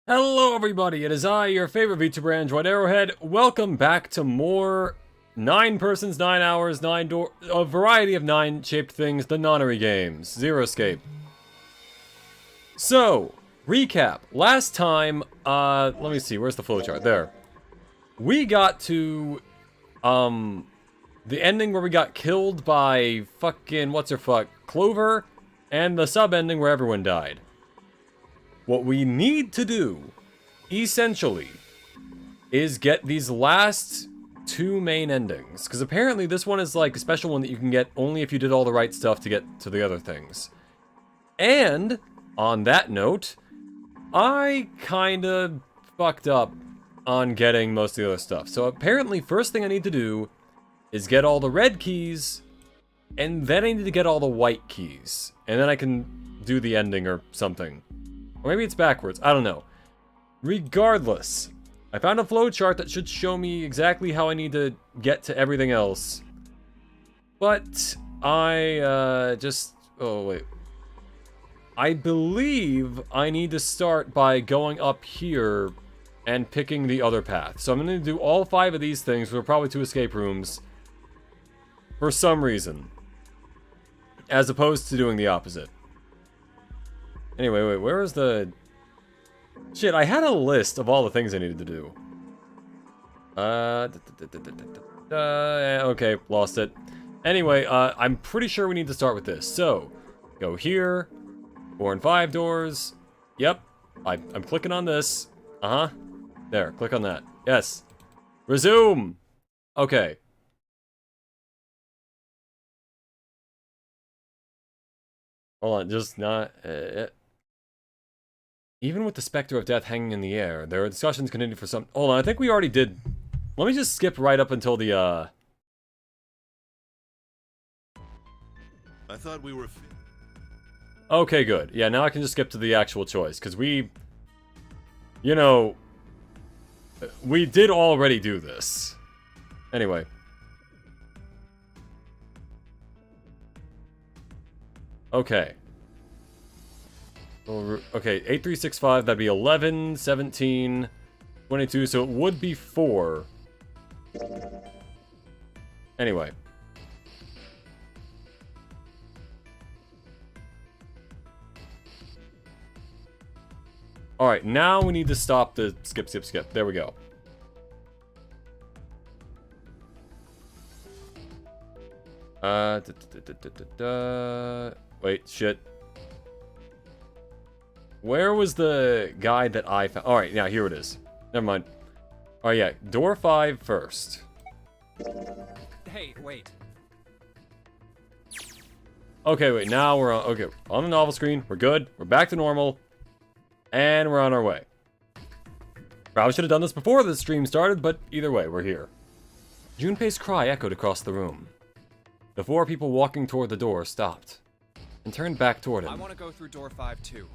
Hello everybody, it is I, your favorite VTuber Android Arrowhead. Welcome back to more 9 persons, 9 hours, 9 door, a variety of 9 shaped things, the Nonary games, Zero Escape. So, recap. Last time, let me see, where's the flowchart? There. We got to, the ending where we got killed by fucking, what's-her-fuck, Clover, and the sub-ending where everyone died. What we need to do, essentially, is get these last 2 main endings. Because apparently this one is like a special one that you can get only if you did all the right stuff to get to the other things. And, on that note, I kinda fucked up on getting most of the other stuff. So apparently, first thing I need to do is get all the red keys, and then I need to get all the white keys. And then I can do the ending or something. Or maybe it's backwards, I don't know. Regardless, I found a flowchart that should show me exactly how I need to get to everything else. But I oh wait. I believe I need to start by going up here and picking the other path. So I'm going to do all 5 of these things, which are probably 2 escape rooms, for some reason. As opposed to doing the opposite. Anyway, wait, where is the... Shit, I had a list of all the things I needed to do. Okay, lost it. Anyway, I'm pretty sure we need to start with this. So, go here, 4 and 5 doors. Yep, I'm clicking on this. Uh-huh. There, click on that. Yes. Resume! Okay. Hold on, just not... Even with the specter of death hanging in the air, there are discussions continued for some... Hold on, I think we already did... Let me just skip right up until the, I thought we were... Okay, good. Yeah, now I can just skip to the actual choice, because we... You know... We did already do this. Anyway. Okay. Okay, 8365, that'd be 11, 17, 22, so it would be 4. Anyway. Alright, now we need to stop the skip. There we go. Wait, shit. Where was the guide that I found? Alright, yeah, here it is. Never mind. Alright, yeah, door 5 first. Hey, wait. Okay, wait, now we're on... Okay, on the novel screen, we're good, we're back to normal, and we're on our way. Probably should have done this before the stream started, but either way, we're here. Junpei's cry echoed across the room. The 4 people walking toward the door stopped, and turned back toward him. I want to go through door 5 too.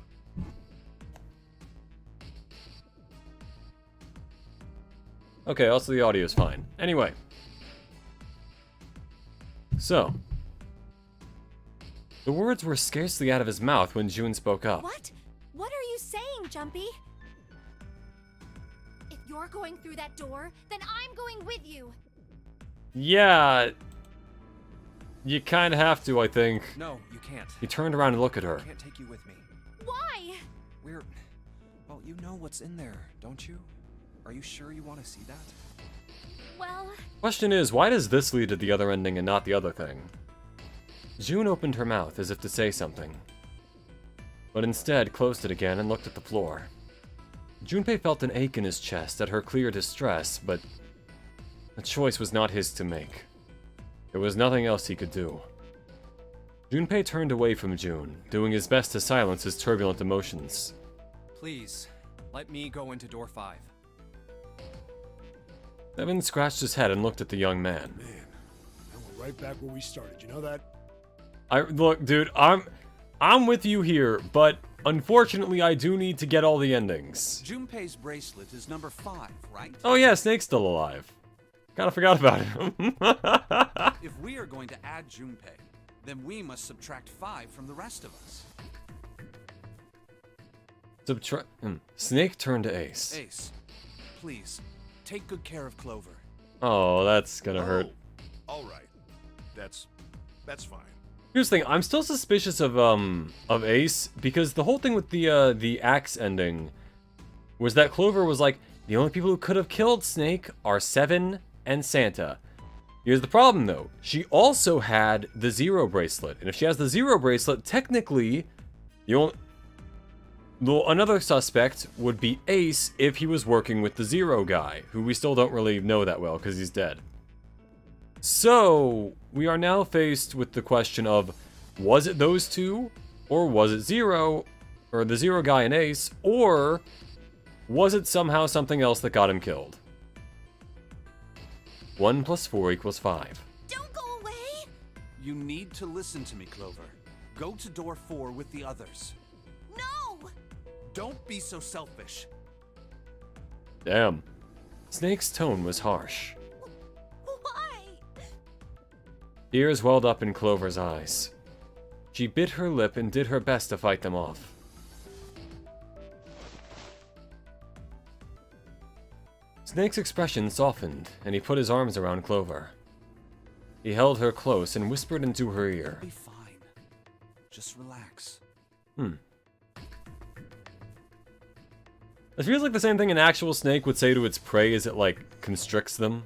Okay, also the audio is fine. Anyway. So. The words were scarcely out of his mouth when June spoke up. What? What are you saying, Jumpy? If you're going through that door, then I'm going with you. Yeah. You kind of have to, I think. No, you can't. He turned around and looked at her. I can't take you with me. Why? Well, you know what's in there, don't you? Are you sure you want to see that? Well... Question is, why does this lead to the other ending and not the other thing? June opened her mouth as if to say something, but instead closed it again and looked at the floor. Junpei felt an ache in his chest at her clear distress, but the choice was not his to make. There was nothing else he could do. Junpei turned away from June, doing his best to silence his turbulent emotions. Please, let me go into door 5. Evan scratched his head and looked at the young man. Man, now we're right back where we started, you know that? Look, dude, I'm with you here, but unfortunately I do need to get all the endings. Junpei's bracelet is number 5, right? Oh yeah, Snake's still alive. Kinda forgot about him. If we are going to add Junpei, then we must subtract 5 from the rest of us. Snake turned to Ace. Ace, please, take good care of Clover. Oh, that's gonna hurt. All right. That's fine. Here's the thing, I'm still suspicious of Ace, because the whole thing with the axe ending was that Clover was like, the only people who could have killed Snake are Seven and Santa. Here's the problem though, she also had the Zero Bracelet, and if she has the Zero Bracelet, technically, another suspect would be Ace if he was working with the Zero guy, who we still don't really know that well because he's dead. So, we are now faced with the question of, was it those two, or was it Zero, or the Zero guy and Ace, or was it somehow something else that got him killed? 1 + 4 = 5. Don't go away! You need to listen to me, Clover. Go to door 4 with the others. No! Don't be so selfish. Damn. Snake's tone was harsh. Why? Tears welled up in Clover's eyes. She bit her lip and did her best to fight them off. Snake's expression softened, and he put his arms around Clover. He held her close and whispered into her ear. Be fine. Just relax. It feels like the same thing an actual snake would say to its prey as it, like, constricts them.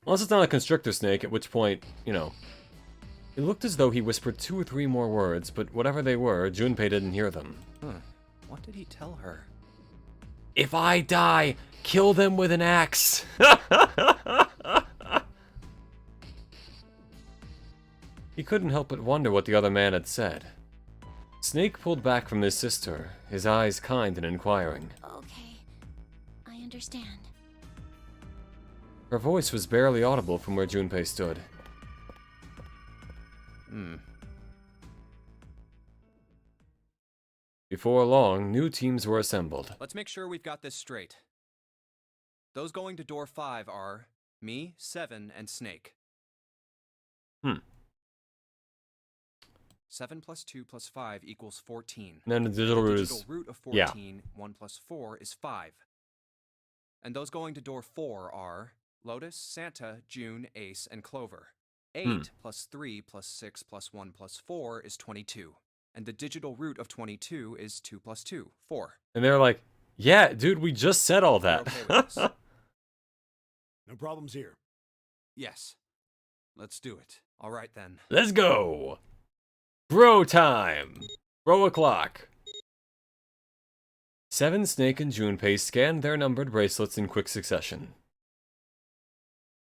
Unless it's not a constrictor snake, at which point, you know. It looked as though he whispered 2 or 3 more words, but whatever they were, Junpei didn't hear them. What did he tell her? If I die, kill them with an axe! He couldn't help but wonder what the other man had said. Snake pulled back from his sister, his eyes kind and inquiring. Okay, I understand. Her voice was barely audible from where Junpei stood. Before long, new teams were assembled. Let's make sure we've got this straight. Those going to door 5 are me, Seven, and Snake. 7 + 2 + 5 = 14. And then the digital root Digital is... root of yeah. 14, 1 + 4 is 5. And those going to door 4 are Lotus, Santa, June, Ace, and Clover. 8 + 3 + 6 + 1 + 4 is 22. And the digital root of 22 is 2 + 2, 4. And they're like, yeah, dude, we just said all You're that. okay with this? No problems here. Yes. Let's do it. All right then. Let's go! Bro time! Bro o'clock. Seven, Snake, and Junpei scanned their numbered bracelets in quick succession.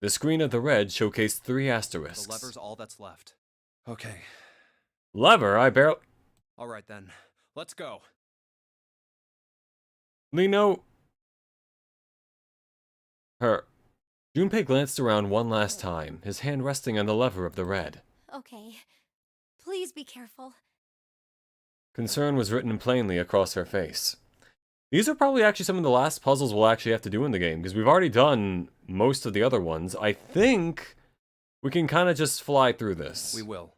The screen of the red showcased 3 asterisks. The lever's all that's left. Okay. Lever? I barely... All right then. Let's go. Lino... Her... Junpei glanced around one last time, his hand resting on the lever of the red. Okay. Please be careful. Concern was written plainly across her face. These are probably actually some of the last puzzles we'll actually have to do in the game, because we've already done most of the other ones. I think we can kind of just fly through this. We will.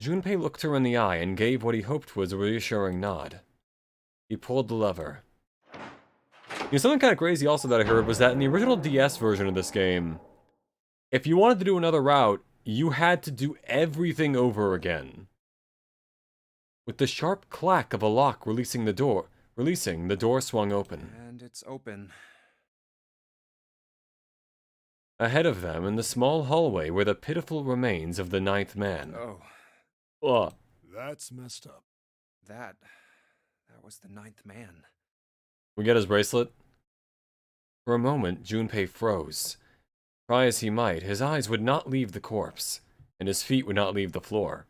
Junpei looked her in the eye and gave what he hoped was a reassuring nod. He pulled the lever. You know, something kind of crazy also that I heard was that in the original DS version of this game, if you wanted to do another route, you had to do everything over again. With the sharp clack of a lock releasing, the door swung open. And it's open. Ahead of them, in the small hallway, were the pitiful remains of the 9th man. Oh, Ugh. That's messed up. that was the 9th man. We get his bracelet? For a moment, Junpei froze. Try as he might, his eyes would not leave the corpse, and his feet would not leave the floor.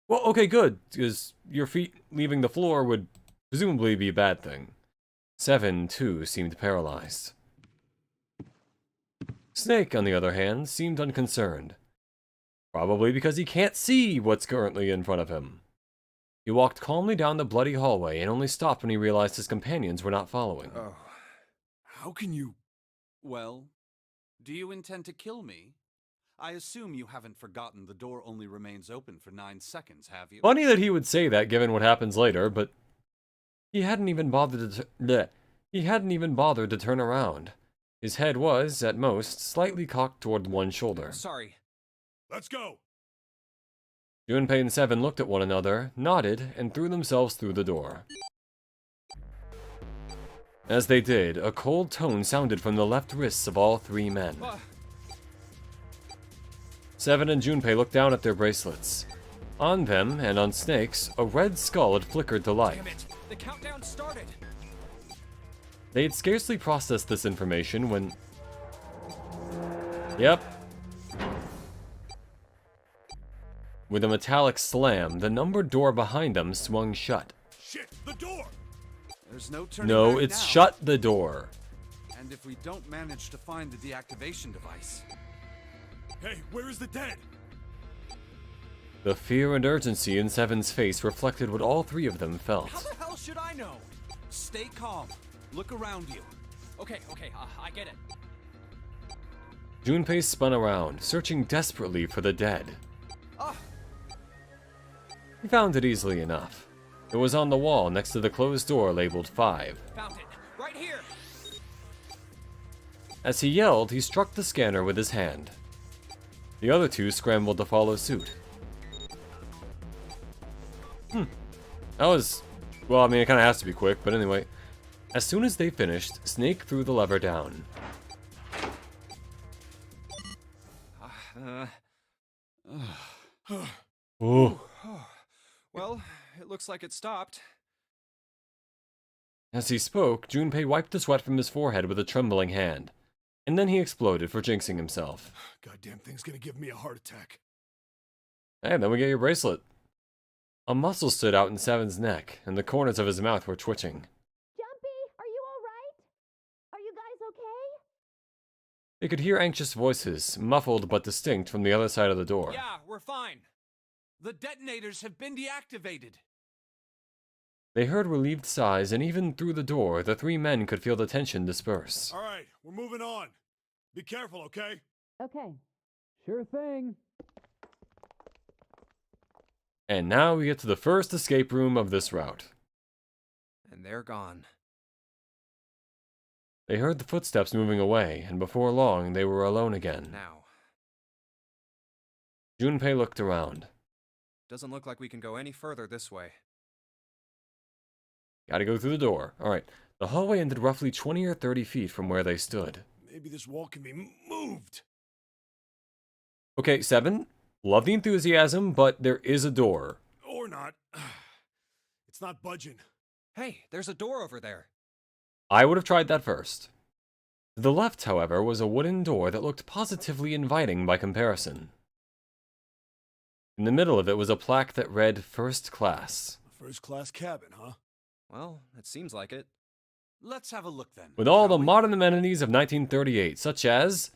Well, okay, good, because your feet leaving the floor would presumably be a bad thing. Seven, too, seemed paralyzed. Snake, on the other hand, seemed unconcerned. Probably because he can't see what's currently in front of him. He walked calmly down the bloody hallway and only stopped when he realized his companions were not following. Oh. How can you... Well, do you intend to kill me? I assume you haven't forgotten the door only remains open for 9 seconds, have you? Funny that he would say that given what happens later, but he hadn't even bothered to turn around. His head was, at most, slightly cocked toward one shoulder. Sorry. Let's go. Junpei and Seven looked at one another, nodded, and threw themselves through the door. As they did, a cold tone sounded from the left wrists of all three men. Seven and Junpei looked down at their bracelets. On them, and on Snake's, a red skull had flickered to life. Damn it! The countdown started! They had scarcely processed this information when... Yep. With a metallic slam, the numbered door behind them swung shut. Shit, the door. There's no turning No, back it's now. shut the door. And if we don't manage to find the deactivation device... Hey, where is the dead? The fear and urgency in Seven's face reflected what all three of them felt. How the hell should I know? Stay calm. Look around you. Okay, I get it. Junpei spun around, searching desperately for the dead. Ah! He found it easily enough. It was on the wall next to the closed door labeled 5. Found it! Right here! As he yelled, he struck the scanner with his hand. The other two scrambled to follow suit. That was... well, I mean, it kind of has to be quick, but anyway. As soon as they finished, Snake threw the lever down. Oh. Well, it looks like it stopped. As he spoke, Junpei wiped the sweat from his forehead with a trembling hand. And then he exploded for jinxing himself. Goddamn thing's gonna give me a heart attack. Hey, then we get your bracelet. A muscle stood out in Seven's neck, and the corners of his mouth were twitching. Jumpy, are you alright? Are you guys okay? They could hear anxious voices, muffled but distinct from the other side of the door. Yeah, we're fine. The detonators have been deactivated. They heard relieved sighs, and even through the door, the three men could feel the tension disperse. All right, we're moving on. Be careful, okay? Okay. Sure thing. And now we get to the first escape room of this route. And they're gone. They heard the footsteps moving away, and before long, they were alone again. Now. Junpei looked around. Doesn't look like we can go any further this way. Gotta go through the door. Alright, the hallway ended roughly 20 or 30 feet from where they stood. Maybe this wall can be moved. Okay, Seven, love the enthusiasm, but there is a door. Or not. It's not budging. Hey, there's a door over there. I would have tried that first. To the left, however, was a wooden door that looked positively inviting by comparison. In the middle of it was a plaque that read First Class. First class cabin, huh? Well, it seems like it. Let's have a look then. With all shall the we? modern amenities of 1938, such as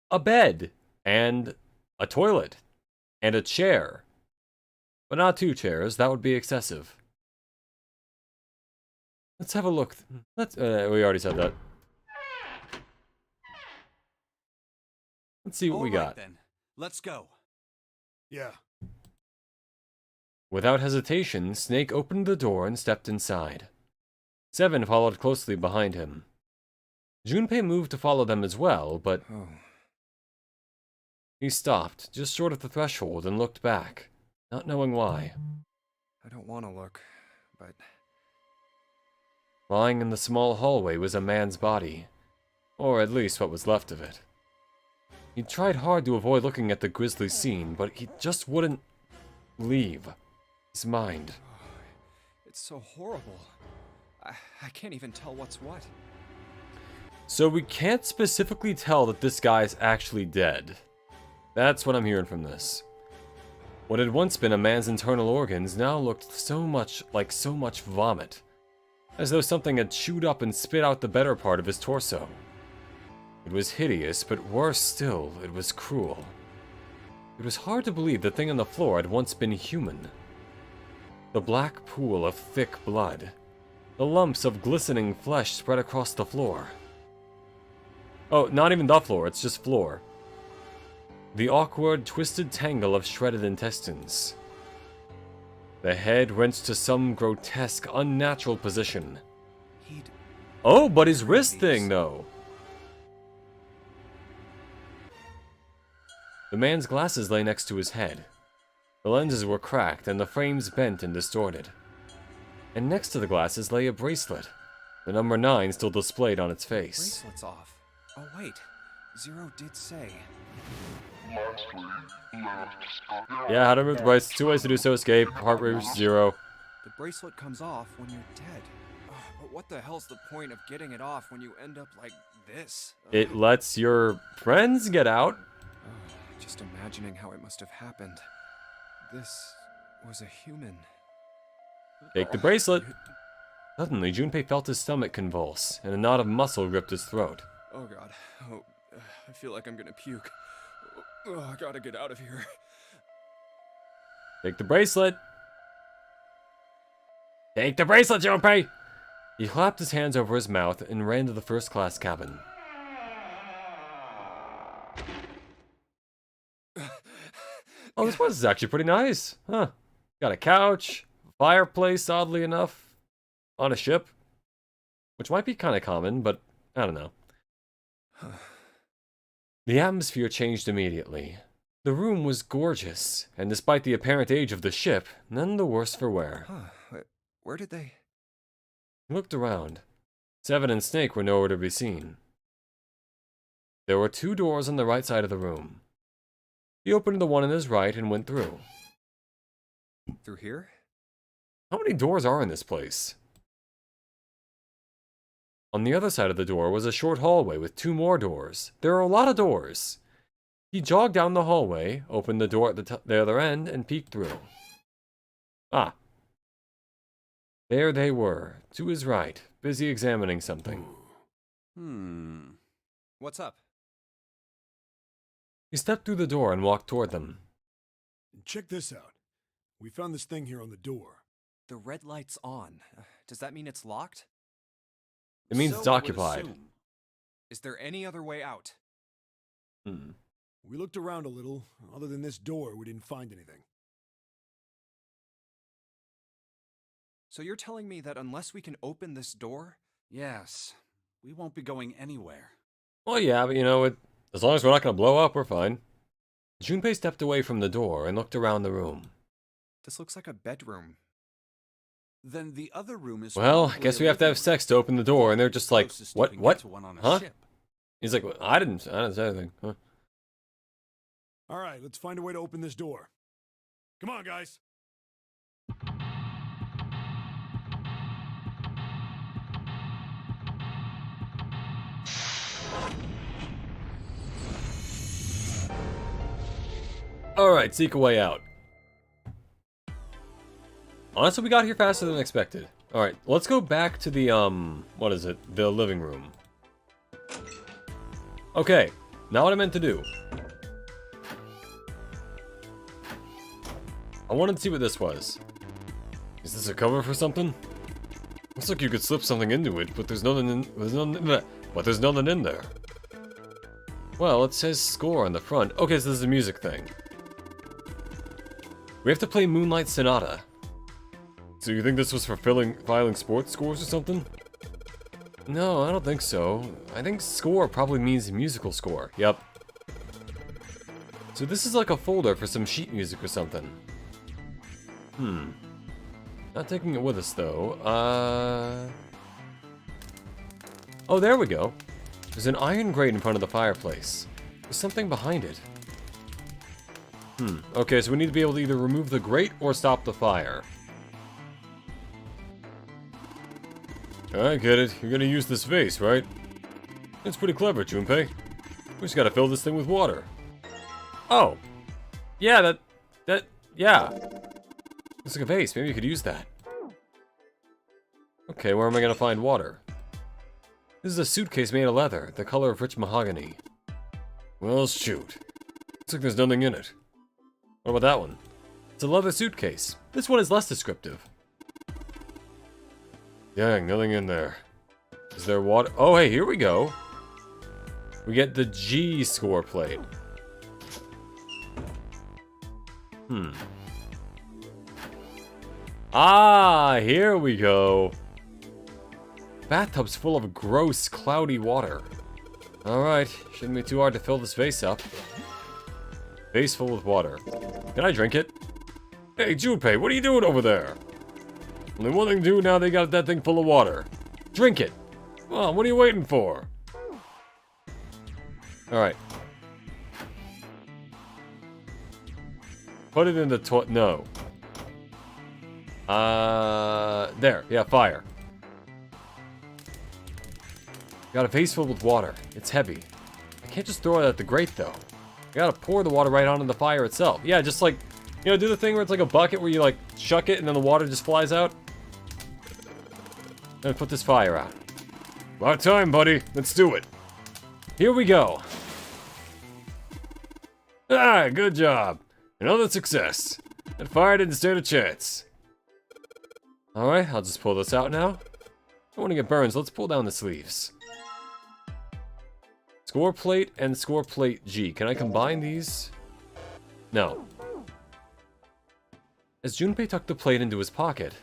a bed, and a toilet, and a chair. But not 2 chairs, that would be excessive. Let's have a look. We already said that. Let's see what we All right, got. then. Let's go. Yeah. Without hesitation, Snake opened the door and stepped inside. Seven followed closely behind him. Junpei moved to follow them as well, but Oh. he stopped, just short of the threshold, and looked back, not knowing why. I don't want to look, but... Lying in the small hallway was a man's body, or at least what was left of it. He tried hard to avoid looking at the grisly scene, but he just wouldn't leave his mind. It's so horrible. I can't even tell what's what. So we can't specifically tell that this guy's actually dead. That's what I'm hearing from this. What had once been a man's internal organs now looked so much like so much vomit, as though something had chewed up and spit out the better part of his torso. It was hideous, but worse still, it was cruel. It was hard to believe the thing on the floor had once been human. The black pool of thick blood. The lumps of glistening flesh spread across the floor. Oh, not even the floor, it's just floor. the awkward, twisted tangle of shredded intestines. The head wrenched to some grotesque, unnatural position. He'd. Oh, but his wrist thing, though. The man's glasses lay next to his head. The lenses were cracked and the frames bent and distorted. And next to the glasses lay a bracelet, the number 9 still displayed on its face. Bracelet's off. Oh, wait. Zero did say. Yeah, how to remove the bracelet. 2 ways to do so: escape, heart rate 0. The bracelet comes off when you're dead. Ugh, but what the hell's the point of getting it off when you end up like this? It lets your friends get out. Just imagining how it must have happened. This was a human. Take the bracelet. Suddenly, Junpei felt his stomach convulse, and a knot of muscle gripped his throat. Oh god. Oh, I feel like I'm gonna puke. Oh, I gotta get out of here. Take the bracelet. Take the bracelet, Junpei! He clapped his hands over his mouth and ran to the first-class cabin. Oh, this place is actually pretty nice. Huh. Got a couch, fireplace, oddly enough, on a ship. Which might be kind of common, but I don't know. The atmosphere changed immediately. The room was gorgeous, and despite the apparent age of the ship, none the worse for wear. Huh. Where did they... He looked around. Seven and Snake were nowhere to be seen. There were 2 doors on the right side of the room. He opened the one on his right and went through. Through here? How many doors are in this place? On the other side of the door was a short hallway with 2 more doors. There are a lot of doors. He jogged down the hallway, opened the door at the other end, and peeked through. Ah. There they were, to his right, busy examining something. What's up? He stepped through the door and walked toward them. Check this out. We found this thing here on the door. The red light's on. Does that mean it's locked? It means So it's I would occupied. assume. Is there any other way out? We looked around a little. Other than this door, we didn't find anything. So you're telling me that unless we can open this door... Yes. We won't be going anywhere. Well, yeah, but you know, as long as we're not going to blow up, we're fine. Junpei stepped away from the door and looked around the room. This looks like a bedroom. Then the other room is... Well, I probably guess a we have to have living sex to open the door, and they're just like, Closest you what, can what, get to one on a huh? ship. He's like, well, I didn't say anything, huh? All right, let's find a way to open this door. Come on, guys. Alright, seek a way out. Honestly, we got here faster than expected. Alright, let's go back to the, what is it? The living room. Okay, now what I meant to do. I wanted to see what this was. Is this a cover for something? Looks like you could slip something into it, but there's nothing in there. Well, it says score on the front. Okay, so this is a music thing. We have to play Moonlight Sonata. So you think this was for filing sports scores or something? No, I don't think so. I think score probably means musical score. Yep. So this is like a folder for some sheet music or something. Not taking it with us, though. Oh, there we go. There's an iron grate in front of the fireplace. There's something behind it. Okay, so we need to be able to either remove the grate or stop the fire. I get it. You're gonna use this vase, right? It's pretty clever, Junpei. We just gotta fill this thing with water. Oh. Yeah, yeah. Looks like a vase. Maybe you could use that. Okay, where am I gonna find water? This is a suitcase made of leather, the color of rich mahogany. Well, shoot. Looks like there's nothing in it. What about that one? It's a leather suitcase. This one is less descriptive. Dang, nothing in there. Is there water? Oh, hey, here we go. We get the G score plate. Ah, here we go. Bathtub's full of gross, cloudy water. Alright, shouldn't be too hard to fill this vase up. Vase full with water. Can I drink it? Hey, Junpei, what are you doing over there? Only one thing to do now they got that thing full of water. Drink it! Come on, what are you waiting for? Alright. Put it in the toilet. No. There. Yeah, fire. Got a vase filled with water. It's heavy. I can't just throw it at the grate, though. I gotta pour the water right onto the fire itself. Yeah, just like, you know, do the thing where it's like a bucket where you like shuck it and then the water just flies out. Then put this fire out. About time, buddy. Let's do it. Here we go. Ah, good job. Another success. That fire didn't stand a chance. Alright, I'll just pull this out now. I don't want to get burned, so let's pull down the sleeves. Score plate and score plate G. Can I combine these? No. As Junpei tucked the plate into his pocket,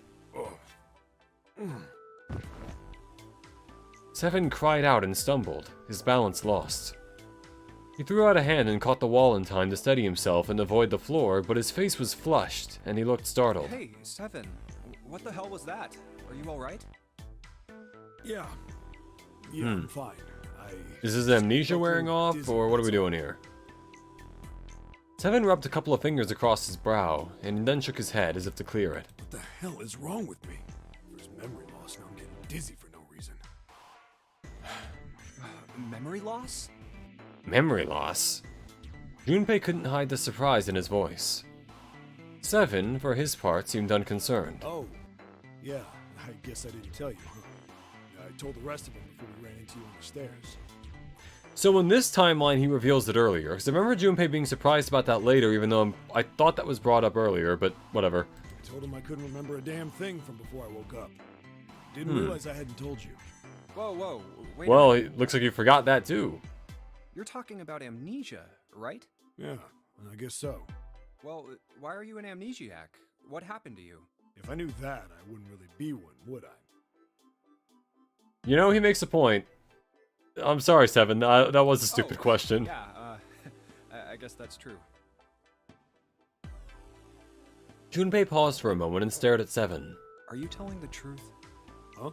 Seven cried out and stumbled, his balance lost. He threw out a hand and caught the wall in time to steady himself and avoid the floor, but his face was flushed, and he looked startled. Hey, Seven. What the hell was that? Are you alright? Yeah. Yeah, I'm fine. Is his amnesia wearing off, or what are we doing here? Seven rubbed a couple of fingers across his brow, and then shook his head as if to clear it. What the hell is wrong with me? There's memory loss, now I'm getting dizzy for no reason. Memory loss? Memory loss? Junpei couldn't hide the surprise in his voice. Seven, for his part, seemed unconcerned. Oh, yeah, I guess I didn't tell you, huh? I told the rest of them before we ran into you on the stairs. So in this timeline, he reveals it earlier. Because I remember Junpei being surprised about that later, even though I thought that was brought up earlier, but whatever. I told him I couldn't remember a damn thing from before I woke up. Didn't realize I hadn't told you. Whoa, wait. Well, it looks like you forgot that too. You're talking about amnesia, right? Yeah, I guess so. Well, why are you an amnesiac? What happened to you? If I knew that, I wouldn't really be one, would I? You know, he makes a point. I'm sorry, Seven. That was a stupid question. Yeah, I guess that's true. Junpei paused for a moment and stared at Seven. Are you telling the truth? Huh?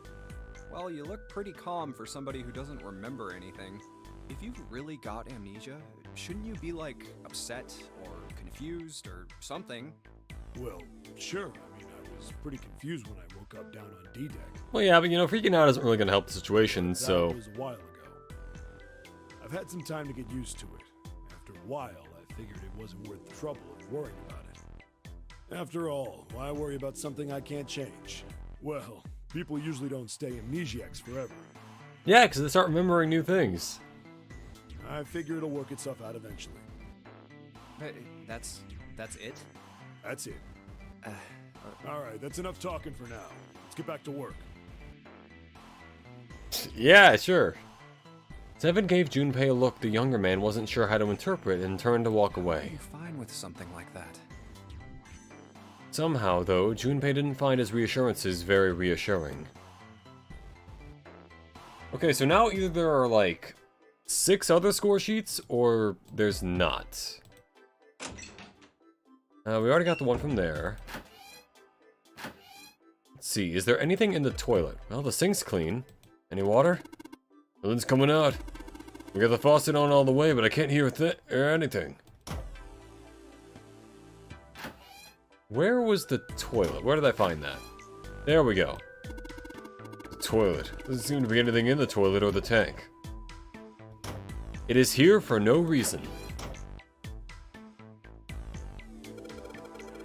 Well, you look pretty calm for somebody who doesn't remember anything. If you've really got amnesia, shouldn't you be, like, upset or confused or something? Well, sure. I mean, I was pretty confused when I woke up down on D-Deck. Well, yeah, but you know, freaking out isn't really going to help the situation, so... That was a while ago. I've had some time to get used to it. After a while, I figured it wasn't worth the trouble of worrying about it. After all, why worry about something I can't change? Well, people usually don't stay amnesiacs forever. Yeah, because they start remembering new things. I figure it'll work itself out eventually. But that's it? That's it. Alright, that's enough talking for now. Let's get back to work. Yeah, sure. Seven gave Junpei a look the younger man wasn't sure how to interpret and turned to walk away. You're fine with something like that. Somehow, though, Junpei didn't find his reassurances very reassuring. Okay, so now either there are, like, 6 other score sheets, or there's not. We already got the one from there. Let's see, is there anything in the toilet? Well, the sink's clean. Any water? Nothing's coming out. We got the faucet on all the way, but I can't hear anything. Where was the toilet? Where did I find that? There we go. The toilet. Doesn't seem to be anything in the toilet or the tank. It is here for no reason.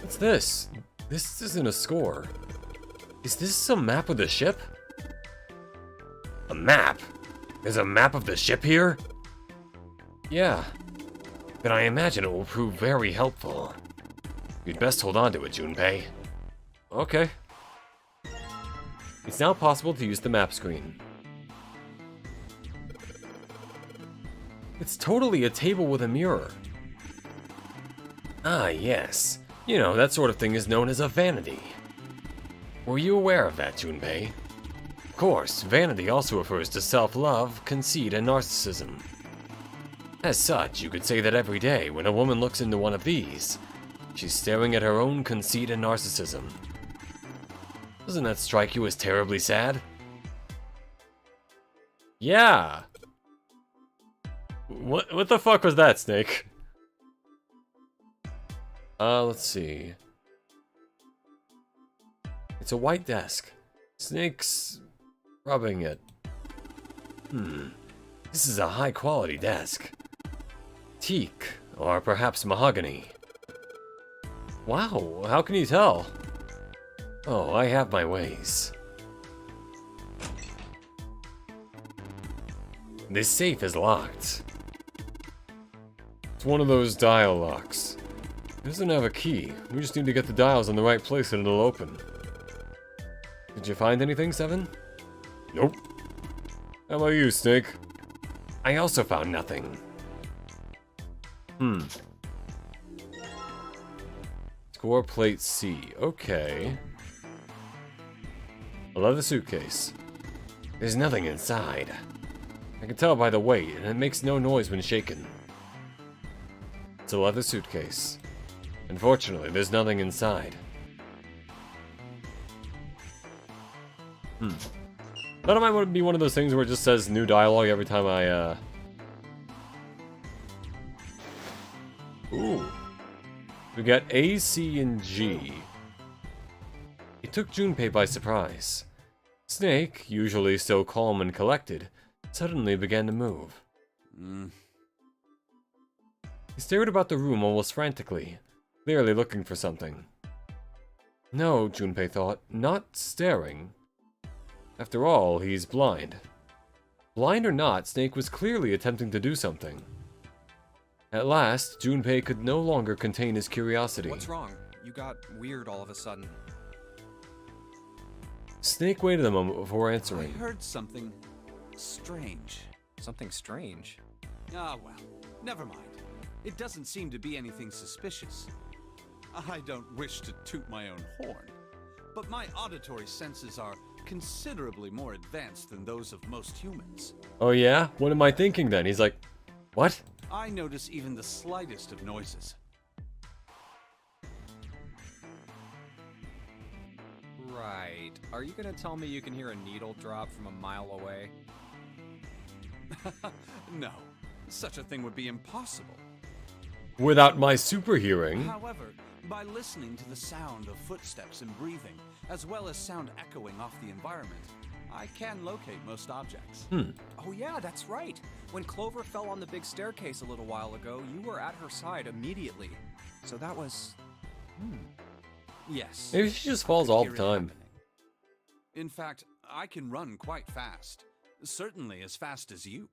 What's this? This isn't a score. Is this some map of the ship? A map? There's a map of the ship here? Yeah. Then I imagine it will prove very helpful. You'd best hold on to it, Junpei. Okay. It's now possible to use the map screen. It's totally a table with a mirror. Ah, yes. You know, that sort of thing is known as a vanity. Were you aware of that, Junpei? Of course, vanity also refers to self-love, conceit, and narcissism. As such, you could say that every day, when a woman looks into one of these, she's staring at her own conceit and narcissism. Doesn't that strike you as terribly sad? Yeah. What the fuck was that, Snake? Let's see. It's a white desk. Snake's rubbing it. This is a high-quality desk. Teak, or perhaps mahogany. Wow, how can you tell? Oh, I have my ways. This safe is locked. It's one of those dial locks. It doesn't have a key. We just need to get the dials in the right place and it'll open. Did you find anything, Seven? Nope. How about you, Snake? I also found nothing. Score plate C. Okay. A leather suitcase. There's nothing inside. I can tell by the weight, and it makes no noise when shaken. It's a leather suitcase. Unfortunately, there's nothing inside. That might be one of those things where it just says new dialogue every time I, Ooh. We got A, C, and G. It took Junpei by surprise. Snake, usually so calm and collected, suddenly began to move. He stared about the room almost frantically, clearly looking for something. No, Junpei thought, not staring. After all, he's blind. Blind or not, Snake was clearly attempting to do something. At last, Junpei could no longer contain his curiosity. What's wrong? You got weird all of a sudden. Snake waited a moment before I answering. heard something strange. Something strange. Ah, well, never mind. It doesn't seem to be anything suspicious. I don't wish to toot my own horn, but my auditory senses are considerably more advanced than those of most humans. Oh yeah? What am I thinking then? He's like, what? I notice even the slightest of noises. Right. Are you gonna tell me you can hear a needle drop from a mile away? No, such a thing would be impossible. Without my super hearing. However, by listening to the sound of footsteps and breathing, as well as sound echoing off the environment, I can locate most objects. Oh yeah, that's right. When Clover fell on the big staircase a little while ago, you were at her side immediately. So that was... Yes. Maybe she just falls I could all hear the it time. happening. In fact, I can run quite fast. Certainly as fast as you.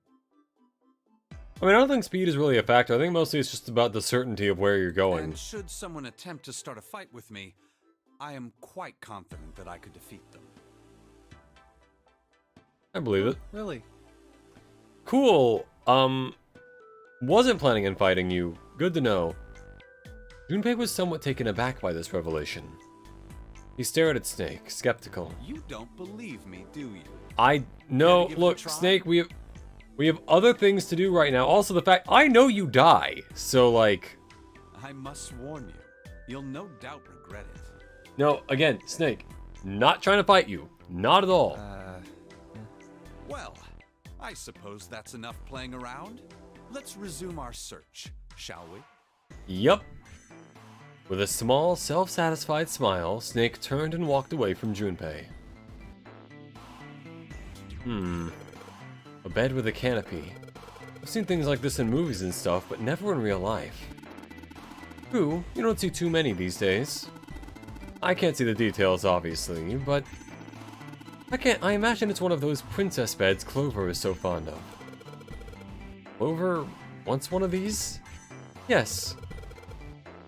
I mean, I don't think speed is really a factor. I think mostly it's just about the certainty of where you're going. And should someone attempt to start a fight with me, I am quite confident that I could defeat them. I believe it. Really? Cool. Wasn't planning on fighting you. Good to know. Junpei was somewhat taken aback by this revelation. He stared at Snake, skeptical. You don't believe me, do you? No, give it a look, try? Snake, we have other things to do right now. Also, the fact I know you die, so like, I must warn you, you'll no doubt regret it. no. Again, Snake, not trying to fight you, not at all. Well, I suppose that's enough playing around. Let's resume our search, shall we? Yep. With a small, self-satisfied smile, Snake turned and walked away from Junpei. A bed with a canopy. I've seen things like this in movies and stuff, but never in real life. True, you don't see too many these days. I can't see the details, obviously, but I imagine it's one of those princess beds Clover is so fond of. Clover wants one of these? Yes.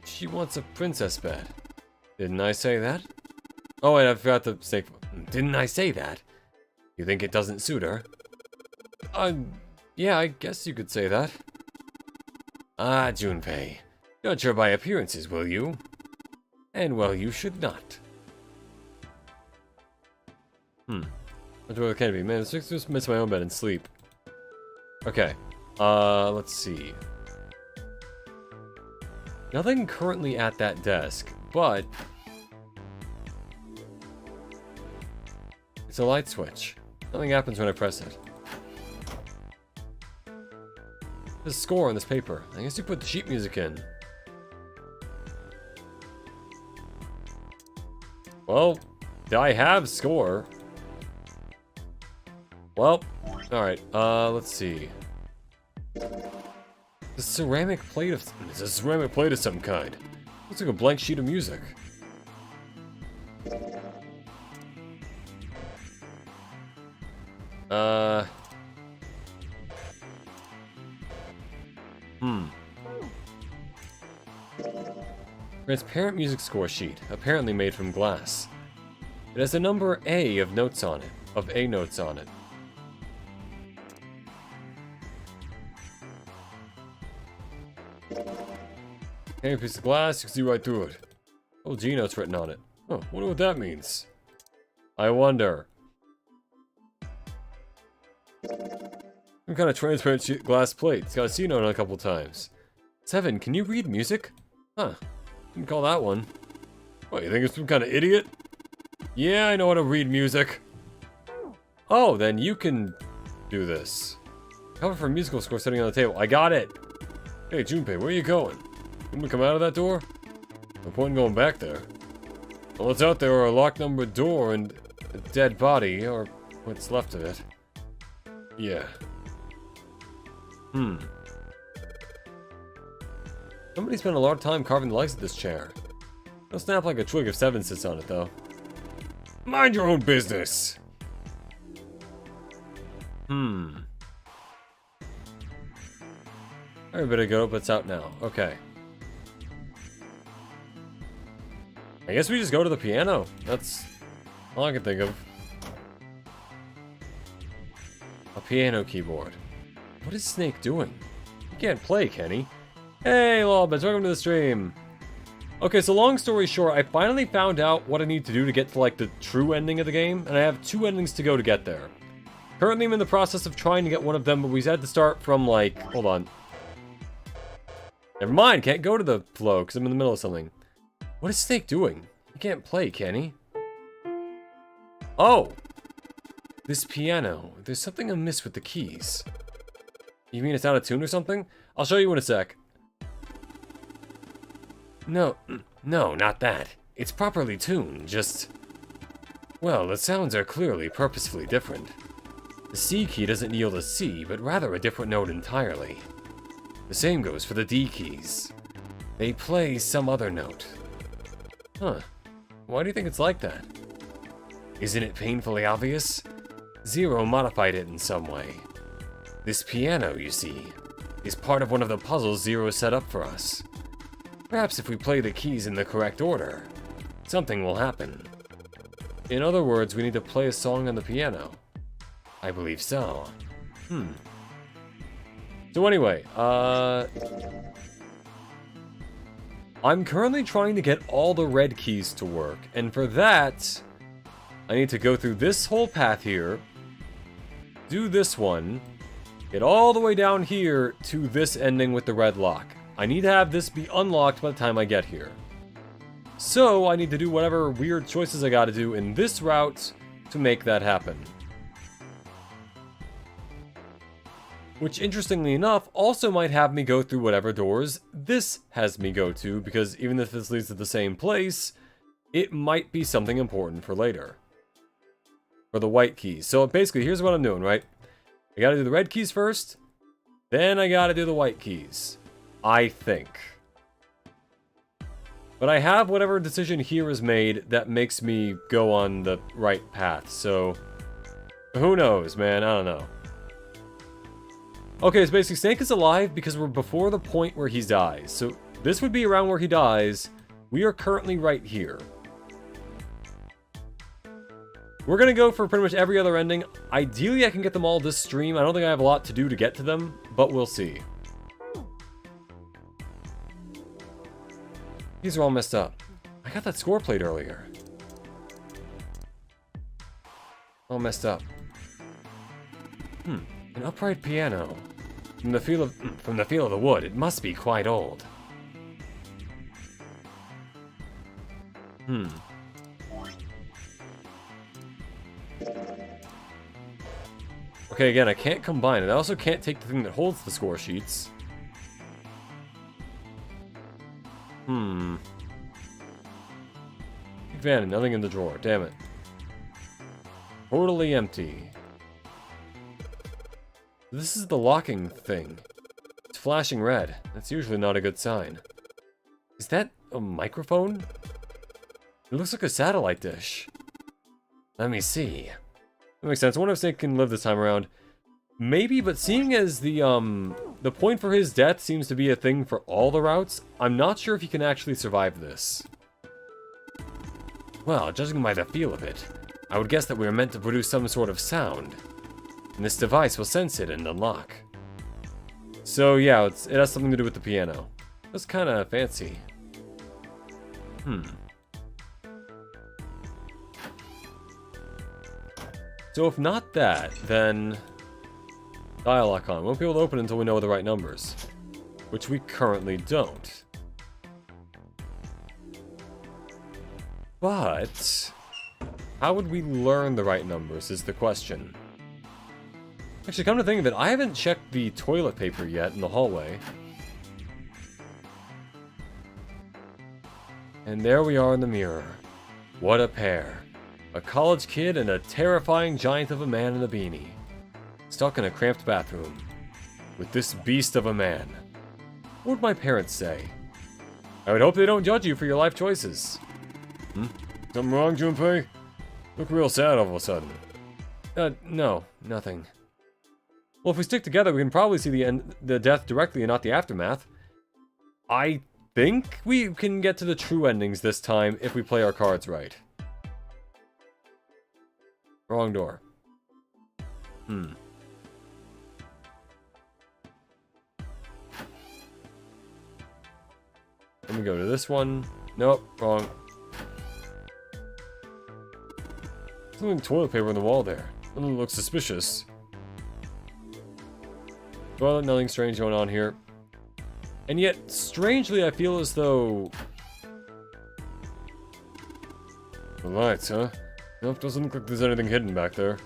She wants a princess bed. Didn't I say that? Oh, and I forgot to say... Didn't I say that? You think it doesn't suit her? Yeah, I guess you could say that. Ah, Junpei. Judge her by appearances, will you? And well, you should not. What do I can be? Man, it's just miss my own bed and sleep. Okay. Let's see. Nothing currently at that desk, but it's a light switch. Nothing happens when I press it. There's a score on this paper. I guess you put the sheet music in. Well, I have score. Well, alright, let's see. It's a ceramic plate of some kind. Looks like a blank sheet of music. Transparent music score sheet, apparently made from glass. It has a number A of notes on it, Any piece of glass, you can see right through it. Oh, G notes written on it. Oh, wonder what that means. I wonder. Some kind of transparent glass plate. It's got a C note on it a couple times. 7, can you read music? Huh. Didn't call that one. What, you think it's some kind of idiot? Yeah, I know how to read music. Oh, then you can do this. Cover for musical score sitting on the table. I got it. Hey, Junpei, where are you going? Can we come out of that door? No point in going back there. Well, what's out there are a locked numbered door and a dead body, or what's left of it. Yeah. Somebody spent a lot of time carving the legs of this chair. Don't snap like a twig if 7 sits on it, though. Mind your own business! Everybody go, but it's out now. Okay. I guess we just go to the piano. That's all I can think of. A piano keyboard. What is Snake doing? He can't play, can he? Hey, Lawbits, welcome to the stream. Okay, so long story short, I finally found out what I need to do to get to, like, the true ending of the game, and I have 2 endings to go to get there. Currently, I'm in the process of trying to get one of them, but we had to start from, like, hold on. Never mind, can't go to the flow, because I'm in the middle of something. What is Snake doing? He can't play, can he? Oh! This piano. There's something amiss with the keys. You mean it's out of tune or something? I'll show you in a sec. No, not that. It's properly tuned, just... Well, the sounds are clearly purposefully different. The C key doesn't yield a C, but rather a different note entirely. The same goes for the D keys. They play some other note. Huh. Why do you think it's like that? Isn't it painfully obvious? Zero modified it in some way. This piano, you see, is part of one of the puzzles Zero set up for us. Perhaps if we play the keys in the correct order, something will happen. In other words, we need to play a song on the piano. I believe so. So anyway, I'm currently trying to get all the red keys to work, and for that, I need to go through this whole path here, do this one, get all the way down here to this ending with the red lock. I need to have this be unlocked by the time I get here. So I need to do whatever weird choices I gotta do in this route to make that happen. Which, interestingly enough, also might have me go through whatever doors this has me go to, because even if this leads to the same place, it might be something important for later. For the white keys. So basically, here's what I'm doing, right? I gotta do the red keys first, then I gotta do the white keys. I think. But I have whatever decision here is made that makes me go on the right path, so... Who knows, man? I don't know. Okay, so basically Snake is alive because we're before the point where he dies. So this would be around where he dies. We are currently right here. We're gonna go for pretty much every other ending. Ideally, I can get them all this stream. I don't think I have a lot to do to get to them, but we'll see. These are all messed up. I got that score plate earlier. All messed up. An upright piano. From the feel of the wood, it must be quite old. Okay, again, I can't combine it. I also can't take the thing that holds the score sheets. Big van, nothing in the drawer. Damn it. Totally empty. This is the locking thing. It's flashing red. That's usually not a good sign. Is that a microphone? It looks like a satellite dish. Let me see. That makes sense. I wonder if Snake can live this time around. Maybe, but seeing as the point for his death seems to be a thing for all the routes, I'm not sure if he can actually survive this. Well, judging by the feel of it, I would guess that we are meant to produce some sort of sound. And this device will sense it and unlock. So yeah, it has something to do with the piano. That's kind of fancy. So if not that, then dial-lock on. We won't be able to open it until we know the right numbers, which we currently don't. But how would we learn the right numbers is the question. Actually, come to think of it, I haven't checked the toilet paper yet in the hallway. And there we are in the mirror. What a pair. A college kid and a terrifying giant of a man in a beanie. Stuck in a cramped bathroom. With this beast of a man. What would my parents say? I would hope they don't judge you for your life choices. Something wrong, Junpei? Look real sad all of a sudden. No, nothing. Well, if we stick together, we can probably see the death directly and not the aftermath. I think we can get to the true endings this time if we play our cards right. Wrong door. Let me go to this one. Nope, wrong. Something toilet paper on the wall there. Something looks suspicious. Well, nothing strange going on here. And yet, strangely, I feel as though... The lights, huh? Nope, doesn't look like there's anything hidden back there.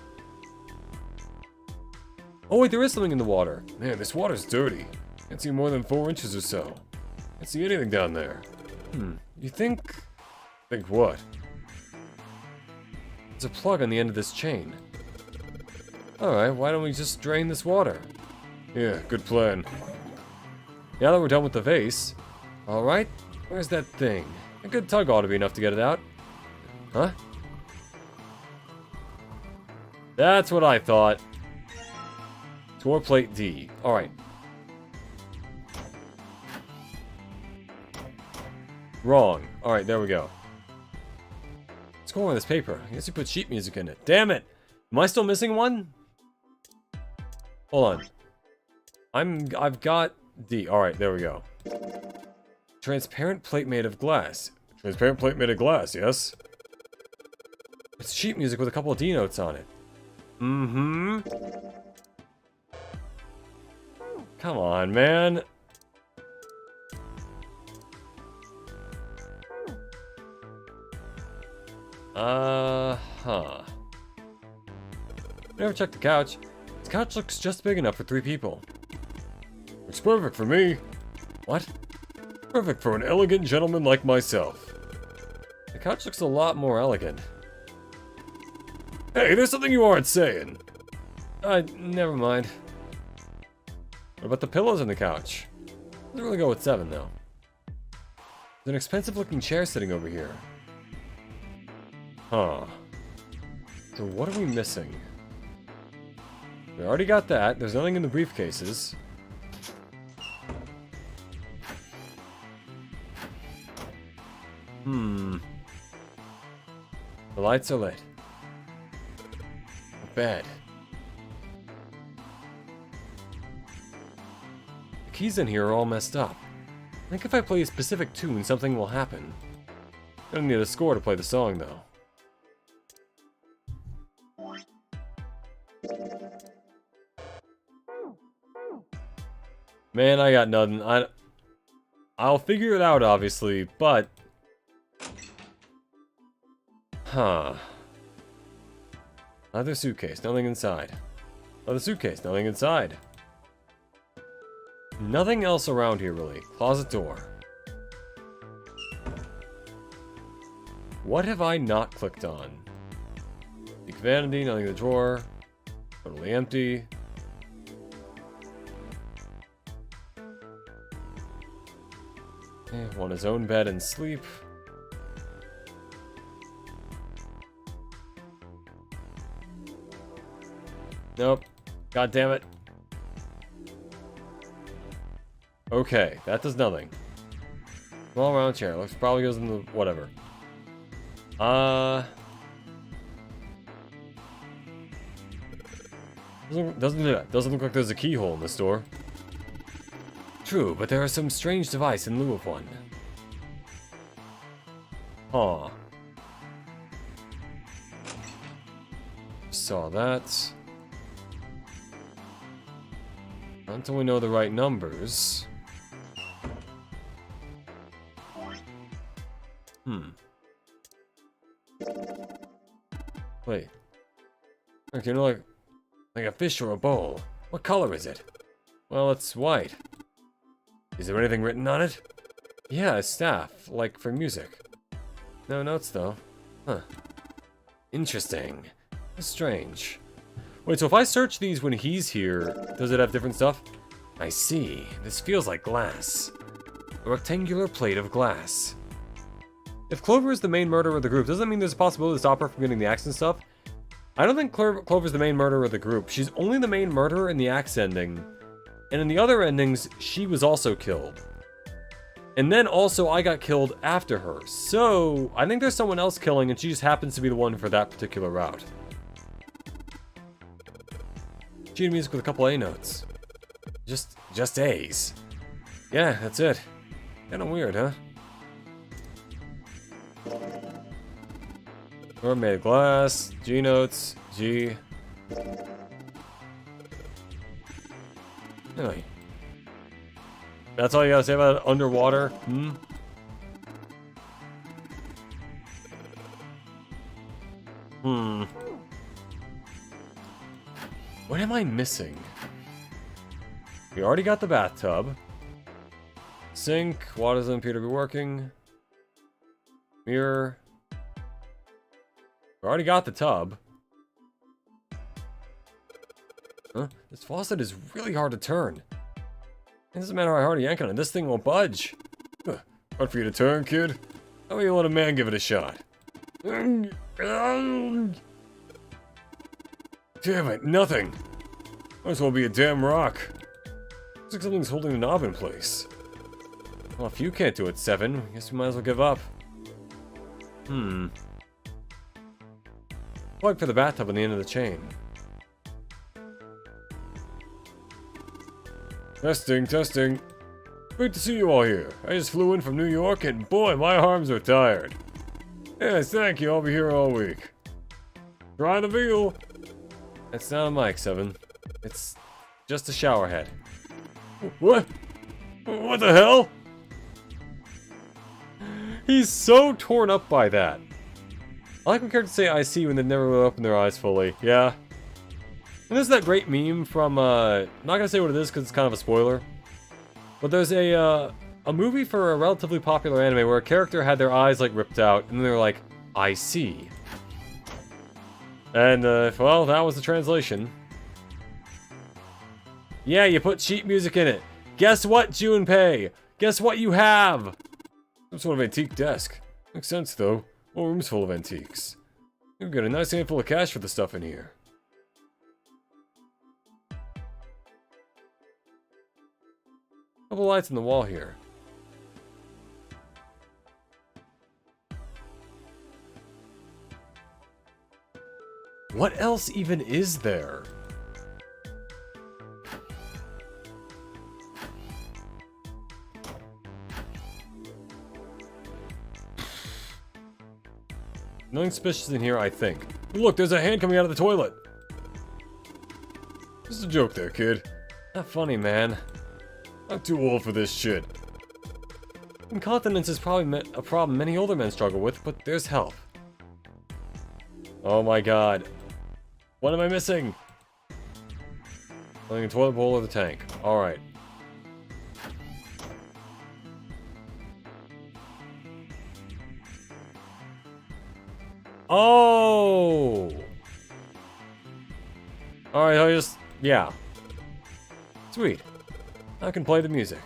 Oh wait, there is something in the water. Man, this water's dirty. Can't see more than 4 inches or so. Can't see anything down there. You think... Think what? There's a plug on the end of this chain. Alright, why don't we just drain this water? Yeah, good plan. Now that we're done with the vase... Alright, where's that thing? A good tug ought to be enough to get it out. Huh? That's what I thought. Score plate D. Alright. Wrong. Alright, there we go. What's going on with this paper? I guess you put sheet music in it. Damn it! Am I still missing one? Hold on. I've got D. Alright, there we go. Transparent plate made of glass. Transparent plate made of glass, yes? It's sheet music with a couple of D notes on it. Come on, man. Never checked the couch. This couch looks just big enough for 3 people. It's perfect for me. What? Perfect for an elegant gentleman like myself. The couch looks a lot more elegant. Hey, there's something you aren't saying. Never mind. What about the pillows on the couch? Doesn't really go with 7, though. There's an expensive-looking chair sitting over here. Huh. So what are we missing? We already got that. There's nothing in the briefcases. The lights are lit. A bed. The keys in here are all messed up. I think if I play a specific tune, something will happen. Gonna need a score to play the song, though. Man, I got nothing. I'll figure it out, obviously, but... Huh. Leather suitcase, nothing inside. Leather suitcase, nothing inside. Nothing else around here, really. Closet door. What have I not clicked on? Seek vanity, nothing in the drawer. Totally empty. Want his own bed and sleep. Nope. God damn it. Okay, that does nothing. Small round chair. Looks probably goes in the whatever. Doesn't look like there's a keyhole in this door. True, but there is some strange device in lieu of one. Huh. Saw that. Not until we know the right numbers. Wait. Okay, like a fish or a bowl. What color is it? Well, it's white. Is there anything written on it? Yeah, a staff, like for music. No notes, though. Huh. Interesting. Strange. Wait, so if I search these when he's here, does it have different stuff? I see. This feels like glass. A rectangular plate of glass. If Clover is the main murderer of the group, doesn't that mean there's a possibility to stop her from getting the axe and stuff? I don't think Clover's the main murderer of the group. She's only the main murderer in the axe ending. And in the other endings, she was also killed. And then also I got killed after her. So, I think there's someone else killing and she just happens to be the one for that particular route. Sheet music with a couple A notes. Just A's. Yeah, that's it. Kinda weird, huh? Door made of glass, G notes, G. Anyway. That's all you gotta say about it? Underwater? What am I missing? We already got the bathtub. Sink, water doesn't appear to be working. Mirror. We already got the tub. Huh? This faucet is really hard to turn. It doesn't matter how hard you yank on it, this thing won't budge. Hard for you to turn, kid? How about you let a man give it a shot? Damn it, nothing. Might as well be a damn rock. Looks like something's holding the knob in place. Well, if you can't do it, Seven, I guess we might as well give up. Plug for the bathtub on the end of the chain. Testing, testing. Great to see you all here. I just flew in from New York and boy, my arms are tired. Yes, thank you, I'll be here all week. Try the veal. That's not a mic, Seven. It's just a shower head. What? What the hell? He's so torn up by that. I like when characters say I see when they never really open their eyes fully. Yeah. And there's that great meme from, I'm not gonna say what it is because it's kind of a spoiler. But there's a movie for a relatively popular anime where a character had their eyes, like, ripped out, and they're like, I see. And, well, that was the translation. Yeah, you put sheet music in it. Guess what, Junpei? Guess what you have? Some sort of antique desk. Makes sense, though. Whole room's full of antiques. You've got a nice handful of cash for the stuff in here. Couple lights on the wall here. What else even is there? Nothing suspicious in here, I think. Look, there's a hand coming out of the toilet! Just a joke there, kid. Not funny, man. I'm too old for this shit. Incontinence is probably a problem many older men struggle with, but there's help. Oh my god. What am I missing? Filling the toilet bowl or the tank. Alright. Oh! Alright, I'll just... yeah. Sweet. I can play the music.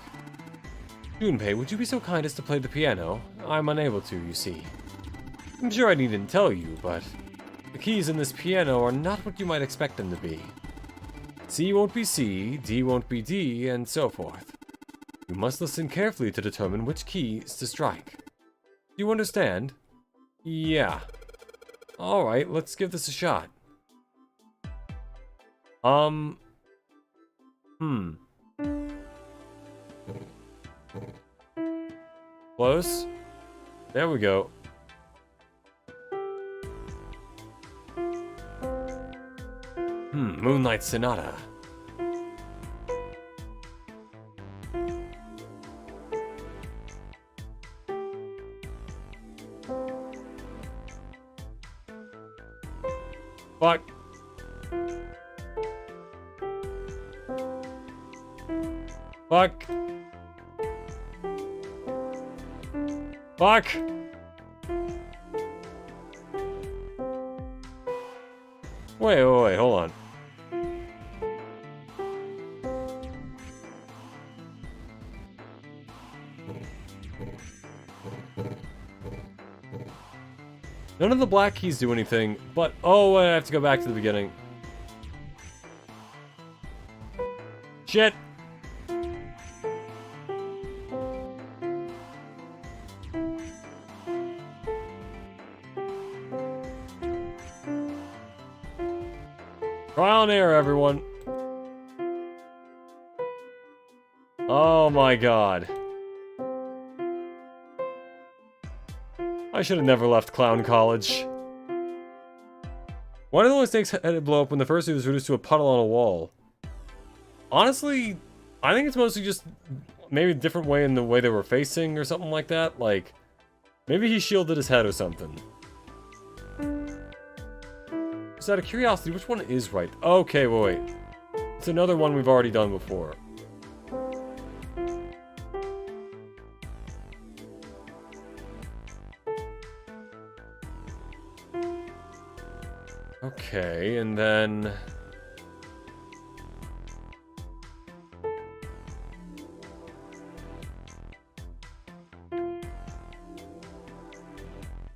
Junpei, would you be so kind as to play the piano? I'm unable to, you see. I'm sure I needn't tell you, but... the keys in this piano are not what you might expect them to be. C won't be C, D won't be D, and so forth. You must listen carefully to determine which keys to strike. Do you understand? Yeah. Alright, let's give this a shot. Close? There we go. Moonlight Sonata. Fuck. Fuck. Fuck. Wait, hold on. None of the black keys do anything, but... oh, I have to go back to the beginning. Shit! Trial and error, everyone. Oh my god. I should have never left Clown College. Why do the only snake's head blow up when the first dude was reduced to a puddle on a wall? Honestly, I think it's mostly just maybe a different way in the way they were facing or something like that. Like, maybe he shielded his head or something. Just out of curiosity, which one is right? Okay, wait. It's another one we've already done before. Okay, and then...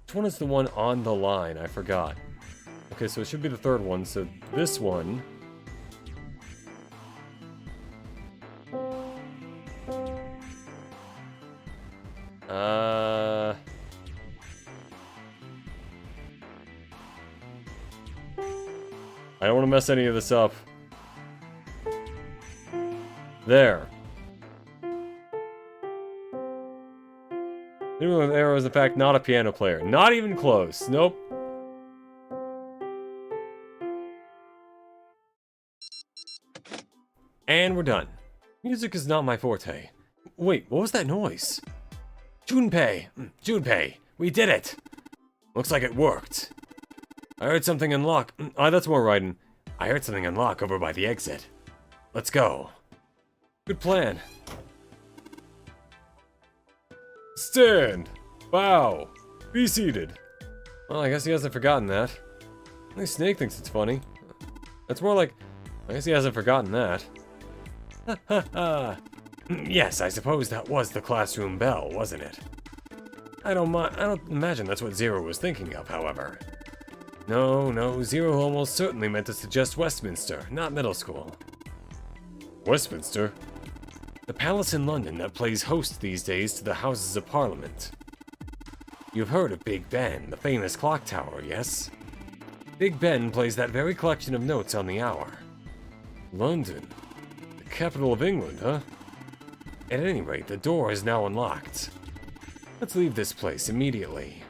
which one is the one on the line? I forgot. Okay, so it should be the third one, so this one... I don't want to mess any of this up. There. Anyone with arrow is in fact not a piano player. Not even close. Nope. And we're done. Music is not my forte. Wait, what was that noise? Junpei! Junpei! We did it! Looks like it worked. I heard something unlock. That's more Raiden. I heard something unlock over by the exit. Let's go. Good plan. Stand! Bow! Be seated. Well, I guess he hasn't forgotten that. At least Snake thinks it's funny. That's more like, I guess he hasn't forgotten that. Ha ha ha! Yes, I suppose that was the classroom bell, wasn't it? I don't imagine that's what Zero was thinking of, however. No, Zero almost certainly meant to suggest Westminster, not middle school. Westminster? The palace in London that plays host these days to the Houses of Parliament. You've heard of Big Ben, the famous clock tower, yes? Big Ben plays that very collection of notes on the hour. London, the capital of England, huh? At any rate, the door is now unlocked. Let's leave this place immediately.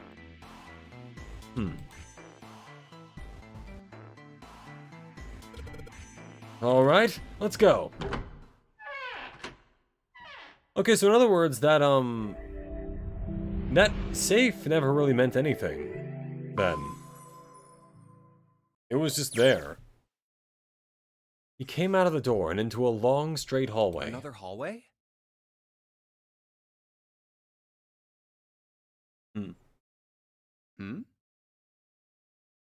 Alright, let's go. Okay, so in other words, that safe never really meant anything, then. It was just there. He came out of the door and into a long, straight hallway. Another hallway? Hmm?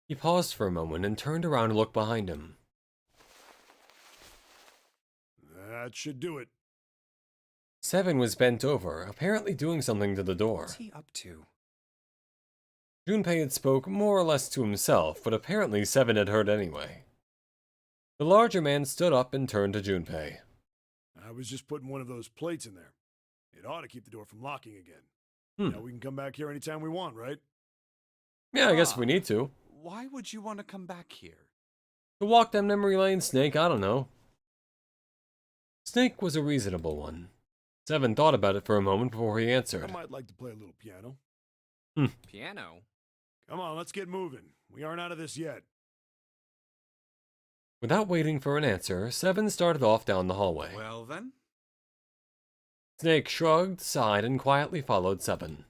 He paused for a moment and turned around and looked behind him. That should do it. Seven was bent over, apparently doing something to the door. What's he up to? Junpei had spoke more or less to himself, but apparently Seven had heard anyway. The larger man stood up and turned to Junpei. I was just putting one of those plates in there. It ought to keep the door from locking again. Now we can come back here anytime we want, right? Yeah, I guess if we need to. Why would you want to come back here? To walk down memory lane, Snake, I don't know. Snake was a reasonable one. Seven thought about it for a moment before he I answered. might like to play a little piano. Piano? Come on, let's get moving. We aren't out of this yet. Without waiting for an answer, Seven started off down the hallway. Well then, Snake shrugged, sighed, and quietly followed Seven.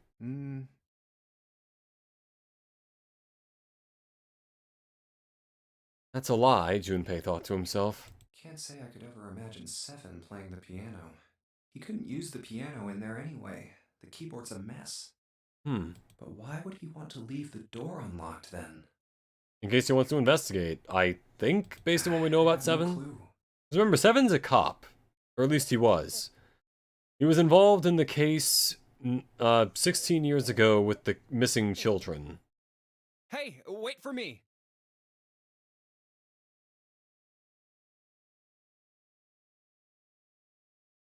That's a lie, Junpei thought to himself. Can't say I could ever imagine Seven playing the piano. He couldn't use the piano in there anyway. The keyboard's a mess. But why would he want to leave the door unlocked then? In case he wants to investigate, I think, based on what we know about No Seven. clue. 'Cause remember, Seven's a cop. Or at least he was. He was involved in the case 16 years ago with the missing children. Hey, wait for me!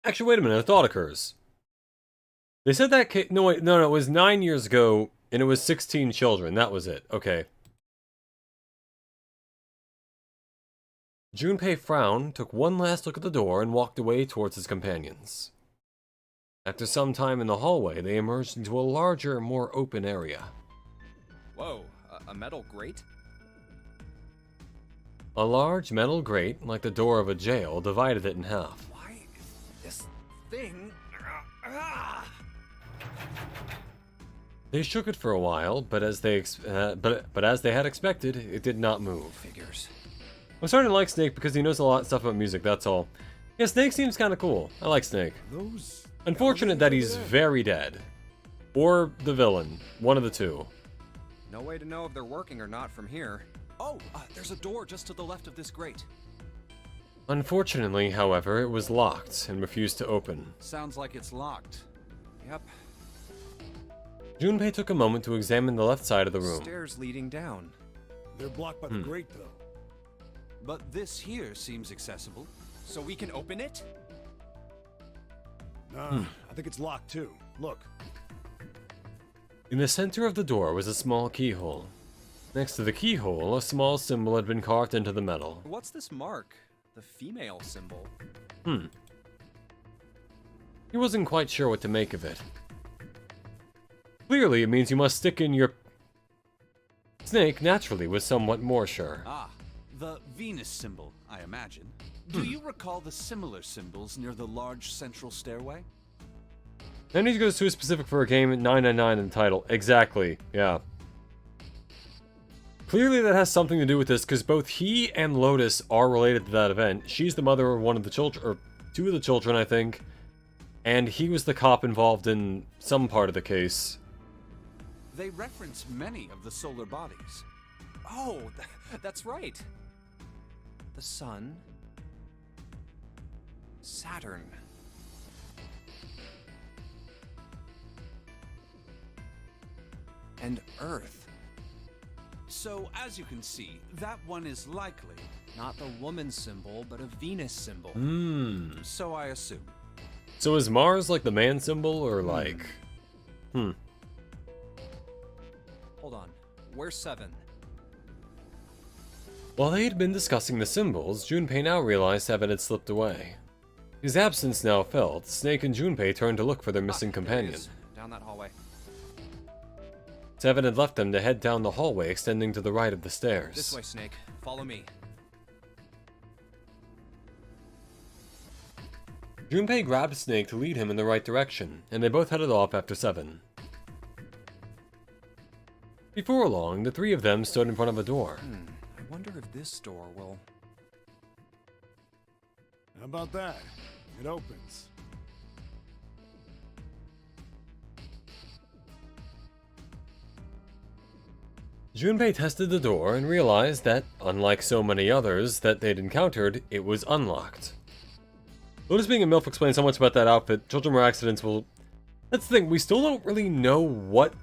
Actually, wait a minute, a thought occurs. They said that case... No, wait, no, it was 9 years ago, and it was 16 children. That was it. Okay. Junpei frowned, took one last look at the door, and walked away towards his companions. After some time in the hallway, they emerged into a larger, more open area. Whoa, a metal grate? A large metal grate, like the door of a jail, divided it in half. Why is this thing... They shook it for a while, but as they had expected, it did not move. Figures. I'm starting to like Snake because he knows a lot of stuff about music, that's all. Yeah, Snake seems kind of cool. I like Snake. Those... Unfortunate that he's very dead. Or the villain. One of the two. No way to know if they're working or not from here. Oh, there's a door just to the left of this grate. Unfortunately, however, it was locked and refused to open. sounds like it's locked. Yep. Junpei took a moment to examine the left side of the room. Stairs leading down. They're blocked by the grate, though. But this here seems accessible. So we can open it? Nah, I think it's locked, too. Look. In the center of the door was a small keyhole. Next to the keyhole, a small symbol had been carved into the metal. What's this mark? The female symbol. He wasn't quite sure what to make of it. Clearly, it means you must stick in your... Snake, naturally, was somewhat more sure. Ah, the Venus symbol, I imagine. Do you recall the similar symbols near the large central stairway? Then he goes too specific for a game at 999 in the title. Exactly, yeah. Clearly that has something to do with this, because both he and Lotus are related to that event. She's the mother of one of the children, or two of the children, I think. And he was the cop involved in some part of the case. They reference many of the solar bodies. Oh, that's right. The sun. Saturn. And Earth. So, as you can see, that one is likely. Not the woman symbol, but a Venus symbol. So I assume. So is Mars like the man symbol, or like... Hold on. Where's 7? While they had been discussing the symbols, Junpei now realized 7 had slipped away. His absence now felt, Snake and Junpei turned to look for their missing There it companion. is, down that hallway. Seven had left them to head down the hallway extending to the right of the stairs. This way, Snake. Follow me. Junpei grabbed Snake to lead him in the right direction, and they both headed off after Seven. Before long, the three of them stood in front of a door. I wonder if this door will... How about that? It opens. Junpei tested the door and realized that, unlike so many others that they'd encountered, it was unlocked. Lotus being a MILF explains so much about that outfit. Children were accidents will... That's the thing, we still don't really know what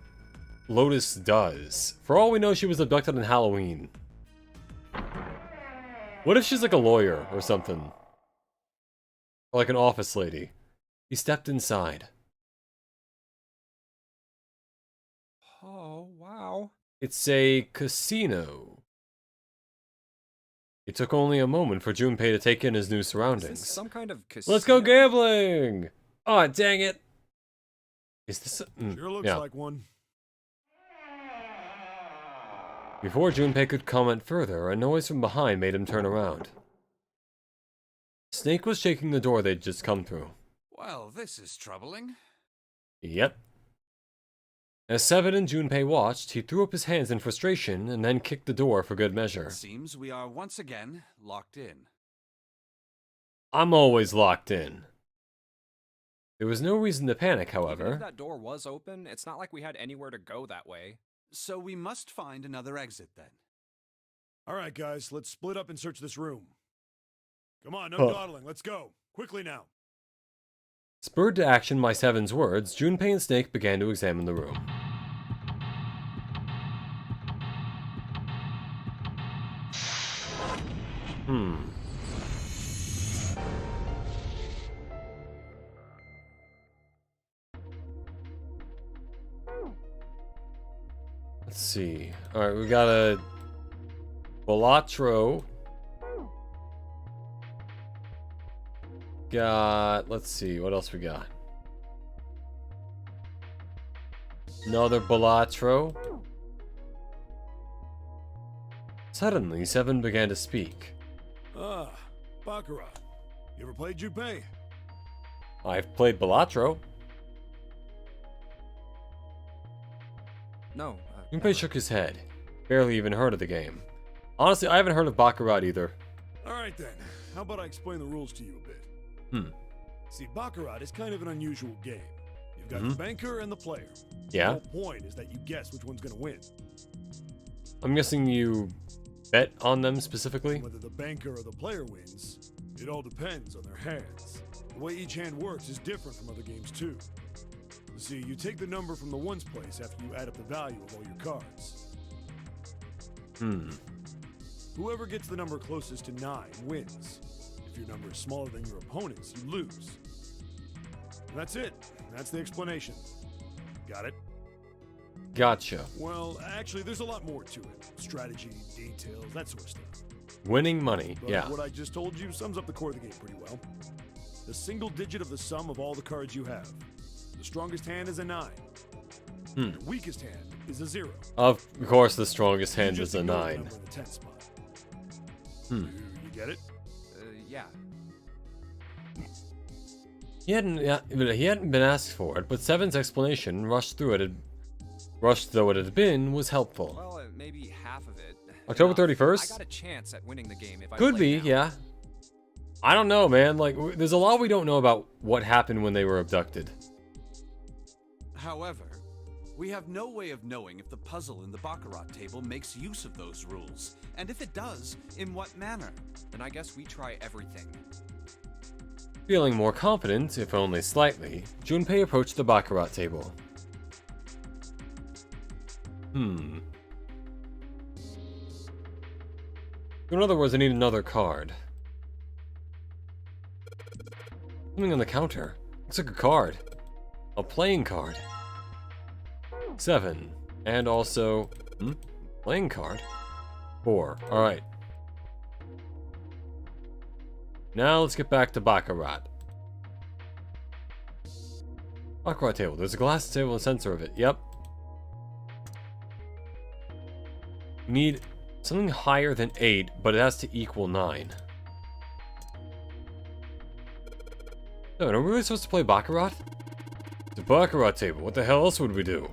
Lotus does. For all we know, she was abducted on Halloween. What if she's like a lawyer or something? Or like an office lady. He stepped inside. Oh, wow. It's a casino. It took only a moment for Junpei to take in his new Is surroundings. this some kind of casino? Let's go gambling! Aw, dang it! Is this Sure looks yeah. like one. Before Junpei could comment further, a noise from behind made him turn around. Snake was shaking the door they'd just come through. Well, this is troubling. Yep. As Seven and Junpei watched, he threw up his hands in frustration and then kicked the door for good measure. It seems we are once again locked in. I'm always locked in. There was no reason to panic, Even if however. that door was open, it's not like we had anywhere to go that way. So we must find another exit then. All right, guys, let's split up and search this room. Come on, no Huh. dawdling. Let's go. Quickly now. Spurred to action by Seven's words, Junpei and Snake began to examine the room. Let's see. Alright, we got a Balatro. Let's see, what else we got? Another Balatro. Suddenly, Seven began to speak. Ah, Baccarat. You ever played Junpei? I've played Balatro. No. Junpei shook his head. Barely even heard of the game. Honestly, I haven't heard of Baccarat either. All right, then. How about I explain the rules to you a bit? See, Baccarat is kind of an unusual game. You've got the banker and the player. Yeah? The whole point is that you guess which one's going to win. I'm guessing you bet on them specifically? Whether the banker or the player wins, it all depends on their hands. The way each hand works is different from other games, too. You see, you take the number from the ones place after you add up the value of all your cards. Whoever gets the number closest to 9 wins. If your number is smaller than your opponent's, you lose. And that's it. That's the explanation. Got it? Gotcha. Well, actually, there's a lot more to it. Strategy, details, that sort of stuff. Winning money, But yeah. what I just told you sums up the core of the game pretty well. The single digit of the sum of all the cards you have. The strongest hand is a 9. The weakest hand is a 0. Of course, the strongest You hand just is a ignore the 9. number in the 10 spot. You get it? Yeah. He hadn't been asked for it, but Seven's explanation, rushed though it had been, was helpful. Well, maybe half of it. October Enough. 31st? I got a chance at winning the game if I Could play be, now. yeah. I don't know, man. Like, there's a lot we don't know about what happened when they were abducted. However, we have no way of knowing if the puzzle in the Baccarat table makes use of those rules, and if it does, in what manner. Then I guess we try everything. Feeling more confident, if only slightly, Junpei approached the Baccarat table. In other words, I need another card. Something on the counter. Looks like a card. A playing card. 7. And also... Playing card? 4. Alright. Now let's get back to Baccarat. Baccarat table. There's a glass table and sensor of it. Yep. We need something higher than 8, but it has to equal 9. No, are we really supposed to play Baccarat? It's a Baccarat table. What the hell else would we do?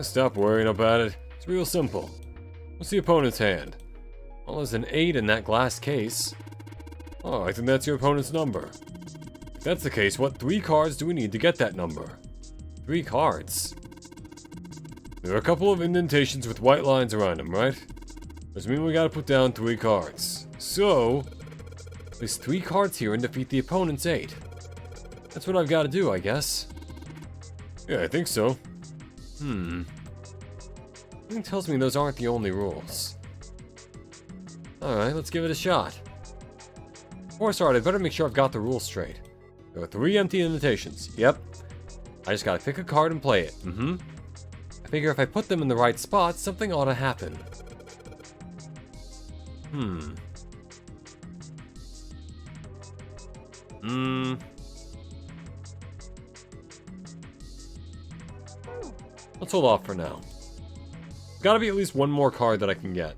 Stop worrying about it. It's real simple. What's the opponent's hand? Well, there's an 8 in that glass case. Oh, I think that's your opponent's number. If that's the case, what 3 cards do we need to get that number? 3 cards. There are a couple of indentations with white lines around them, right? Which means we gotta put down 3 cards. So, place 3 cards here and defeat the opponent's 8. That's what I've gotta do, I guess. Yeah, I think so. Something tells me those aren't the only rules. Alright, let's give it a shot. Before I start, I better make sure I've got the rules straight. There are 3 empty indentations. Yep. I just gotta pick a card and play it. I figure if I put them in the right spot, something ought to happen. Let's hold off for now. Gotta be at least one more card that I can get.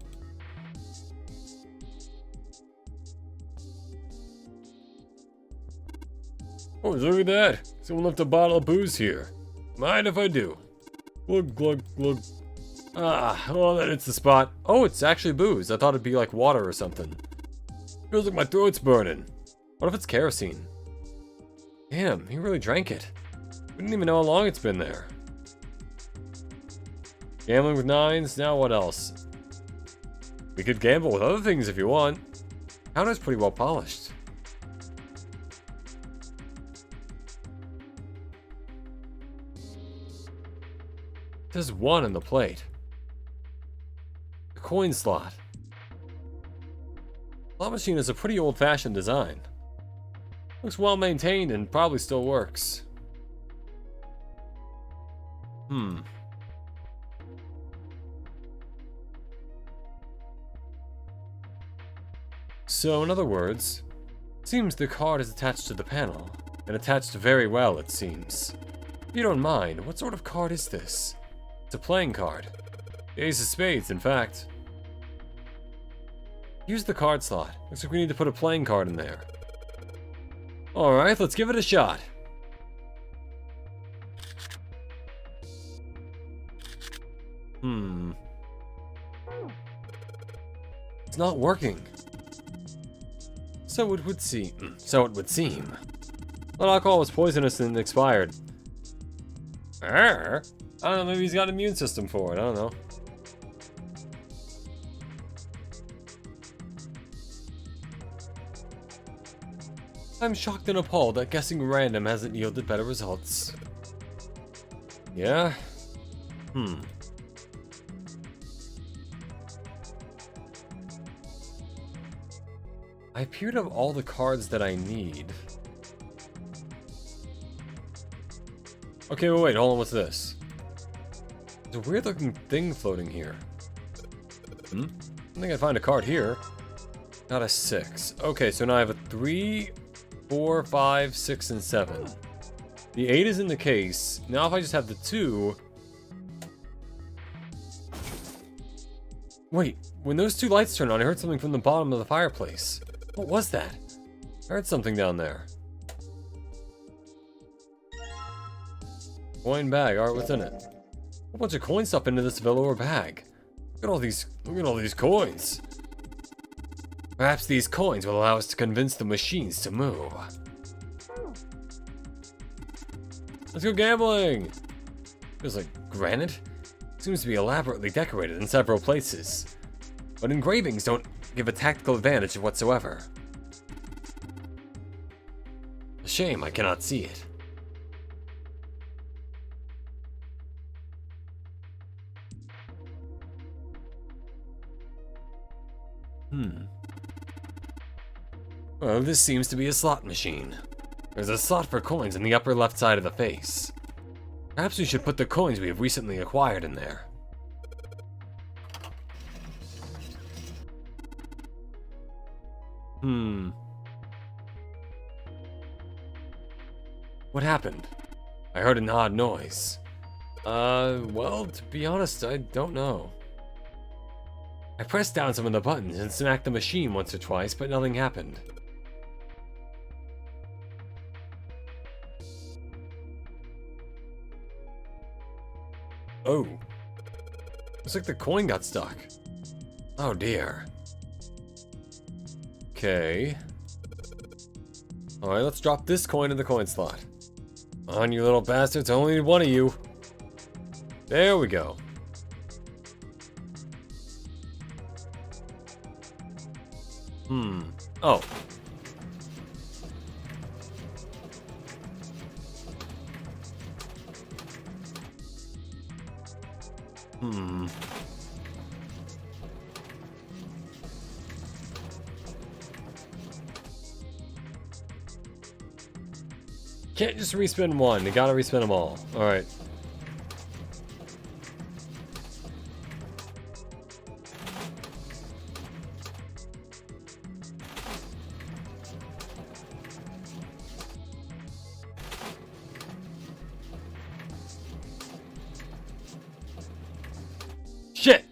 Oh, look at that! Someone left a bottle of booze here. Mind if I do? Glug, glug, glug. Ah, well then it's the spot. Oh, it's actually booze. I thought it'd be like water or something. Feels like my throat's burning. What if it's kerosene? Damn, he really drank it. We didn't even know how long it's been there. Gambling with 9s, now what else? We could gamble with other things if you want. Counter's pretty well polished. There's 1 on the plate. A coin slot. Slot machine is a pretty old-fashioned design. Looks well maintained and probably still works. So, in other words, it seems the card is attached to the panel, and attached very well, it seems. If you don't mind, what sort of card is this? It's a playing card. The Ace of Spades, in fact. Use the card slot. Looks like we need to put a playing card in there. Alright, let's give it a shot. It's not working. So it would seem. That alcohol was poisonous and expired. I don't know, maybe he's got an immune system for it, I don't know. I'm shocked and appalled that guessing random hasn't yielded better results. Yeah? I appear to have all the cards that I need. Okay, wait, hold on, what's this? There's a weird looking thing floating here. I think I find a card here. Got a 6. Okay, so now I have a 3, 4, 5, 6, and 7. The 8 is in the case. Now if I just have the 2... Wait, when those 2 lights turned on, I heard something from the bottom of the fireplace. What was that? I heard something down there. Coin bag. Alright, what's in it? A bunch of coin stuff into this velour bag. Look at all these coins. Perhaps these coins will allow us to convince the machines to move. Let's go gambling! Feels like granite. Seems to be elaborately decorated in several places. But engravings don't give a tactical advantage whatsoever. A shame I cannot see it. Well, this seems to be a slot machine. There's a slot for coins in the upper left side of the face. Perhaps we should put the coins we have recently acquired in there. What happened? I heard an odd noise. Well, to be honest, I don't know. I pressed down some of the buttons and smacked the machine once or twice, but nothing happened. Oh. Looks like the coin got stuck. Oh dear. Okay. Alright, let's drop this coin in the coin slot. On, you little bastards, I only need one of you. There we go. Oh. Can't just respin one, you gotta respin them all. Alright. Shit!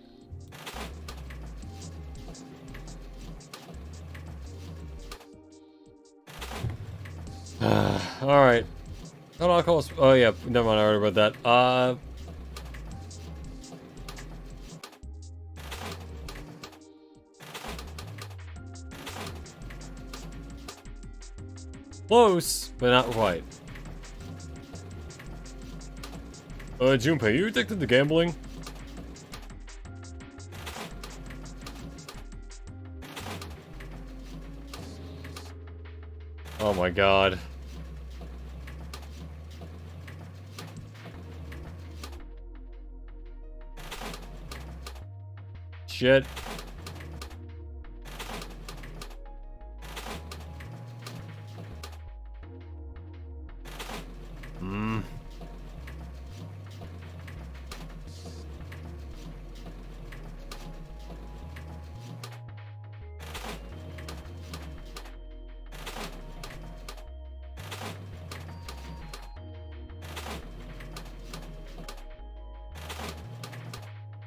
Alright. How do I call this? Oh yeah, never mind, I already read that. Close, but not quite. Junpei, you addicted to gambling? Oh my god. Shit.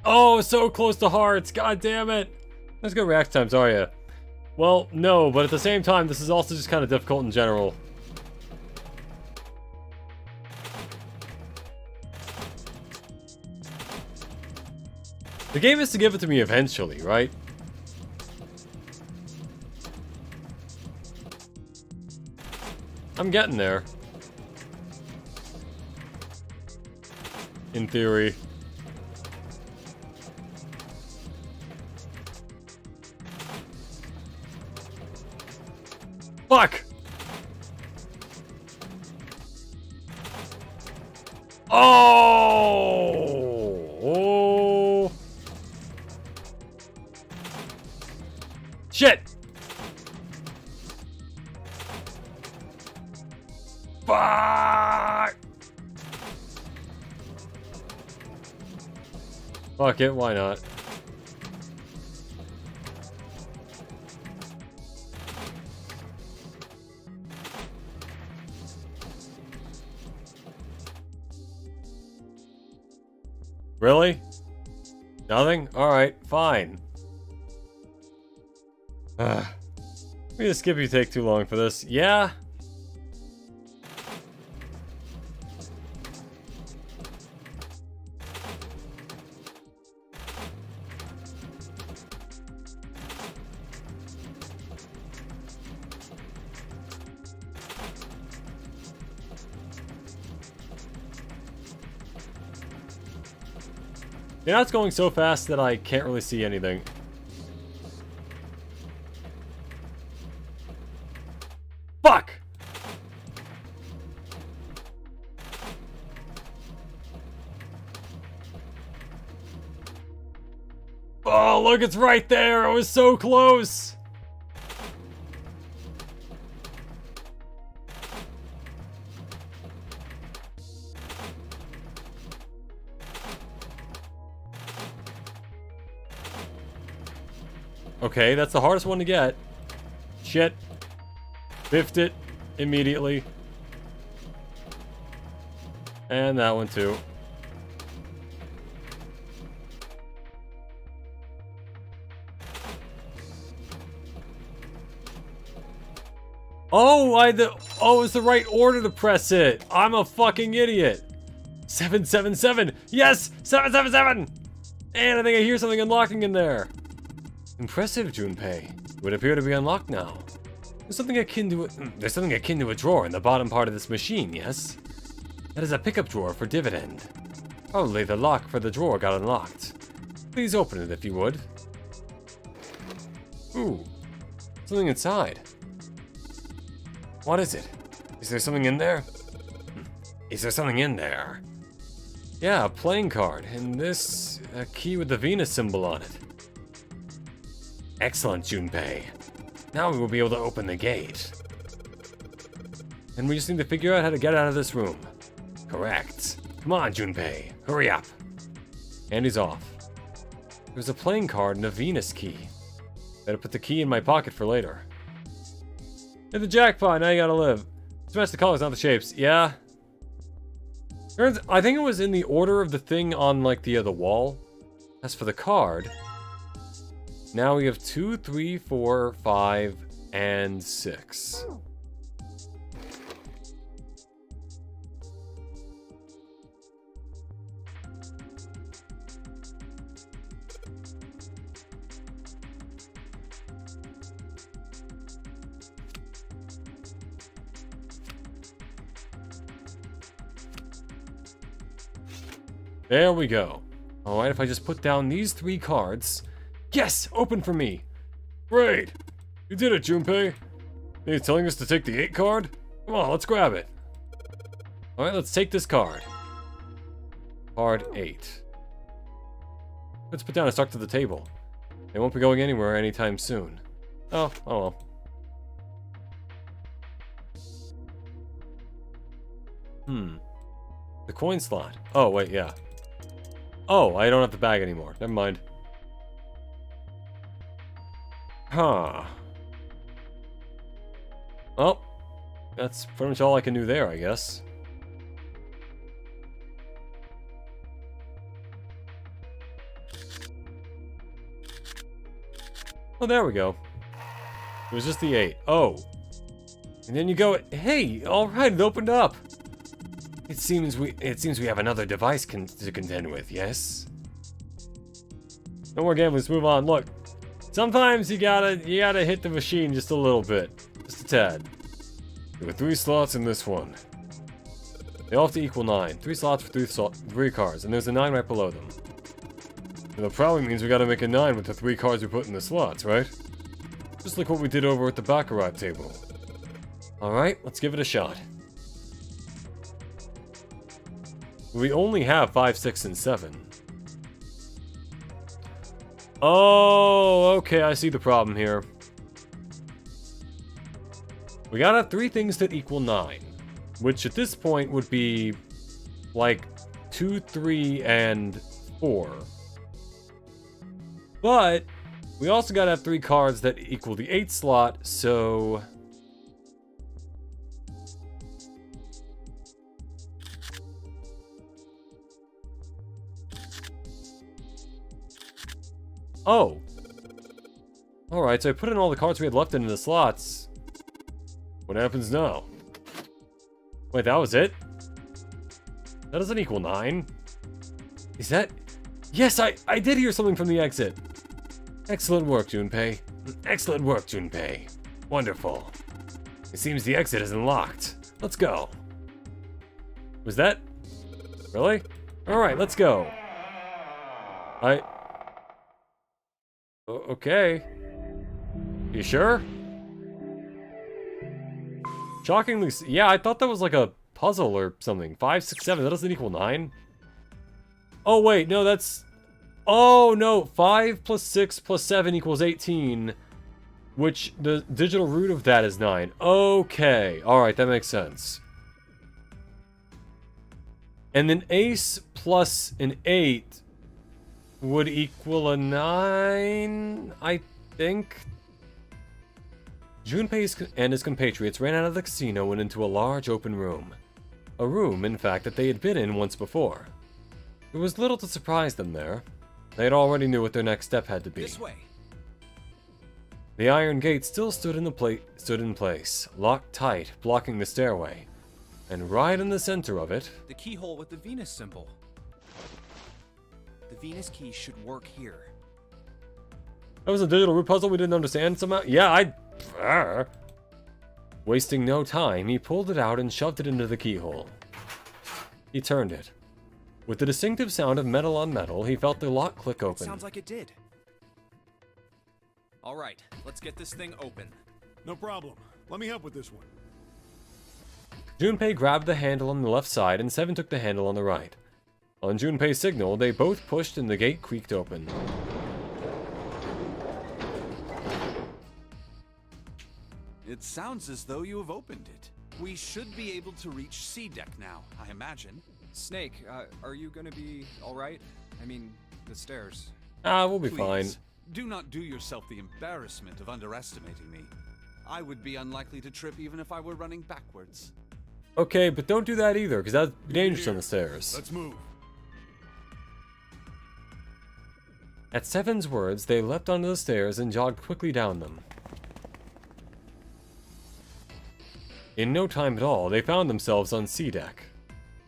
Oh, so close to hearts. God damn it. Let's go react times, are ya? Well, no, but at the same time, this is also just kind of difficult in general. The game is to give it to me eventually, right? I'm getting there. In theory. Fuck! Oh! Shit! Fuck! Fuck it, why not? Really? Nothing? Alright, fine. Let me just skip you take too long for this. Yeah? Yeah, it's going so fast that I can't really see anything. Fuck! Oh, look, it's right there! It was so close! Okay, that's the hardest one to get. Shit. Biffed it immediately. And that one too. Oh, it's the right order to press it. I'm a fucking idiot. 777. Yes, 777. And I think I hear something unlocking in there. Impressive, Junpei. It would appear to be unlocked now. There's something akin to a drawer in the bottom part of this machine, yes? That is a pickup drawer for dividend. Probably the lock for the drawer got unlocked. Please open it if you would. Ooh, something inside. What is it? Is there something in there? Is there something in there? Yeah, a playing card, and this a key with the Venus symbol on it. Excellent, Junpei. Now we will be able to open the gate. And we just need to figure out how to get out of this room. Correct. Come on, Junpei. Hurry up. And he's off. There's a playing card and a Venus key. Better put the key in my pocket for later. Hit the jackpot, now you gotta live. Smash the colors, not the shapes. Yeah. I think it was in the order of the thing on, like, the wall. As for the card, now we have 2, 3, 4, 5, and 6. There we go. Alright, if I just put down these 3 cards. Yes! Open for me! Great! You did it, Junpei! Are you telling us to take the 8 card? Come on, let's grab it. Alright, let's take this card. Card 8. Let's put down a stuck to the table. They won't be going anywhere anytime soon. Oh well. The coin slot. Oh, wait, yeah. Oh, I don't have the bag anymore. Never mind. Huh. Well, that's pretty much all I can do there, I guess. Oh, there we go. It was just the 8. Oh. And then you go, hey, alright, it opened up. It seems we have another device to contend with, yes? No more gambling, let's move on. Look, sometimes you gotta hit the machine just a little bit. Just a tad. There were 3 slots in this one. They all have to equal 9. 3 slots for 3 cards, and there's a 9 right below them. And that probably means we gotta make a 9 with the 3 cards we put in the slots, right? Just like what we did over at the Baccarat table. Alright, let's give it a shot. We only have 5, 6, and 7. Oh, okay, I see the problem here. We gotta have 3 things that equal 9. Which at this point would be like 2, 3, and 4. But we also gotta have 3 cards that equal the 8 slot, so... Oh. Alright, so I put in all the cards we had left into the slots. What happens now? Wait, that was it? That doesn't equal 9. Is that... Yes, I did hear something from the exit. Excellent work, Junpei. Excellent work, Junpei. Wonderful. It seems the exit is unlocked. Let's go. Was that... Really? Alright, let's go. Okay. You sure? Shockingly, yeah, I thought that was like a puzzle or something. 5, 6, 7, that doesn't equal 9? Oh, wait, no, that's... Oh, no, 5 plus 6 plus 7 equals 18. Which, the digital root of that is 9. Okay, alright, that makes sense. And then ace plus an 8 would equal a 9, I think. Junpei and his compatriots ran out of the casino and into a large open room. A room, in fact, that they had been in once before. There was little to surprise them there. They had already knew what their next step had to be. This way. The iron gate still stood in place, locked tight, blocking the stairway. And right in the center of it, The keyhole with the Venus symbol. The Venus key should work here. that was a digital root puzzle we didn't understand somehow? Yeah, Wasting no time, he pulled it out and shoved it into the keyhole. He turned it. With the distinctive sound of metal on metal, he felt the lock click open. Sounds like it did. All right, let's get this thing open. No problem. Let me help with this one. Junpei grabbed the handle on the left side and Seven took the handle on the right. On Junpei's signal, they both pushed and the gate creaked open. It sounds as though you have opened it. We should be able to reach C deck now, I imagine. Snake, are you gonna be all right? I mean, the stairs. We'll be fine. Please, do not do yourself the embarrassment of underestimating me. I would be unlikely to trip even if I were running backwards. Okay, but don't do that either, because that's dangerous on the stairs. Let's move. At Seven's words, they leapt onto the stairs and jogged quickly down them. In no time at all, they found themselves on C deck.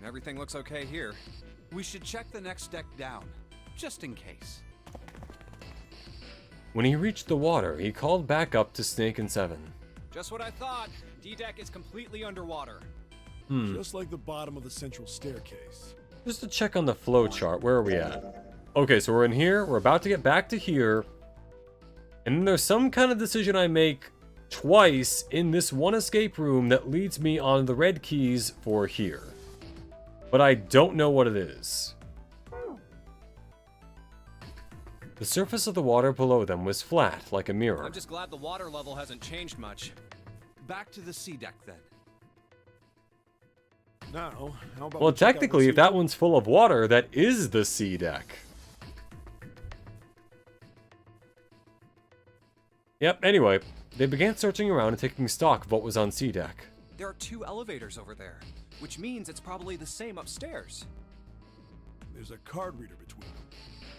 Everything looks okay here. We should check the next deck down, just in case. When he reached the water, he called back up to Snake and Seven. Just what I thought. D-deck is completely underwater. Just like the bottom of the central staircase. Just to check on the flow chart, where are we at? Okay, so we're in here, we're about to get back to here, and then there's some kind of decision I make twice in this one escape room that leads me on the red keys for here. But I don't know what it is. The surface of the water below them was flat, like a mirror. I'm just glad the water level hasn't changed much. Back to the C deck then. Now, how about Well, we check out technically, if what's that one's full of water, that is the C deck. Yep, anyway, they began searching around and taking stock of what was on C deck. There are 2 elevators over there, which means it's probably the same upstairs. There's a card reader between them.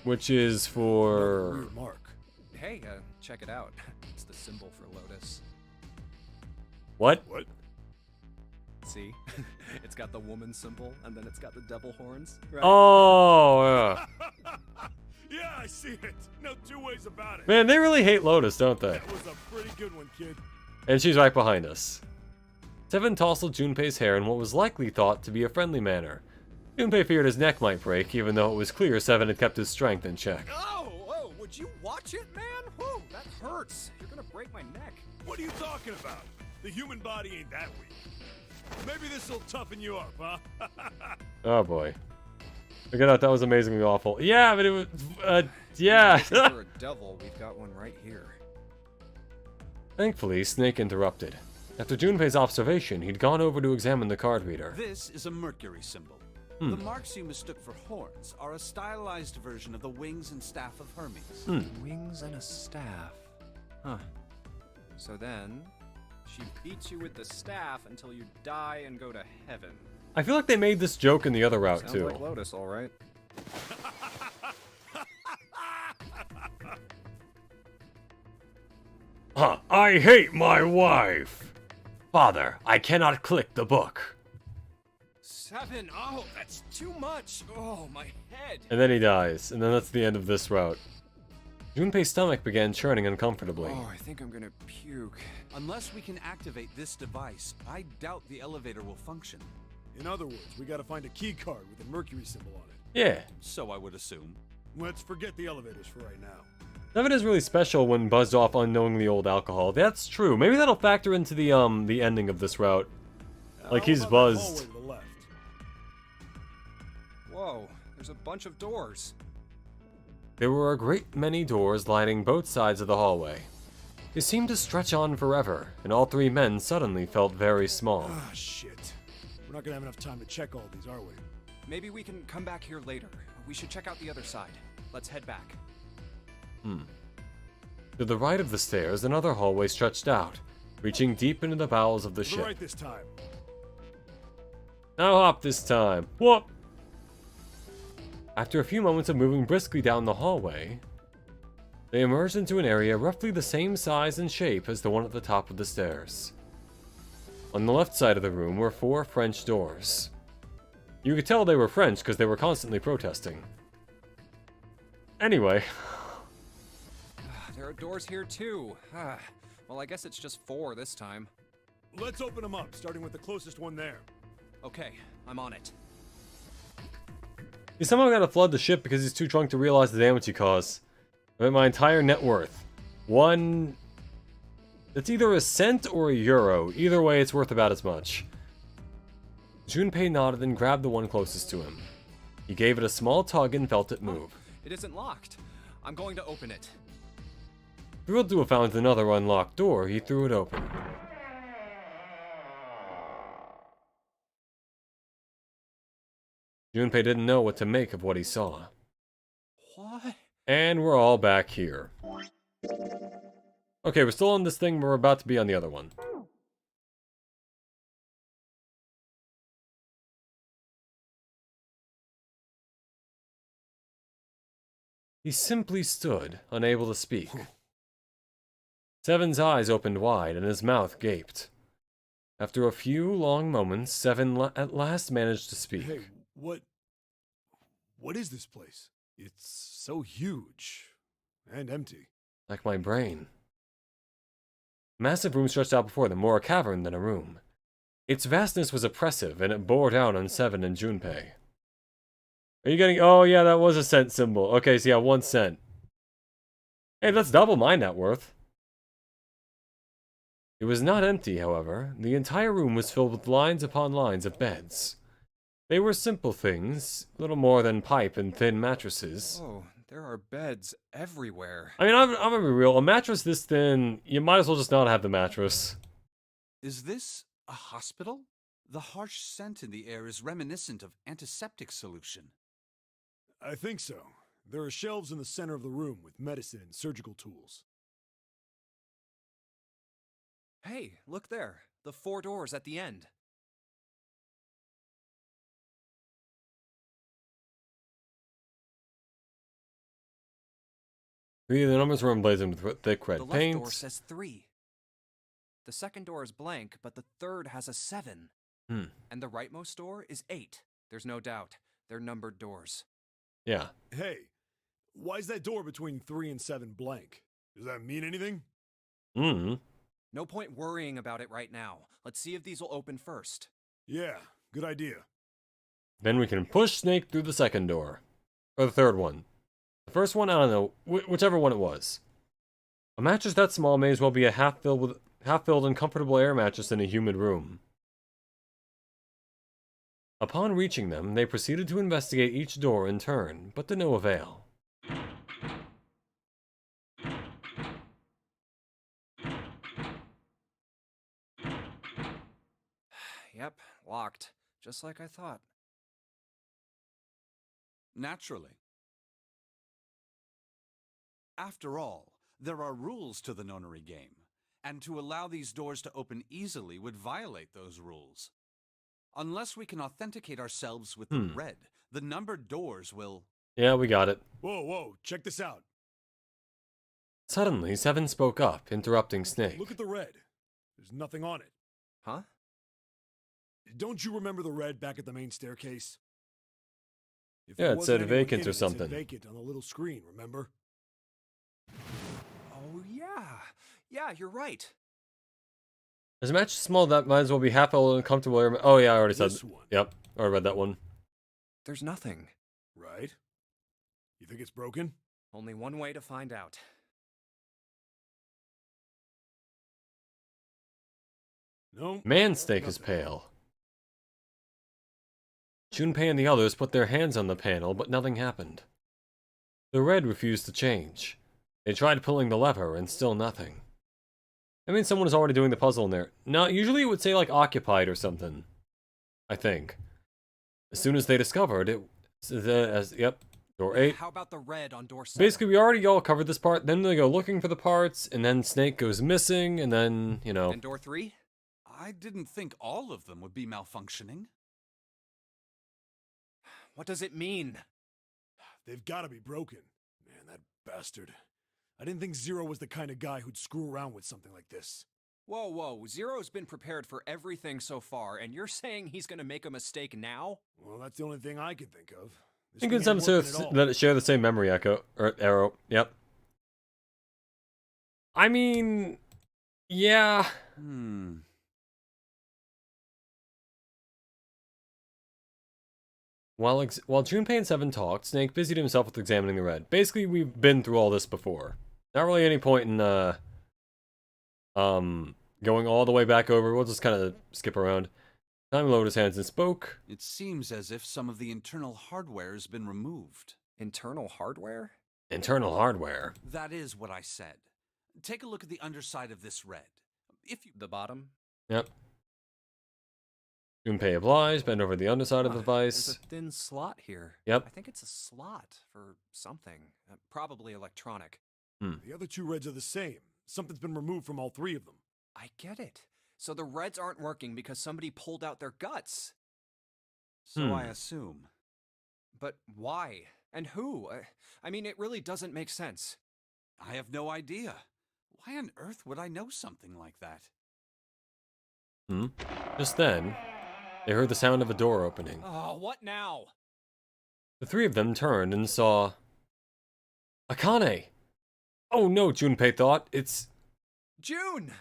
Which is Another for... weird mark. Hey, check it out. It's the symbol for Lotus. What? What? See? It's got the woman symbol, and then it's got the devil horns. Right? Oh, yeah. Yeah, I see it. No two ways about it. Man, they really hate Lotus, don't they? That was a pretty good one, kid. And she's right behind us. Seven tousled Junpei's hair in what was likely thought to be a friendly manner. Junpei feared his neck might break, even though it was clear Seven had kept his strength in check. Oh, would you watch it, man? Whew, that hurts. You're gonna break my neck. What are you talking about? The human body ain't that weak. Maybe this'll toughen you up, huh? Oh boy. Look at that, that was amazingly awful. Yeah, but it was, yeah. If you're a devil, we've got one right here. Thankfully, Snake interrupted. After Junpei's observation, he'd gone over to examine the card reader. This is a Mercury symbol. The marks you mistook for horns are a stylized version of the wings and staff of Hermes. Wings and a staff. Huh. So then, she beats you with the staff until you die and go to heaven. I feel like they made this joke in the other route, Sounds too. like Lotus, all right. Huh, I hate my wife! Father, I cannot click the book. 7. Oh, that's too much. Oh, my head. And then he dies, and then that's the end of this route. Junpei's stomach began churning uncomfortably. Oh, I think I'm gonna puke. Unless we can activate this device, I doubt the elevator will function. In other words, we gotta find a key card with a Mercury symbol on it. Yeah. So I would assume. Let's forget the elevators for right now. Seven is really special when buzzed off unknowingly old alcohol. That's true. Maybe that'll factor into the ending of this route. Like How he's about that buzzed. hallway to the left? Whoa, there's a bunch of doors. There were a great many doors lining both sides of the hallway. They seemed to stretch on forever, and all three men suddenly felt very small. Ah, shit. We're not gonna have enough time to check all these, are we? Maybe we can come back here later. We should check out the other side. Let's head back. To the right of the stairs, another hallway stretched out, reaching deep into the bowels of the To the ship. right this time. Now hop this time. Whoop! After a few moments of moving briskly down the hallway, They emerged into an area roughly the same size and shape as the one at the top of the stairs. On the left side of the room were 4 French doors. You could tell they were French because they were constantly protesting. Anyway. There are doors here too. Well, I guess it's just 4 this time. Let's open them up, starting with the closest one there. Okay, I'm on it. He somehow got to flood the ship because he's too drunk to realize the damage he caused. I mean, my entire net worth. It's either a cent or a euro. Either way, it's worth about as much. Junpei nodded and grabbed the one closest to him. He gave it a small tug and felt it move. It isn't locked. I'm going to open it. Thrilled to have found another unlocked door, he threw it open. Junpei didn't know what to make of what he saw. What? And we're all back here. Okay, we're still on this thing, we're about to be on the other one. He simply stood, unable to speak. Seven's eyes opened wide and his mouth gaped. After a few long moments, Seven at last managed to speak. Hey, what is this place? It's so huge and empty. Like my brain. A massive room stretched out before them, more a cavern than a room. Its vastness was oppressive, and it bore down on Seven and Junpei. Are you getting... Oh, yeah, that was a cent symbol. Okay, so yeah, 1 cent. Hey, that's double my net worth. It was not empty, however. The entire room was filled with lines upon lines of beds. They were simple things, little more than pipe and thin mattresses. Oh, there are beds everywhere. I mean, I'm gonna be real. A mattress this thin, you might as well just not have the mattress. Is this a hospital? The harsh scent in the air is reminiscent of antiseptic solution. I think so. There are shelves in the center of the room with medicine and surgical tools. Hey, look there. The 4 doors at the end. The numbers were emblazoned with thick red The left paint. door says 3. The second door is blank, but the third has a 7. And the rightmost door is 8. There's no doubt. They're numbered doors. Yeah. Hey, why is that door between 3 and 7 blank? Does that mean anything? No point worrying about it right now. Let's see if these will open first. Yeah, good idea. Then we can push Snake through the second door. Or the third one. The first one, I don't know. Whichever one it was. A mattress that small may as well be a half-filled and comfortable air mattress in a humid room. Upon reaching them, they proceeded to investigate each door in turn, but to no avail. Yep, locked. Just like I thought. Naturally. After all, there are rules to the nonary game, and to allow these doors to open easily would violate those rules. Unless we can authenticate ourselves with the red, the numbered doors will... Yeah, we got it. Whoa, check this out. Suddenly, Seven spoke up, interrupting Snake. Look at the red. There's nothing on it. Huh? Don't you remember the red back at the main staircase? If Yeah, there it wasn't said anyone vacant in or it, it said something. vacant on the little screen, remember? Oh, yeah. Yeah, you're right. Is a mattress small that might as well be half-filled and comfortable air... Oh yeah, I already said... This one. Yep, I already read that one. There's nothing. Right? You think it's broken? Only one way to find out. No. Man, Snake is pale. Junpei and the others put their hands on the panel, but nothing happened. The red refused to change. They tried pulling the lever, and still nothing. I mean, someone was already doing the puzzle in there. No, usually it would say, like, occupied or something. I think. As soon as they discovered it... Yep, door 8. How about the red on door 7? Basically, we already all covered this part. Then they go looking for the parts, and then Snake goes missing, and then, you know... And door 3? I didn't think all of them would be malfunctioning. What does it mean? They've got to be broken. Man, that bastard. I didn't think Zero was the kind of guy who'd screw around with something like this. Whoa, whoa. Zero's been prepared for everything so far, and you're saying he's gonna make a mistake now? Well, that's the only thing I can think of. I think thing it's ain't working episodes at all. that share the same memory echo or arrow. Yep. I mean, yeah. While Junpei and Seven talked, Snake busied himself with examining the red. Basically, we've been through all this before. Not really any point in going all the way back over. We'll just kind of skip around. Time lowered his hands and spoke. It seems as if some of the internal hardware has been removed. Internal hardware? Internal hardware. That is what I said. Take a look at the underside of this red. If you... The bottom? Yep. Junpei obliged, bent over the underside of the There's device. a thin slot here. Yep. I think it's a slot for something. Probably electronic. The other two reds are the same. Something's been removed from all three of them. I get it. So the reds aren't working because somebody pulled out their guts. So I assume. But why? And who? I mean, it really doesn't make sense. I have no idea. Why on earth would I know something like that? Just then, they heard the sound of a door opening. Oh, what now? The three of them turned and saw... Akane! Oh no, Junpei thought. It's... June!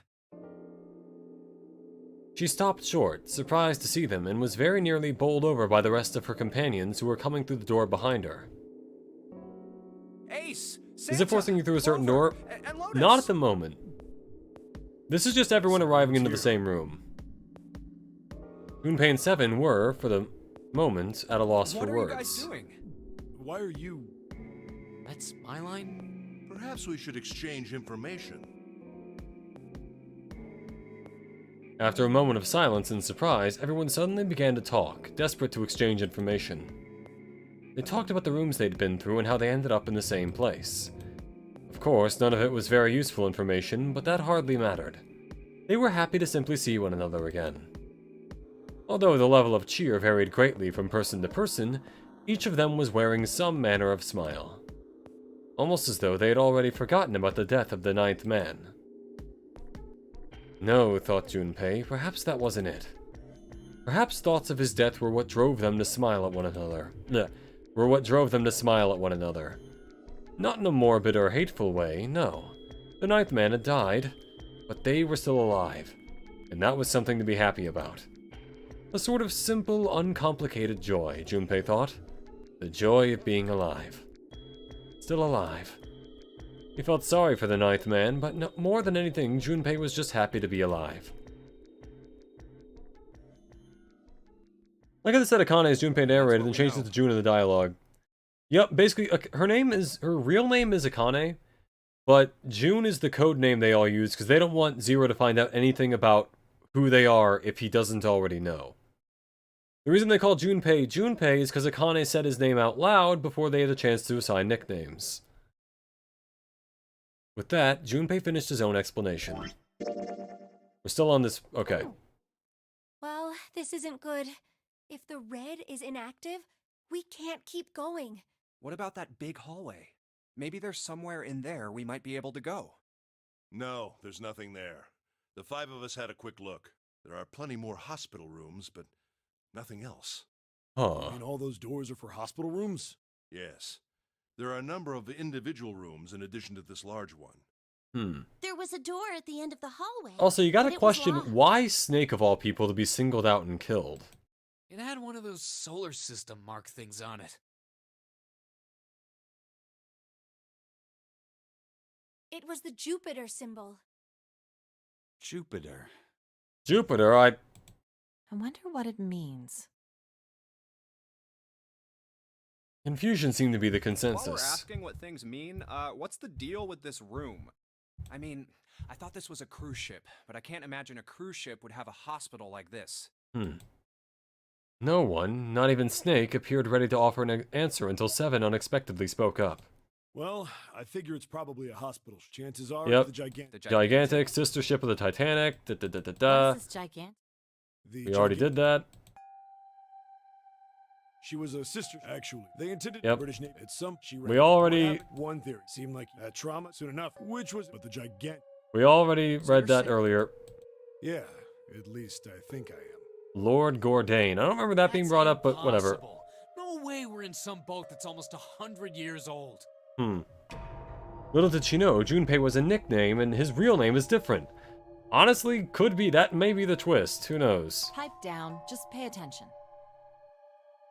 She stopped short, surprised to see them, and was very nearly bowled over by the rest of her companions who were coming through the door behind her. Ace! Is Santa, it forcing you through a certain Clover, door? and Lotus! Not at the moment. This is just everyone arriving into the same room. Junpei and Seven were, for the moment, at a loss What for are words. you guys doing? Why are you... That's my line? Perhaps we should exchange information. After a moment of silence and surprise, everyone suddenly began to talk, desperate to exchange information. They talked about the rooms they'd been through and how they ended up in the same place. Of course, none of it was very useful information, but that hardly mattered. They were happy to simply see one another again. Although the level of cheer varied greatly from person to person, each of them was wearing some manner of smile. Almost as though they had already forgotten about the death of the ninth man. No, thought Junpei, perhaps that wasn't it. Perhaps thoughts of his death were what drove them to smile at one another. Not in a morbid or hateful way, no. The ninth man had died, but they were still alive, and that was something to be happy about. A sort of simple, uncomplicated joy, Junpei thought. The joy of being alive. Still alive. He felt sorry for the ninth man, but no, more than anything, Junpei was just happy to be alive. Like I said, Akane is Junpei narrated and changed it to June in the dialogue. Yep, basically, her real name is Akane, but June is the code name they all use because they don't want Zero to find out anything about who they are if he doesn't already know. The reason they call Junpei Junpei is because Akane said his name out loud before they had a chance to assign nicknames. With that, Junpei finished his own explanation. We're still on this... okay. Well, this isn't good. If the red is inactive, we can't keep going. What about that big hallway? Maybe there's somewhere in there we might be able to go. No, there's nothing there. The five of us had a quick look. There are plenty more hospital rooms, but nothing else. Huh. I mean, all those doors are for hospital rooms? Yes. There are a number of individual rooms in addition to this large one. There was a door at the end of the hallway. Also, you gotta but it was question locked. why Snake of all people to be singled out and killed. It had one of those solar system mark things on it. It was the Jupiter symbol. Jupiter. Jupiter, I wonder what it means. Confusion seemed to be the While we're consensus. asking what things mean, what's the deal with this room? I mean, I thought this was a cruise ship, but I can't imagine a cruise ship would have a hospital like this. No one, not even Snake, appeared ready to offer an answer until Seven unexpectedly spoke up. Well, I figure it's probably a hospital. Chances are Yep. it's the gigantic... Gigantic, sister ship of the Titanic, What is this gigantic? We already did that. She was a sister, actually. They intended Yep. British name. At some, she We already- one theory seemed like had trauma soon enough, which was but the gigantic. We already So read you're that saying- earlier. Yeah, at least I think I am. Lord Gordain. I don't remember that being That's brought up, but whatever. impossible. No way we're in some boat that's almost 100 years old. Little did she know, Junpei was a nickname and his real name is different. Honestly, could be that may be the twist. Who knows? Pipe down. Just pay attention.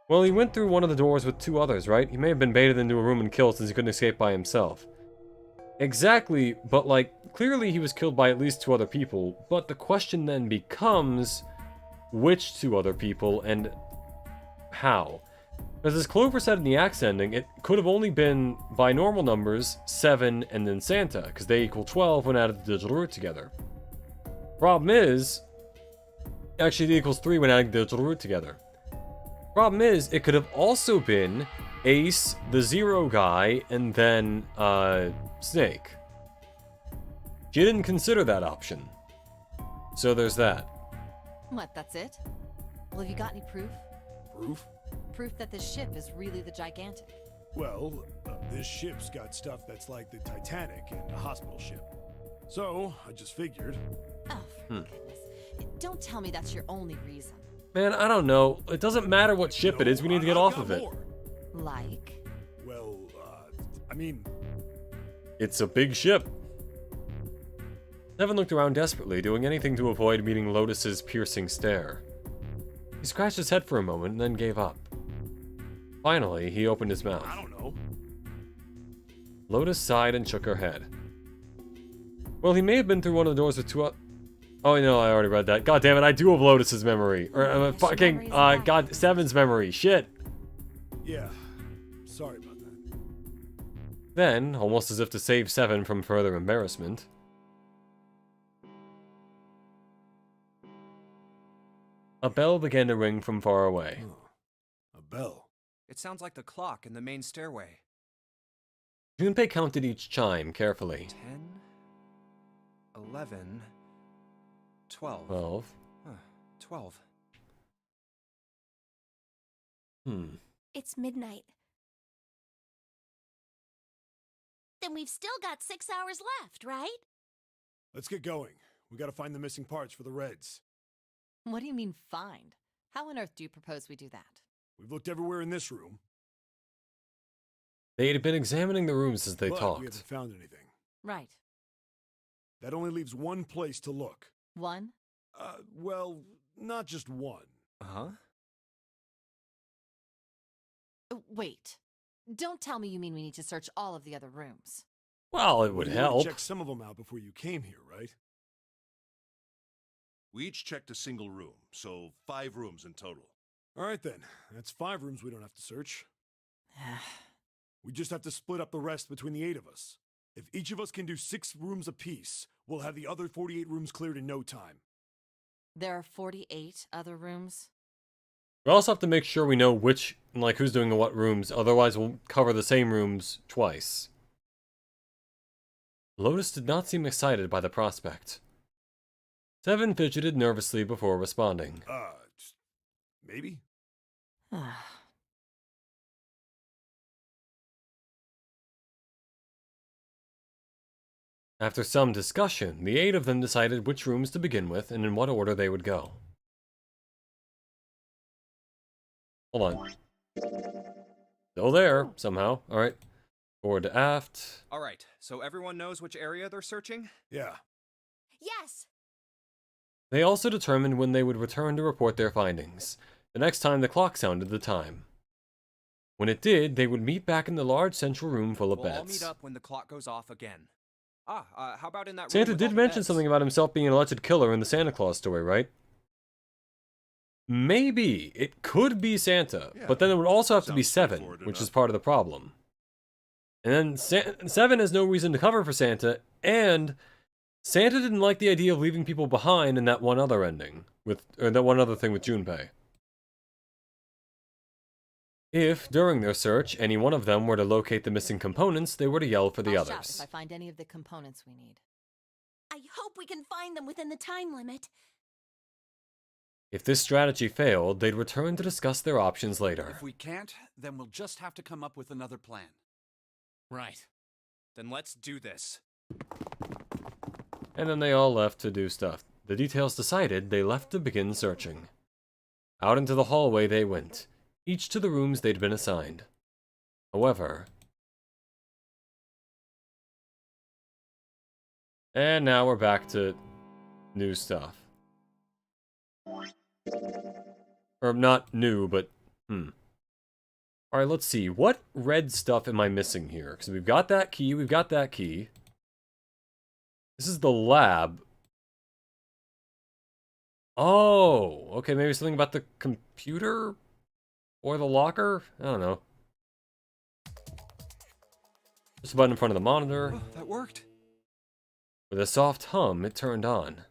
Well, he went through one of the doors with two others, right? He may have been baited into a room and killed since he couldn't escape by himself. Exactly, but like, clearly he was killed by at least two other people, but the question then becomes, which two other people and how? Because as Clover said in the axe ending, it could have only been, by normal numbers, 7 and then Santa, because they equal 12 when added the digital root together. Problem is, actually it equals 3 when adding the digital root together. Problem is, it could have also been Ace, the Zero guy, and then, Snake. She didn't consider that option. So there's that. What, that's it? Well, have you got any proof? Proof? Proof that this ship is really the Gigantic. Well, this ship's got stuff that's like the Titanic and a hospital ship. So, I just figured. Oh, for goodness. Don't tell me that's your only reason. Man, I don't know. It doesn't matter what ship it is, we need to get I've off got of it. more. Like? Well, I mean, It's a big ship. Seven looked around desperately, doing anything to avoid meeting Lotus's piercing stare. He scratched his head for a moment and then gave up. Finally, he opened his mouth. I don't know. Lotus sighed and shook her head. Well, he may have been through one of the doors with two Oh, no, I already read that. God damn it, I do have Lotus's memory. Or, fucking, God, Seven's memory. Shit. Yeah, sorry about that. Then, almost as if to save Seven from further embarrassment, a bell began to ring from far away. Huh. A bell. It sounds like the clock in the main stairway. Junpei counted each chime carefully. 10, 11, 12. 12. Huh, 12. It's midnight. Then we've still got 6 hours left, right? Let's get going. We gotta find the missing parts for the Reds. What do you mean, find? How on earth do you propose we do that? We've looked everywhere in this room, They had been examining the rooms as they but we talked. haven't found anything. Right. That only leaves one place to look. One? Well, not just one. Huh? Wait. Don't tell me you mean we need to search all of the other rooms. Well, it would You already help. checked some of them out before you came here, right? We each checked a single room, so 5 rooms in total. All right then. That's 5 rooms we don't have to search. We just have to split up the rest between the 8 of us. If each of us can do 6 rooms apiece, we'll have the other 48 rooms cleared in no time. There are 48 other rooms? We also have to make sure we know which, like, who's doing what rooms, otherwise we'll cover the same rooms twice. Lotus did not seem excited by the prospect. Seven fidgeted nervously before responding. Maybe? After some discussion, the 8 of them decided which rooms to begin with and in what order they would go. Hold on. Still there, somehow. Alright. Forward to aft. All right, so everyone knows which area they're searching? Yeah. Yes! They also determined when they would return to report their findings, the next time the clock sounded the time. When it did, they would meet back in the large central room full of We'll all beds. meet up when the clock goes off again. How about in that room Santa with all did the mention beds? something about himself being an alleged killer in the Santa Claus story, right? Maybe. It could be Santa, Yeah, but then it would also have to be sounds 7, straightforward which is enough. part of the problem. And then 7 has no reason to cover for Santa, and Santa didn't like the idea of leaving people behind in that one other ending, or that one other thing with Junpei. If, during their search, any one of them were to locate the missing components, they were to yell for the I'll shout others. if I find any of the components we need. I hope we can find them within the time limit. If this strategy failed, they'd return to discuss their options later. If we can't, then we'll just have to come up with another plan. Right. Then let's do this. And then they all left to do stuff. The details decided, they left to begin searching. Out into the hallway they went, each to the rooms they'd been assigned. However... And now we're back to new stuff. Or not new, but... Alright, let's see. What red stuff am I missing here? Because we've got that key, we've got that key. This is the lab. Oh, okay, maybe something about the computer? Or the locker? I don't know. Just a button in front of the monitor. Oh, that worked. With a soft hum, it turned on.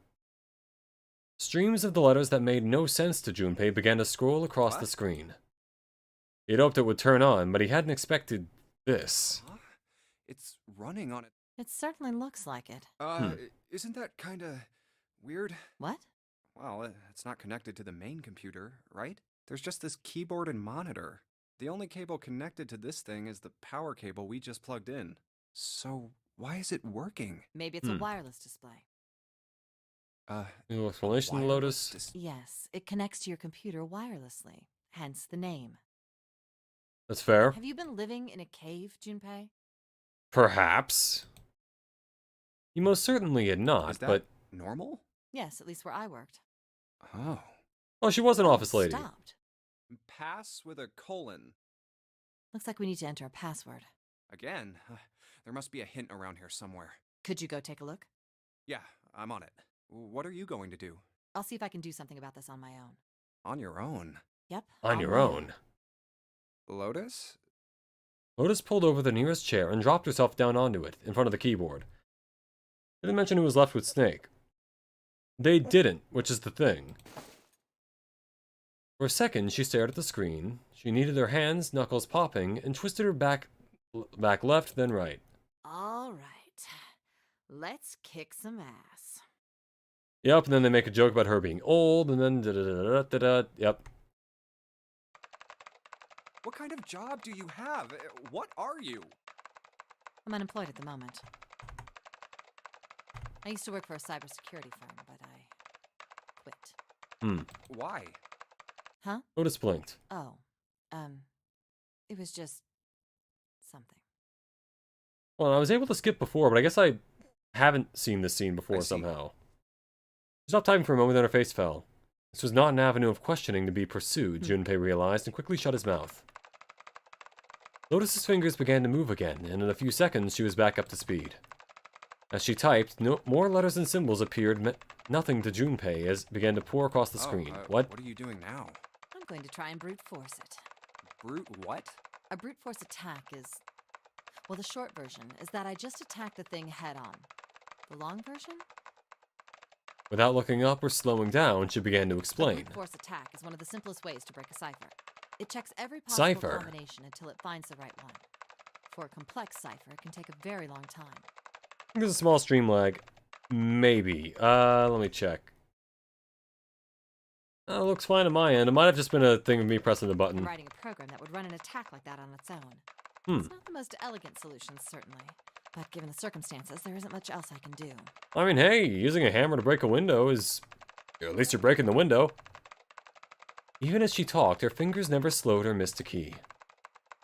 Streams of the letters that made no sense to Junpei began to scroll across the screen. He'd hoped it would turn on, but he hadn't expected this. Huh? It's running on it. It certainly looks like it. Isn't that kinda weird? What? Well, it's not connected to the main computer, right? There's just this keyboard and monitor. The only cable connected to this thing is the power cable we just plugged in. So, why is it working? Maybe it's a wireless display. New explanation, Lotus? Yes, it connects to your computer wirelessly, hence the name. That's fair. Have you been living in a cave, Junpei? Perhaps. He most certainly had not, Is that but... normal? Yes, at least where I worked. Oh. Oh, she was an office lady. Stopped. Pass with a colon. Looks like we need to enter a password. Again, there must be a hint around here somewhere. Could you go take a look? Yeah, I'm on it. What are you going to do? I'll see if I can do something about this on my own. On your own? Yep. On your my own. Lotus? Lotus pulled over the nearest chair and dropped herself down onto it, in front of the keyboard. Didn't mention who was left with Snake. They didn't, which is the thing. For a second, she stared at the screen. She kneaded her hands, knuckles popping, and twisted her back left, then right. All right. Let's kick some ass. Yep, and then they make a joke about her being old, and then da-da-da-da-da-da. Yep. What kind of job do you have? What are you? I'm unemployed at the moment. I used to work for a cybersecurity firm, but I quit. Why? Huh? Lotus blinked. Oh, it was just something. Well, I was able to skip before, but I guess I haven't seen this scene before I see. somehow. She stopped typing for a moment, then her face fell. This was not an avenue of questioning to be pursued, Junpei realized, and quickly shut his mouth. Lotus's fingers began to move again, and in a few seconds she was back up to speed. As she typed, more letters and symbols appeared, nothing to Junpei, as it began to pour across the screen. What? What are you doing now? I'm going to try and brute force it. Brute what? A brute force attack is... Well, the short version is that I just attacked the thing head on. The long version? Without looking up or slowing down, she began to A explain. brute force attack is one of the simplest ways to break a cipher. It checks every possible Cipher? combination until it finds the right one. For a complex cipher, it can take a very long time. I think there's a small stream lag. Maybe. Let me check. It looks fine on my end. It might have just been a thing of me pressing the I'm button. writing a program that would run an attack like that on its own. It's not the most elegant solution, certainly. But given the circumstances, there isn't much else I can do. I mean, hey, using a hammer to break a window is... At least you're breaking the window. Even as she talked, her fingers never slowed or missed a key.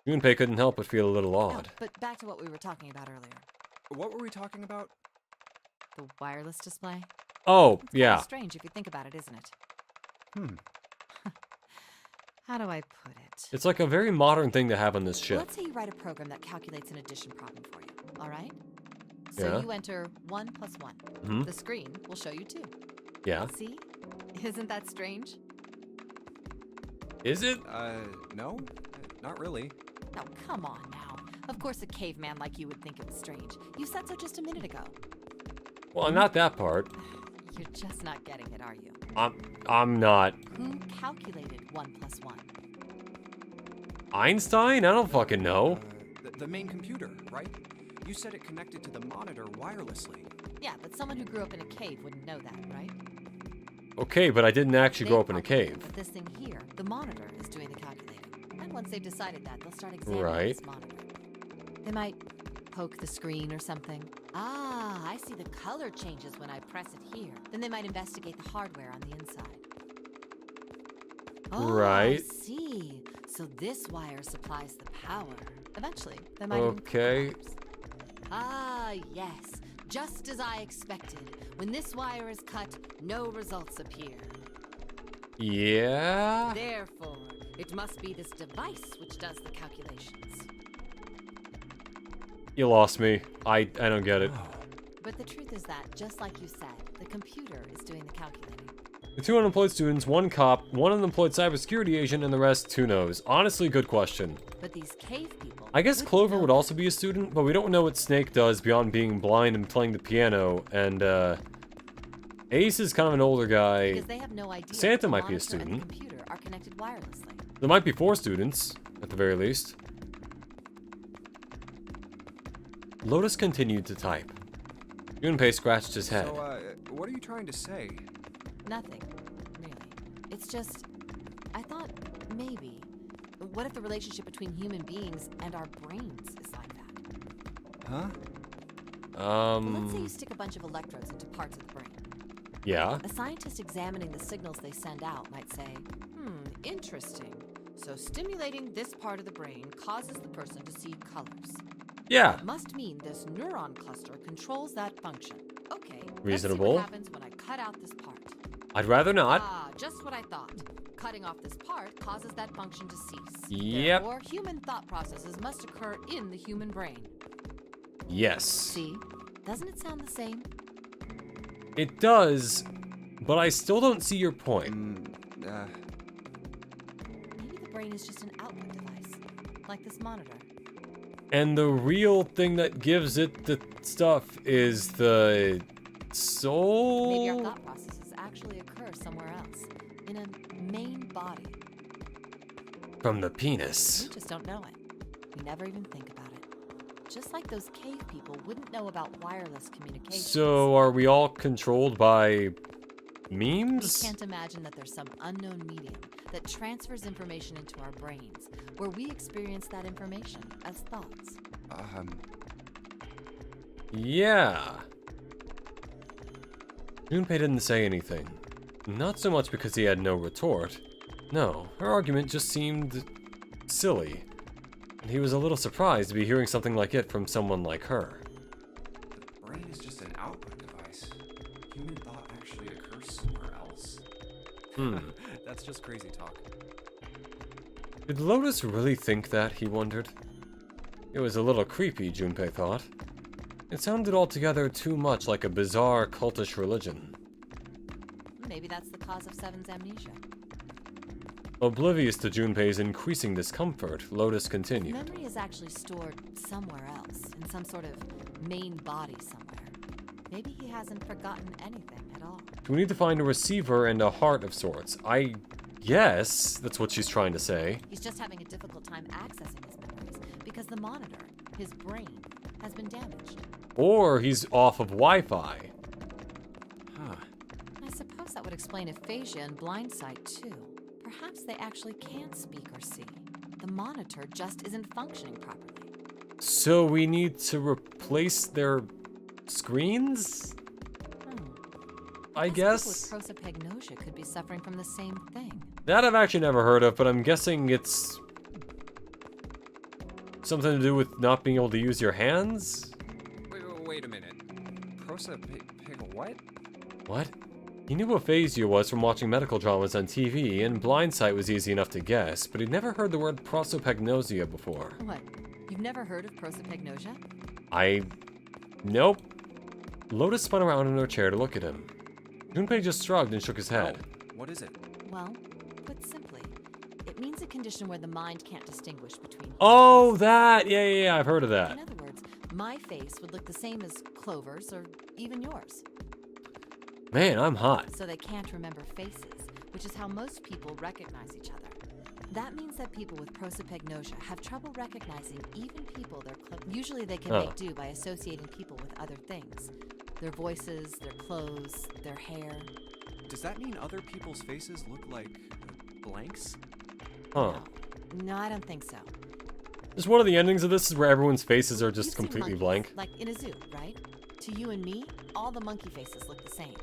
Junpei couldn't help but feel a little No, awed. but back to what we were talking about earlier. What were we talking about? The wireless display? Oh, It's yeah. kinda strange if you think about it, isn't it? How do I put it? It's like a very modern thing to have on this ship. Let's say you write a program that calculates an addition problem for you, all right? So Yeah. you enter 1 plus 1. Mhm. The screen will show you 2. Yeah. See? Isn't that strange? Is it? No. Not really. Oh, come on now. Of course a caveman like you would think it was strange. You said so just a minute ago. Well, not that part. You're just not getting it, are you? I'm not. Who calculated 1 plus 1? Einstein? I don't fucking know. The main computer, right? You said it connected to the monitor wirelessly. Yeah, but someone who grew up in a cave wouldn't know that, right? Okay, but I didn't actually They grow up in a probably cave. think that this thing here, the monitor, is doing the calculating. And once they've decided that, they'll start examining Right. this monitor. They might poke the screen or something. Ah, I see the color changes when I press it here. Then they might investigate the hardware on the inside. Oh, Right. I see. So this wire supplies the power. Eventually, they might even cut Okay. wires. Ah, yes. Just as I expected. When this wire is cut, no results appear. Yeah? Therefore, it must be this device which does the calculations. You lost me. I don't get it. But the truth is that, just like you said, the computer is doing the calculating. The 2 unemployed students, 1 cop, 1 unemployed cybersecurity agent, and the rest, who knows? Honestly, good question. But these cave people... I guess wouldn't Clover know would also be a student, but we don't know what Snake does beyond being blind and playing the piano, and, Ace is kind of an older guy. because they have no idea Santa that the might be a monitor and student. the computer are connected wirelessly. There might be 4 students, at the very least. Lotus continued to type. Junpei scratched his head. So, what are you trying to say? Nothing, really. It's just... I thought, maybe... What if the relationship between human beings and our brains is like that? Huh? Let's say you stick a bunch of electrodes into parts of the brain. Yeah? A scientist examining the signals they send out might say, interesting. So stimulating this part of the brain causes the person to see colors. Yeah. It must mean this neuron cluster controls that function. Okay, let's see Reasonable. what happens when I cut out this part. I'd rather not. Ah, just what I thought. Cutting off this part causes that function to cease. Yep. Therefore, human thought processes must occur in the human brain. Yes. See? Doesn't it sound the same? It does, but I still don't see your point. Maybe the brain is just an output device, like this monitor. And the real thing that gives it the stuff is the soul? Maybe our thought processes actually occur somewhere else, in a main body. From the penis. We just don't know it. We never even think about it. Just like those cave people wouldn't know about wireless communication. So are we all controlled by We memes? can't imagine that there's some unknown medium that transfers information into our brains, where we experience that information as thoughts. Yeah. Junpei didn't say anything. Not so much because he had no retort. No, her argument just seemed silly. And he was a little surprised to be hearing something like it from someone like her. The brain is just an output device. Human thought actually occurs somewhere else. That's just crazy talk. Did Lotus really think that, he wondered? It was a little creepy, Junpei thought. It sounded altogether too much like a bizarre cultish religion. Maybe that's the cause of Seven's amnesia. Oblivious to Junpei's increasing discomfort, Lotus continued. Memory is actually stored somewhere else, in some sort of main body somewhere. Maybe he hasn't forgotten anything at all. Do we need to find a receiver and a heart of sorts? I guess that's what she's trying to say. He's just having a difficult time accessing his memories because the monitor, his brain, has been damaged. Or he's off of Wi-Fi. I suppose that would explain aphasia and blind sight too. Perhaps they actually can speak or see. The monitor just isn't functioning properly. So we need to replace their screens? I guess? People with prosopagnosia could be suffering from the same thing. That I've actually never heard of, but I'm guessing it's something to do with not being able to use your hands? Wait a minute. What? What? He knew what aphasia was from watching medical dramas on TV, and blindsight was easy enough to guess, but he'd never heard the word prosopagnosia before. What? You've never heard of prosopagnosia? Nope. Lotus spun around in her chair to look at him. Junpei just shrugged and shook his head. What is it? Well, put simply, it means a condition where the mind can't distinguish between... Oh, that! Yeah, I've heard of that. In other words, my face would look the same as Clover's or even yours. Man, I'm hot. So they can't remember faces, which is how most people recognize each other. That means that people with prosopagnosia have trouble recognizing even people they're close. Usually they can make do by associating people with other things. Their voices, their clothes, their hair. Does that mean other people's faces look like blanks? Huh. No, I don't think so. Just one of the endings of this is where everyone's faces are just You've seen completely monkeys, blank. Like in a zoo, right? To you and me, all the monkey faces look the same.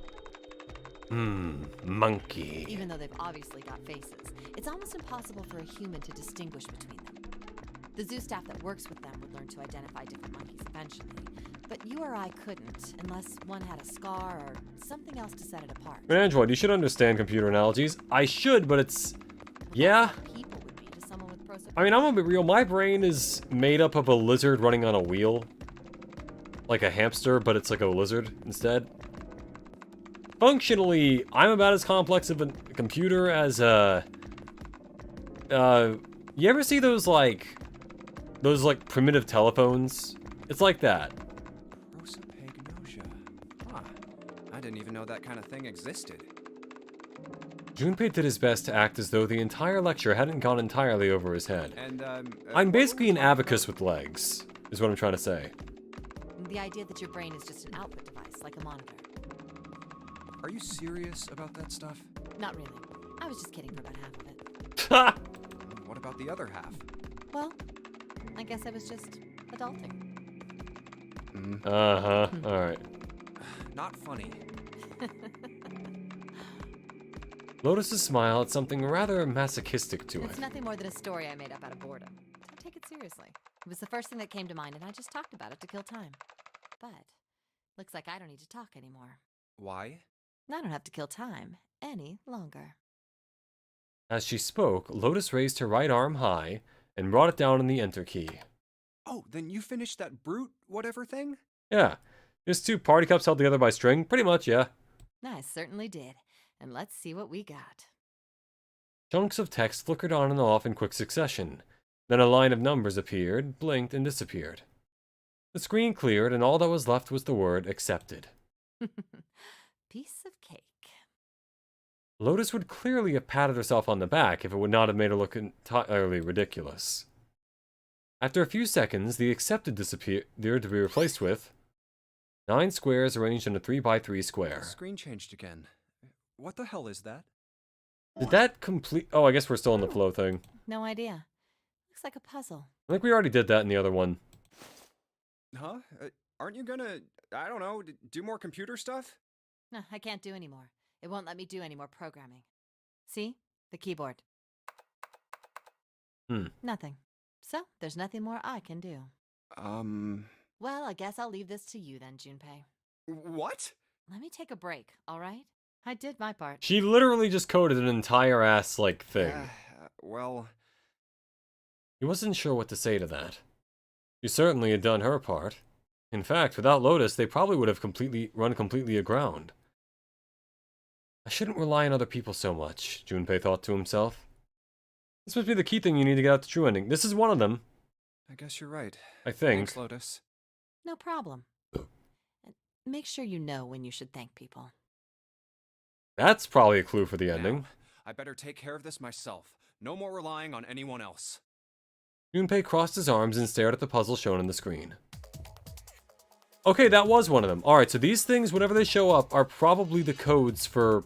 Monkey. Even though they've obviously got faces. It's almost impossible for a human to distinguish between them. The zoo staff that works with them would learn to identify different monkeys eventually. But you or I couldn't, unless one had a scar or something else to set it apart. Android, you should understand computer analogies. I should, but it's... Yeah. People would be to someone with I mean, I'm gonna be real. My brain is made up of a lizard running on a wheel. Like a hamster, but it's like a lizard instead. Functionally, I'm about as complex of a computer as, you ever see those primitive telephones? It's like that. Prosopagnosia. Huh. I didn't even know that kind of thing existed. Junpei did his best to act as though the entire lecture hadn't gone entirely over his head. And, I'm basically an abacus with legs, is what I'm trying to say. The idea that your brain is just an output device, like a monitor. Are you serious about that stuff? Not really. I was just kidding for about half of it. What about the other half? Well, I guess I was just adulting. Uh-huh. Alright. Not funny. Lotus's smile had something rather masochistic to it. It's nothing more than a story I made up out of boredom. Don't take it seriously. It was the first thing that came to mind, and I just talked about it to kill time. But looks like I don't need to talk anymore. Why? I don't have to kill time any longer. As she spoke, Lotus raised her right arm high and brought it down on the enter key. Oh, then you finished that brute whatever thing? Yeah. Just two party cups held together by string. Pretty much, yeah. I certainly did. And let's see what we got. Chunks of text flickered on and off in quick succession. Then a line of numbers appeared, blinked, and disappeared. The screen cleared, and all that was left was the word accepted. Piece of cake. Lotus would clearly have patted herself on the back if it would not have made her look entirely ridiculous. After a few seconds, the accepted disappeared to be replaced with 9 squares arranged in a 3x3 square. The screen changed again. What the hell is that? Did that complete... Oh, I guess we're still in the flow thing. No idea. Looks like a puzzle. I think we already did that in the other one. Huh? Aren't you gonna, I don't know, do more computer stuff? No, I can't do any more. It won't let me do any more programming. See? The keyboard. Nothing. So, there's nothing more I can do. Well, I guess I'll leave this to you then, Junpei. What? Let me take a break, all right? I did my part. She literally just coded an entire ass, thing. Well... He wasn't sure what to say to that. She certainly had done her part. In fact, without Lotus, they probably would have run completely aground. I shouldn't rely on other people so much, Junpei thought to himself. This must be the key thing you need to get out the true ending. This is one of them. I guess you're right. I think. Thanks, Lotus. No problem. And make sure you know when you should thank people. That's probably a clue for the ending. Now, I better take care of this myself. No more relying on anyone else. Junpei crossed his arms and stared at the puzzle shown on the screen. Okay, that was one of them. Alright, so these things, whenever they show up, are probably the codes for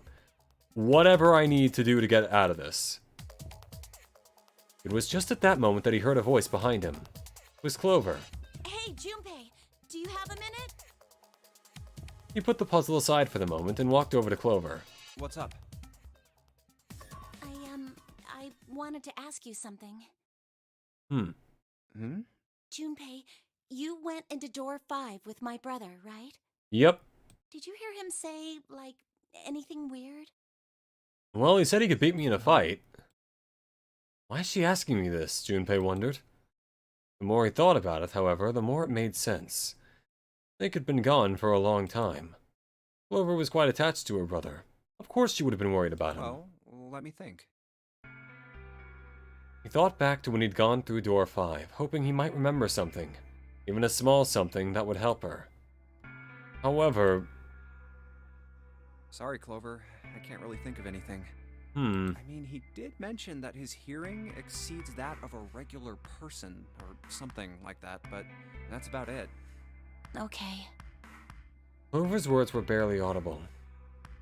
whatever I need to do to get out of this. It was just at that moment that he heard a voice behind him. It was Clover. Hey, Junpei, do you have a minute? He put the puzzle aside for the moment and walked over to Clover. What's up? I wanted to ask you something. Junpei, you went into door 5 with my brother, right? Yep. Did you hear him say, anything weird? Well, he said he could beat me in a fight. Why is she asking me this? Junpei wondered. The more he thought about it, however, the more it made sense. Nick had been gone for a long time. Clover was quite attached to her brother. Of course she would have been worried about him. Well, let me think. He thought back to when he'd gone through door 5, hoping he might remember something. Even a small something that would help her. However... Sorry, Clover. I can't really think of anything. I mean, he did mention that his hearing exceeds that of a regular person, or something like that, but that's about it. Okay. Clover's words were barely audible.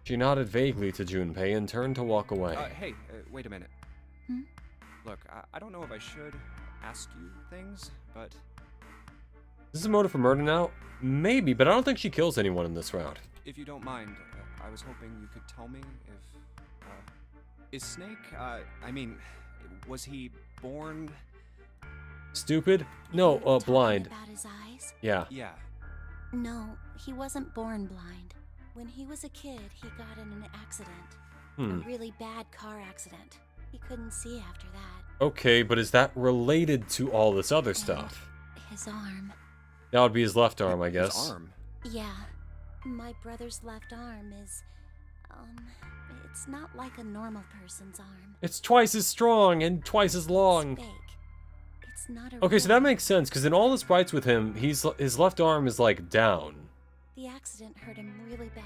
She nodded vaguely to Junpei and turned to walk away. Hey, wait a minute. Hmm? Look, I don't know if I should ask you things, but Is this a motive for murder now? Maybe, but I don't think she kills anyone in this round. if you don't mind, I was hoping you could tell me if, is Snake, I mean, was he born? Stupid? No, Talking blind. About his eyes? Yeah. Yeah. No, he wasn't born blind. When he was a kid, he got in an accident. A really bad car accident. He couldn't see after that. Okay, but is that related to all this other stuff? His arm. That would be his left arm, I guess. His arm. Yeah. My brother's left arm is, it's not like a normal person's arm. It's twice as strong and twice as long. It's fake. It's not a Okay, so real that makes sense, because in all the sprites with him, his left arm is, like, down. The accident hurt him really bad.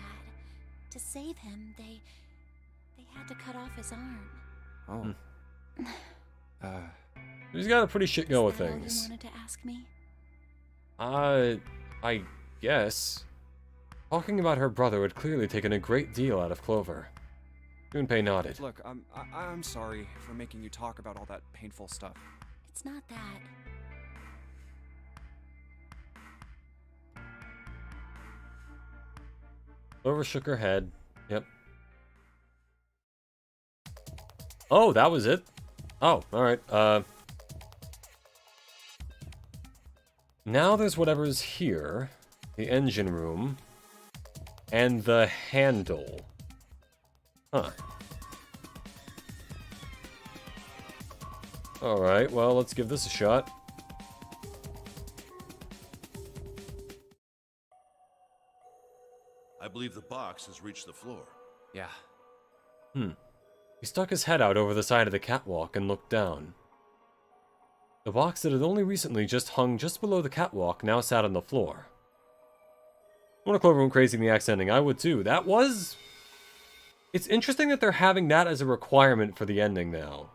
To save him, they had to cut off his arm. Oh. He's got a pretty shit go with Is that all things. you wanted to ask me? I guess. Talking about her brother had clearly taken a great deal out of Clover. Junpei nodded. Look, I'm sorry for making you talk about all that painful stuff. It's not that. Clover shook her head. Yep. Oh, that was it? Oh, alright. Now there's whatever's here. The engine room. And the handle. Huh. Alright, well, let's give this a shot. I believe the box has reached the floor. Yeah. He stuck his head out over the side of the catwalk and looked down. The box that had only recently just hung just below the catwalk now sat on the floor. I want to Clover went crazy in the axe ending. I would too. That was... It's interesting that they're having that as a requirement for the ending now.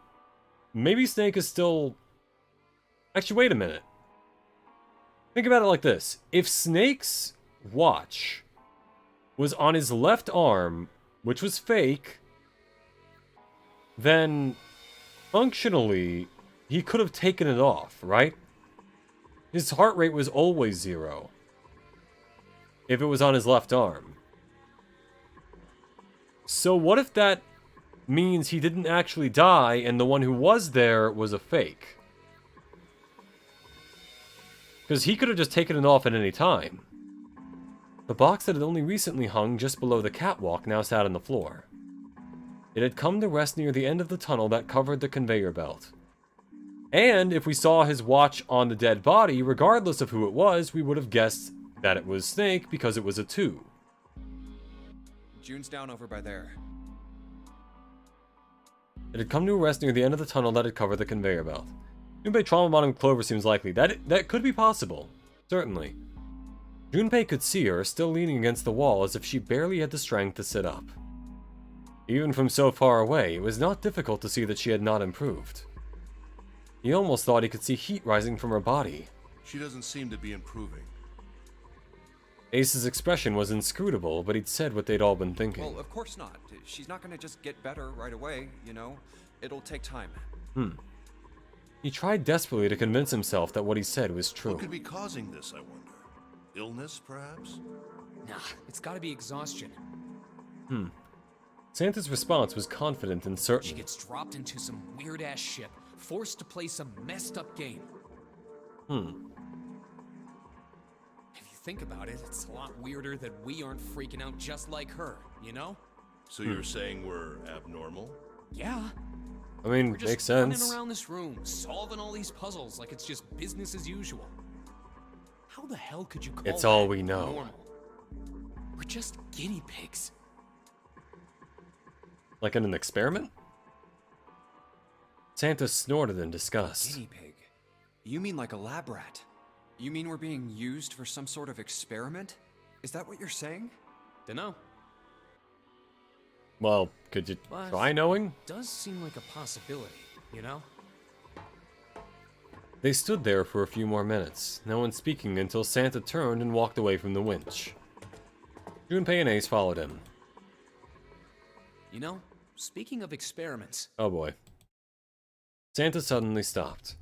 Maybe Snake is still... Actually, wait a minute. Think about it like this. If Snake's watch was on his left arm, which was fake, then functionally, he could have taken it off, right? His heart rate was always 0. If it was on his left arm. So what if that means he didn't actually die and the one who was there was a fake? Because he could have just taken it off at any time. The box that had only recently hung just below the catwalk now sat on the floor. It had come to rest near the end of the tunnel that covered the conveyor belt. And if we saw his watch on the dead body, regardless of who it was, we would have guessed that it was Snake because it was a 2. June's down over by there. It had come to a rest near the end of the tunnel that had covered the conveyor belt. Junpei trauma bonding with Clover seems likely. That could be possible. Certainly. Junpei could see her, still leaning against the wall as if she barely had the strength to sit up. Even from so far away, it was not difficult to see that she had not improved. He almost thought he could see heat rising from her body. She doesn't seem to be improving. Ace's expression was inscrutable, but he'd said what they'd all been thinking. Well, of course not. She's not gonna just get better right away, you know? It'll take time. He tried desperately to convince himself that what he said was true. What could be causing this, I wonder? Illness, perhaps? Nah, it's gotta be exhaustion. Santa's response was confident and certain. She gets dropped into some weird-ass ship, forced to play some messed-up game. If you think about it, it's a lot weirder that we aren't freaking out just like her, you know? So you're saying we're abnormal? Yeah. I mean, We're just makes sense. running around this room, solving all these puzzles like it's just business as usual. How the hell could you call It's all that we know. normal? We're just guinea pigs. Like in an experiment? Santa snorted in disgust. Guinea pig? You mean like a lab rat? You mean we're being used for some sort of experiment? Is that what you're saying? Dunno. Well, could you But- try knowing? Does seem like a possibility, you know? They stood there for a few more minutes, no one speaking until Santa turned and walked away from the winch. Junpei and Ace followed him. You know, speaking of experiments, Oh boy. Santa suddenly stopped.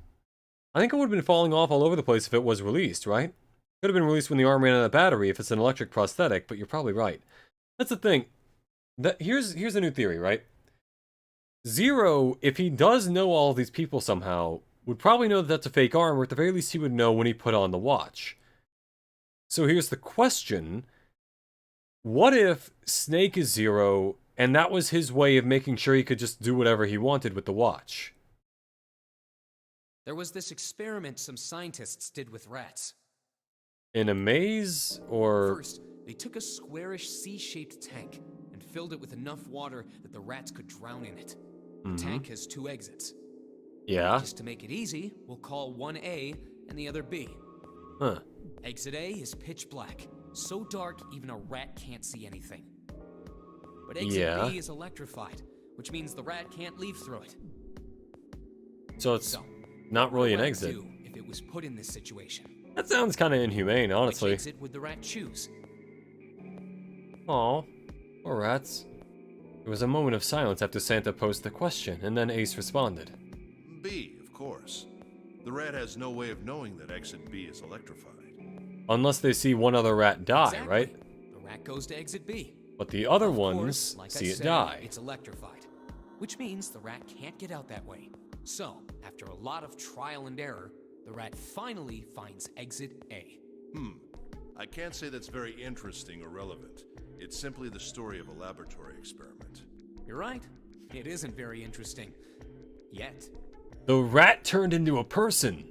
I think it would have been falling off all over the place if it was released, right? Could have been released when the arm ran out of battery if it's an electric prosthetic, but you're probably right. That's the thing. Here's a new theory, right? Zero, if he does know all of these people somehow, would probably know that that's a fake arm, or at the very least he would know when he put on the watch. So here's the question. What if Snake is Zero, and that was his way of making sure he could just do whatever he wanted with the watch? there was this experiment some scientists did with rats. In a maze, or... First, they took a squarish C-shaped tank and filled it with enough water that the rats could drown in it. The tank has 2 exits. Yeah? Just to make it easy, we'll call one A and the other B. Huh. Exit A is pitch black, so dark even a rat can't see anything. But exit B is electrified, which means the rat can't leave through it. So it's So, not really an what would exit. do if it was put in this situation? That sounds kind of inhumane, honestly. Which exit would the rat choose? Aw, poor rats. There was a moment of silence after Santa posed the question, and then Ace responded. B, of course. The rat has no way of knowing that exit B is electrified. Unless they see one other rat die, Exactly. right? The rat goes to exit B. But the other Of ones course, like see I it said, die. It's electrified, which means the rat can't get out that way. So, after a lot of trial and error, the rat finally finds exit A. I can't say that's very interesting or relevant. It's simply the story of a laboratory experiment. You're right. It isn't very interesting. Yet. The rat turned into a person!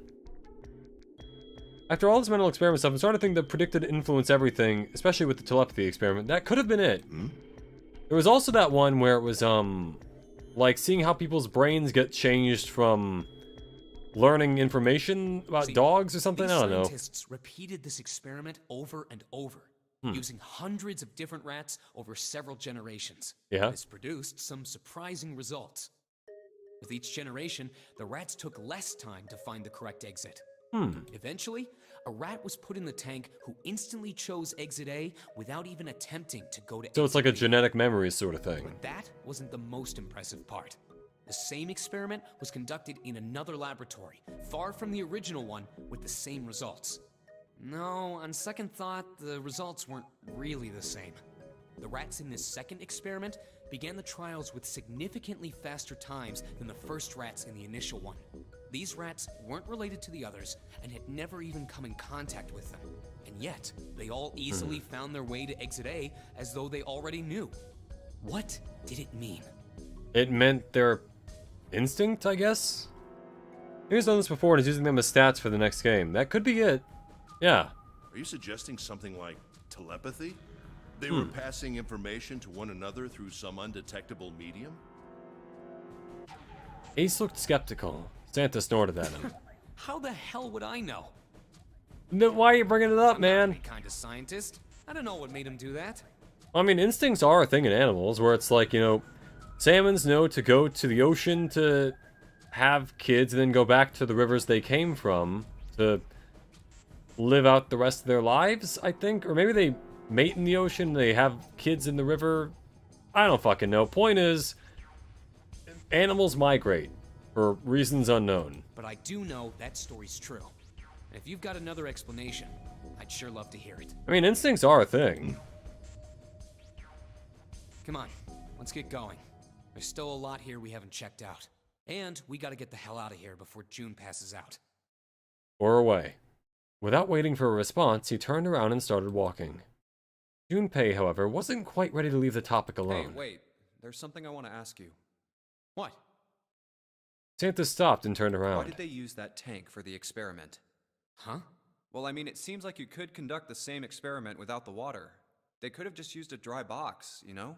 After all this mental experiment stuff, I'm starting to think that predicted influence everything, especially with the telepathy experiment. That could have been it. There was also that one where it was, like seeing how people's brains get changed from learning information about See, dogs or something? These I don't know. scientists repeated this experiment over and over, using hundreds of different rats over several generations. Yeah? This produced some surprising results. With each generation, the rats took less time to find the correct exit. Eventually, a rat was put in the tank who instantly chose exit A without even attempting to go to So it's like a exit B. genetic memory sort of thing. But that wasn't the most impressive part. The same experiment was conducted in another laboratory, far from the original one, with the same results. No, on second thought, the results weren't really the same. The rats in this second experiment began the trials with significantly faster times than the first rats in the initial one. These rats weren't related to the others and had never even come in contact with them. And yet, they all easily found their way to exit A as though they already knew. What did it mean? It meant their instinct, I guess? He's done this before and is using them as stats for the next game. That could be it. Yeah. Are you suggesting something like telepathy? They were passing information to one another through some undetectable medium? Ace looked skeptical. Santa snorted at him. How the hell would I know? Why are you bringing it up, I'm not man? any kind of scientist. I don't know what made him do that. I mean, instincts are a thing in animals, where it's like, you know, salmons know to go to the ocean to have kids and then go back to the rivers they came from to live out the rest of their lives, I think. Or maybe they mate in the ocean, they have kids in the river. I don't fucking know. Point is, animals migrate for reasons unknown. But I do know that story's true. And if you've got another explanation, I'd sure love to hear it. I mean, instincts are a thing. Come on, let's get going. There's still a lot here we haven't checked out. And we gotta get the hell out of here before June passes out. Or away. Without waiting for a response, he turned around and started walking. Junpei, however, wasn't quite ready to leave the topic Hey, alone. wait. There's something I want to ask you. What? Santa stopped and turned Why around. did they use that tank for the experiment? Huh? Well, I mean, it seems like you could conduct the same experiment without the water. They could have just used a dry box, you know?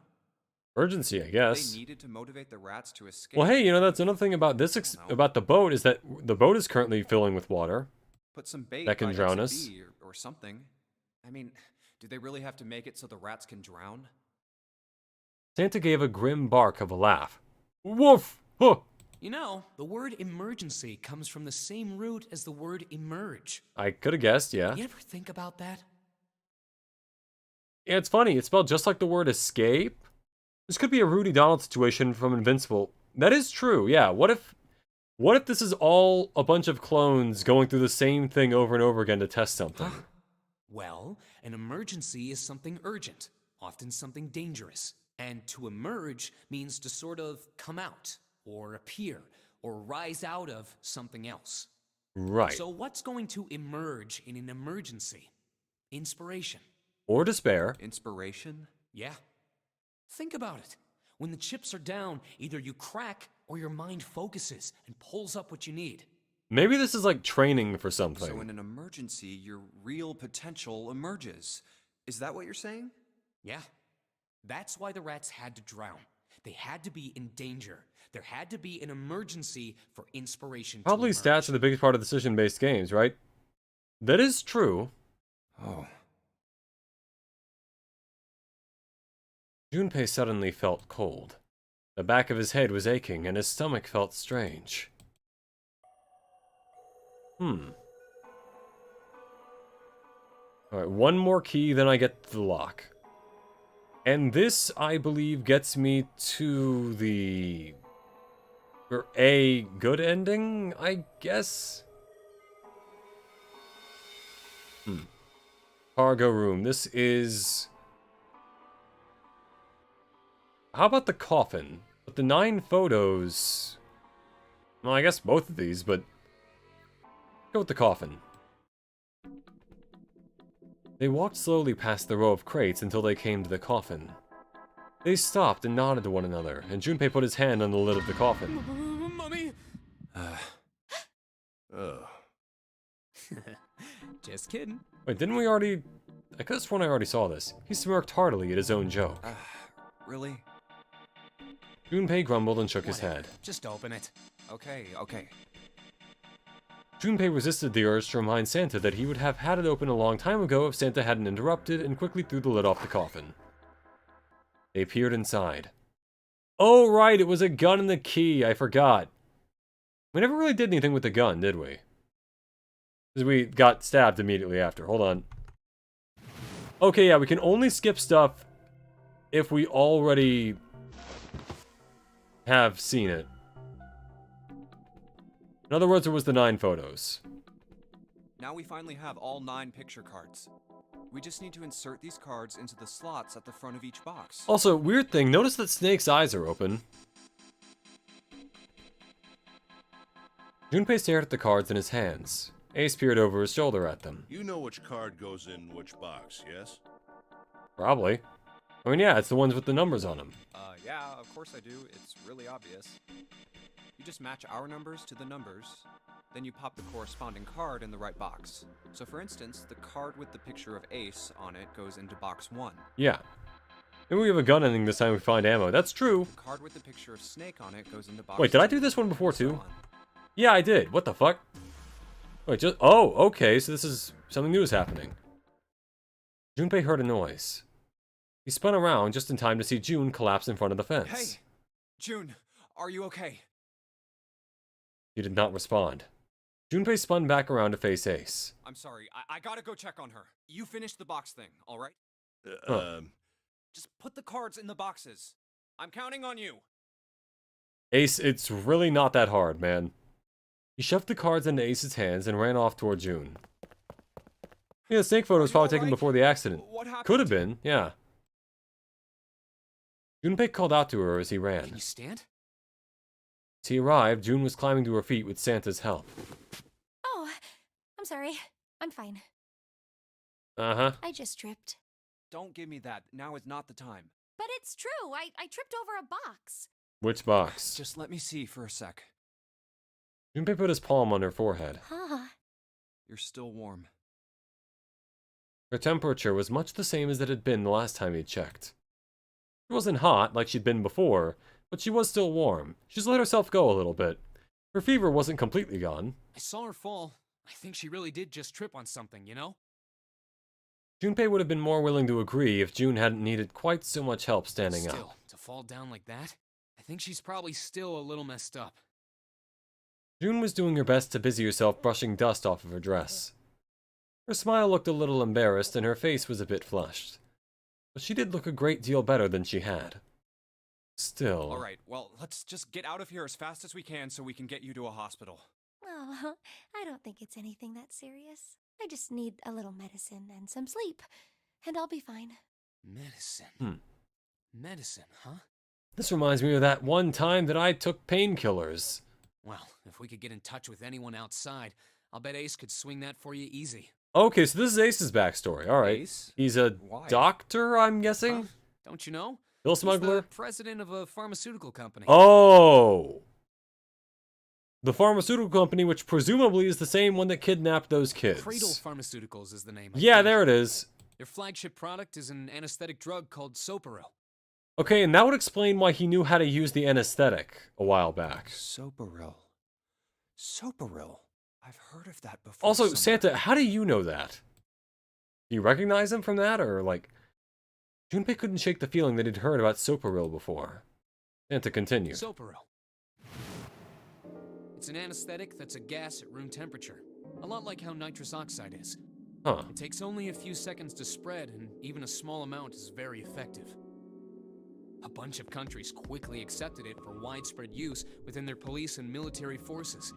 Urgency, I guess. They needed to motivate the rats to escape. Well, hey, you know, that's another thing about this, about the boat, is that the boat is currently filling with water. Put some bait that can by drown exit us. B or something. I mean, do they really have to make it so the rats can drown? Santa gave a grim bark of a laugh. Woof! Huh! You know, the word emergency comes from the same root as the word emerge. I could have guessed, yeah. You ever think about that? Yeah, it's funny. It's spelled just like the word escape, This could be a Rudy Donald situation from Invincible. That is true, yeah. What if this is all a bunch of clones going through the same thing over and over again to test something? Well, an emergency is something urgent, often something dangerous. And to emerge means to sort of come out, or appear, or rise out of something else. Right. So what's going to emerge in an emergency? Inspiration. Or despair. Inspiration? Yeah. Think about it. When the chips are down, either you crack or your mind focuses and pulls up what you need. Maybe this is like training for something. So in an emergency, your real potential emerges. Is that what you're saying? Yeah. That's why the rats had to drown. They had to be in danger. There had to be an emergency for inspiration Probably to emerge. stats are the biggest part of decision-based games, right? That is true. Oh. Junpei suddenly felt cold. The back of his head was aching, and his stomach felt strange. Alright, one more key, then I get the lock. And this, I believe, gets me to the... or a good ending, I guess? Cargo room. This is... How about the coffin? But the 9 photos... Well, I guess both of these, but... Go with the coffin. They walked slowly past the row of crates until they came to the coffin. They stopped and nodded to one another, and Junpei put his hand on the lid of the coffin. Mummy! Oh. Just kidding. Wait, didn't we already... I could have sworn I already saw this. He smirked heartily at his own joke. Really? Junpei grumbled and shook his Whatever. head. Just open it. Okay, okay. Junpei resisted the urge to remind Santa that he would have had it open a long time ago if Santa hadn't interrupted, and quickly threw the lid off the coffin. They peered inside. Oh right, it was a gun and the key, I forgot. We never really did anything with the gun, did we? Because we got stabbed immediately after. Hold on. Okay, yeah, we can only skip stuff if we already have seen it. In other words, there was the 9 photos. Now we finally have all 9 picture cards. We just need to insert these cards into the slots at the front of each box. Also, weird thing, notice that Snake's eyes are open. Junpei stared at the cards in his hands. Ace peered over his shoulder at them. You know which card goes in which box, yes? Probably. I mean, yeah, it's the ones with the numbers on them. Yeah, of course I do. It's really obvious. You just match our numbers to the numbers, then you pop the corresponding card in the right box. So for instance, the card with the picture of Ace on it goes into box 1. Yeah. Maybe we have a gun ending this time we find ammo. That's true. The card with the picture of Snake on it goes into box Wait, did I 2, do this one before so too? on. Yeah, I did. What the fuck? Wait, just... Oh, okay, so this is... something new is happening. Junpei heard a noise. He spun around just in time to see June collapse in front of the fence. Hey! June, are you okay? He did not respond. Junpei spun back around to face Ace. I'm sorry, I gotta go check on her. You finish the box thing, alright? Just put the cards in the boxes. I'm counting on you. Ace, it's really not that hard, man. He shoved the cards into Ace's hands and ran off toward June. Yeah, the snake photo was probably taken before the accident. What happened? Could have been, yeah. Junpei called out to her as he ran. Can you stand? As he arrived, June was climbing to her feet with Santa's help. Oh, I'm sorry. I'm fine. Uh-huh. I just tripped. Don't give me that. Now is not the time. But it's true. I tripped over a box. Which box? Just let me see for a sec. Junpei put his palm on her forehead. Huh. You're still warm. Her temperature was much the same as it had been the last time he'd checked. She wasn't hot like she'd been before, but she was still warm. She just let herself go a little bit. Her fever wasn't completely gone. I saw her fall. I think she really did just trip on something, you know? Junpei would have been more willing to agree if June hadn't needed quite so much help standing Still, up. to fall down like that? I think she's probably still a little messed up. June was doing her best to busy herself brushing dust off of her dress. Her smile looked a little embarrassed and her face was a bit flushed. But she did look a great deal better than she had. Still. All right, well, let's just get out of here as fast as we can so we can get you to a hospital. Oh, I don't think it's anything that serious. I just need a little medicine and some sleep, and I'll be fine. Medicine. Medicine, huh? This reminds me of that one time that I took painkillers. Well, if we could get in touch with anyone outside, I'll bet Ace could swing that for you easy. Okay, so this is Ace's backstory. All right. Ace? He's a Why? doctor, I'm guessing? Huh? Don't you know? Bill He's smuggler? the president of a pharmaceutical company. Oh! The pharmaceutical company, which presumably is the same one that kidnapped those kids. Cradle Pharmaceuticals is the name. I Yeah, think. there it is. Their flagship product is an anesthetic drug called Soparil. Okay, and that would explain why he knew how to use the anesthetic a while back. Soparil. Soparil. I've heard of that before. Also, somewhere. Santa, how do you know that? Do you recognize him from that, or like... Junpei couldn't shake the feeling that he'd heard about Soparil before. Santa continued. Soparil. It's an anesthetic that's a gas at room temperature. A lot like how nitrous oxide is. Huh. It takes only a few seconds to spread, and even a small amount is very effective. A bunch of countries quickly accepted it for widespread use within their police and military forces.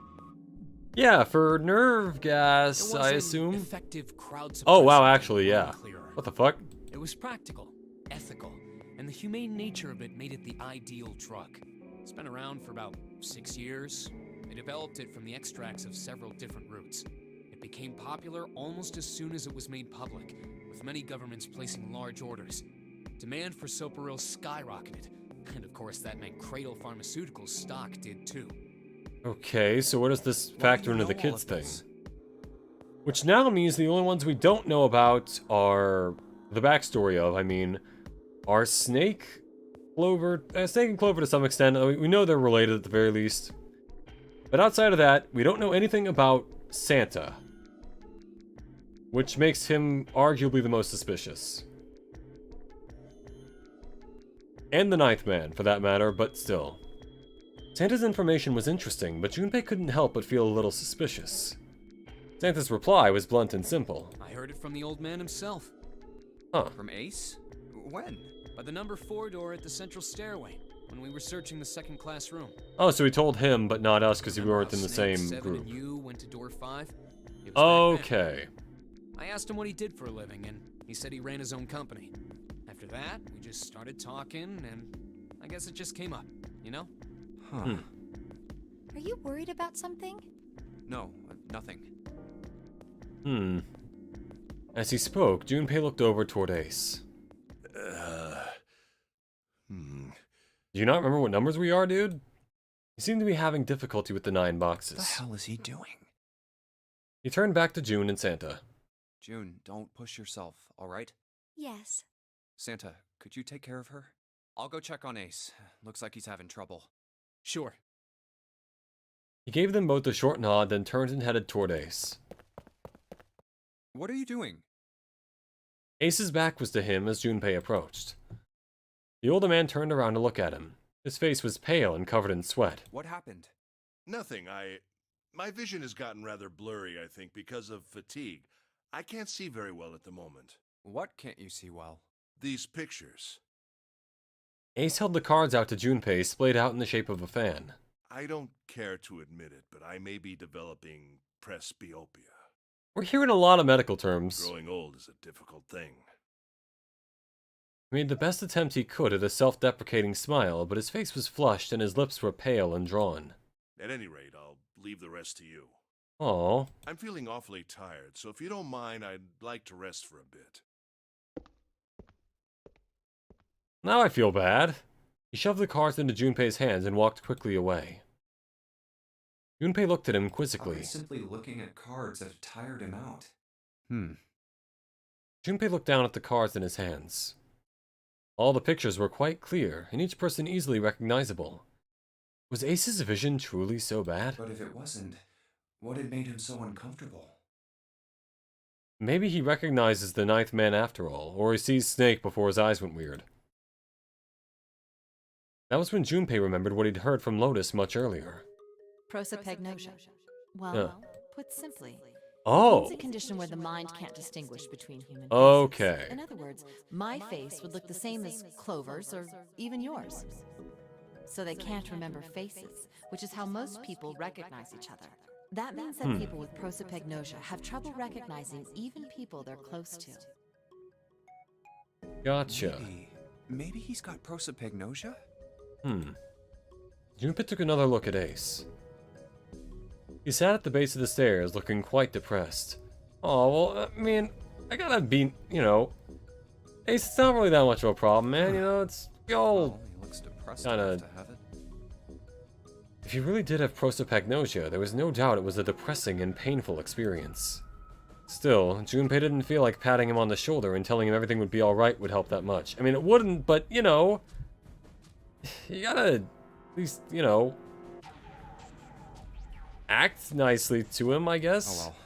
Yeah, for nerve It gas, was I an assume. effective crowd Oh, wow, suppressant actually, and yeah. clearer. What the fuck? It was practical, ethical, and the humane nature of it made it the ideal drug. It's been around for about 6 years. They developed it from the extracts of several different roots. It became popular almost as soon as it was made public, with many governments placing large orders. Demand for Soparil skyrocketed, and of course that meant Cradle Pharmaceuticals' stock did too. Okay, so where does this factor into the know all kids of thing? this? Which now means the only ones we don't know about are the backstory of, are Snake, Clover, Snake and Clover to some extent. We know they're related at the very least. But outside of that, we don't know anything about Santa. Which makes him arguably the most suspicious. And the Ninth Man, for that matter, but still. Santa's information was interesting, but Junpei couldn't help but feel a little suspicious. Santa's reply was blunt and simple. I heard it from the old man himself, Huh. From Ace? When? by the number 4 door at the central stairway, when we were searching the second-class room. Oh, so he told him, but not us, because we Remember weren't how in the Snake, same 7, group. and you went to door 5? It was back then. Okay. I asked him what he did for a living, and he said he ran his own company. After that, we just started talking, and I guess it just came up, you know? Huh. Are you worried about something? No, nothing. As he spoke, Junpei looked over toward Ace. Do you not remember what numbers we are, dude? You seem to be having difficulty with the 9 boxes. What the hell is he doing? He turned back to June and Santa. June, don't push yourself, all right? Yes. Santa, could you take care of her? I'll go check on Ace. Looks like he's having trouble. Sure. He gave them both a short nod, then turned and headed toward Ace. What are you doing? Ace's back was to him as Junpei approached. The older man turned around to look at him. His face was pale and covered in sweat. What happened? Nothing. My vision has gotten rather blurry, I think, because of fatigue. I can't see very well at the moment. What can't you see well? These pictures. Ace held the cards out to Junpei, splayed out in the shape of a fan. I don't care to admit it, but I may be developing presbyopia. We're hearing a lot of medical terms. Growing old is a difficult thing. He made the best attempt he could at a self-deprecating smile, but his face was flushed and his lips were pale and drawn. At any rate, I'll leave the rest to you. Aw. I'm feeling awfully tired, so if you don't mind, I'd like to rest for a bit. Now I feel bad. He shoved the cards into Junpei's hands and walked quickly away. Junpei looked at him quizzically. Simply looking at cards that have tired him out. Junpei looked down at the cards in his hands. All the pictures were quite clear, and each person easily recognizable. Was Ace's vision truly so bad? But if it wasn't, what had made him so uncomfortable? Maybe he recognizes the Ninth Man after all, or he sees Snake before his eyes went weird. That was when Junpei remembered what he'd heard from Lotus much earlier. Prosopagnosia. Well, Yeah. put simply, Oh! it's a condition where the mind can't distinguish between human faces. Okay. In other words, my face would look the same as Clover's or even yours. so they can't remember faces, which is how most people recognize each other. That means that people with prosopagnosia have trouble recognizing even people they're close to. Gotcha. Maybe he's got prosopagnosia? Junpei took another look at Ace. He sat at the base of the stairs, looking quite depressed. Oh, well, I mean, I gotta be, you know... Ace, it's not really that much of a problem, man, you know, it's... We all... Well, he looks depressed enough to have it. If he really did have prosopagnosia, there was no doubt it was a depressing and painful experience. Still, Junpei didn't feel like patting him on the shoulder and telling him everything would be alright would help that much. I mean, it wouldn't, but, you know... You gotta, at least, you know... act nicely to him, I guess? Oh well.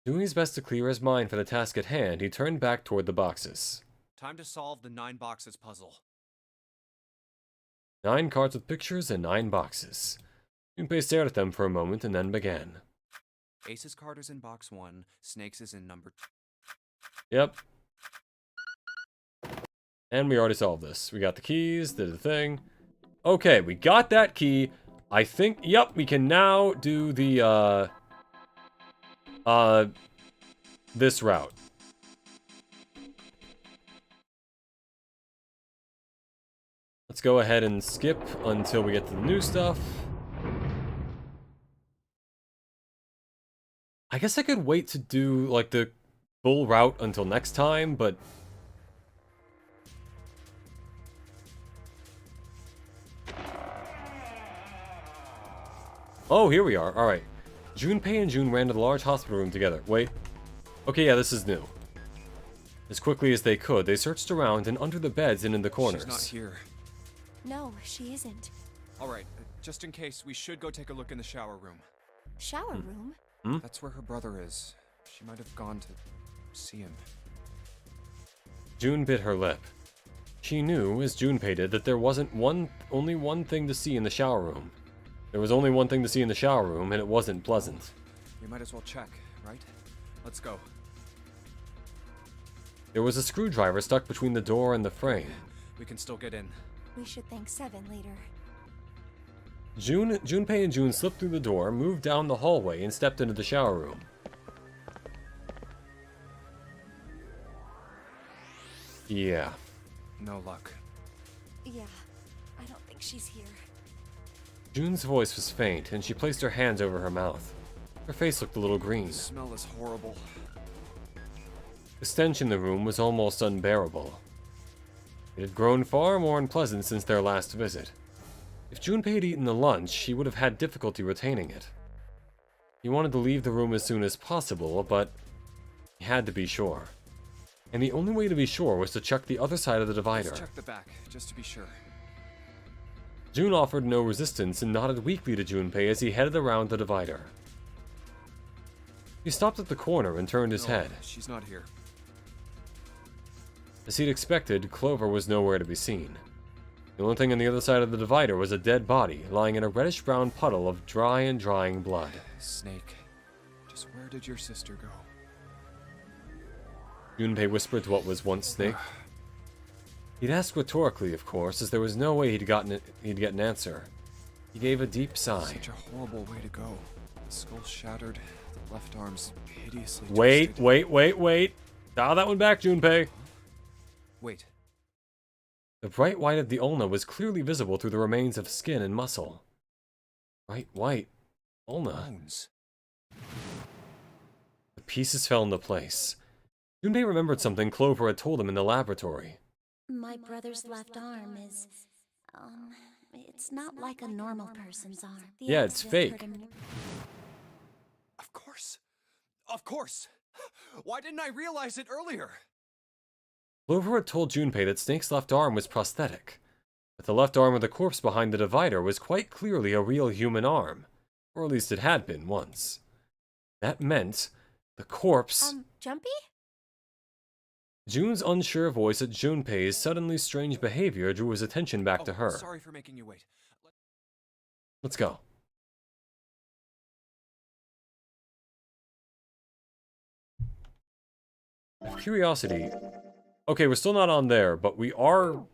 Doing his best to clear his mind for the task at hand, he turned back toward the boxes. Time to solve the 9 boxes puzzle. 9 cards with pictures and 9 boxes. Junpei stared at them for a moment and then began. Ace's card is in box 1, Snake's is in number 2. Yep. And we already solved this. We got the keys, did the thing. Okay, we got that key. I think, yep, we can now do the, this route. Let's go ahead and skip until we get to the new stuff. I guess I could wait to do, like, the full route until next time, but... Oh, here we are. Alright. Junpei and June ran to the large hospital room together. Wait. Okay, yeah, this is new. As quickly as they could, they searched around and under the beds and in the corners. She's not here. No, she isn't. Alright, just in case, we should go take a look in the shower room. Shower room? That's where her brother is. She might have gone to see him. June bit her lip. She knew, as Junpei did, that there wasn't only one thing to see in the shower room. There was only one thing to see in the shower room, and it wasn't pleasant. We might as well check, right? Let's go. There was a screwdriver stuck between the door and the frame. We can still get in. We should thank Seven later. Junpei and June slipped through the door, moved down the hallway, and stepped into the shower room. Yeah. No luck. Yeah, I don't think she's here. June's voice was faint, and she placed her hands over her mouth. Her face looked a little green. The smell is horrible. The stench in the room was almost unbearable. It had grown far more unpleasant since their last visit. If Junpei had eaten the lunch, he would have had difficulty retaining it. He wanted to leave the room as soon as possible, but he had to be sure. And the only way to be sure was to check the other side of the divider. Let's check the back, just to be sure. June offered no resistance and nodded weakly to Junpei as he headed around the divider. He stopped at the corner and turned his head. She's not here. As he'd expected, Clover was nowhere to be seen. The only thing on the other side of the divider was a dead body, lying in a reddish-brown puddle of dry and drying blood. Snake, just where did your sister go? Junpei whispered to what was once Snake. He'd asked rhetorically, of course, as there was no way he'd get an answer. He gave a deep sigh. Such a horrible way to go. The skull shattered, the left arm's hideously Wait. twisted. Dial that one back, Junpei. Wait. The bright white of the ulna was clearly visible through the remains of skin and muscle. Bright white. Ulna. Bones. The pieces fell into place. Junpei remembered something Clover had told him in the laboratory. My brother's left arm is, it's not like a normal person's arm. The Yeah, it's accident fake. hurt him. Of course. Of course. Why didn't I realize it earlier? Clover had told Junpei that Snake's left arm was prosthetic, but the left arm of the corpse behind the divider was quite clearly a real human arm, or at least it had been once. That meant the corpse... Jumpy? June's unsure voice at Junpei's suddenly strange behavior drew his attention back to her. Sorry for making you wait. Let's go. Out of curiosity... Okay, we're still not on there, but we are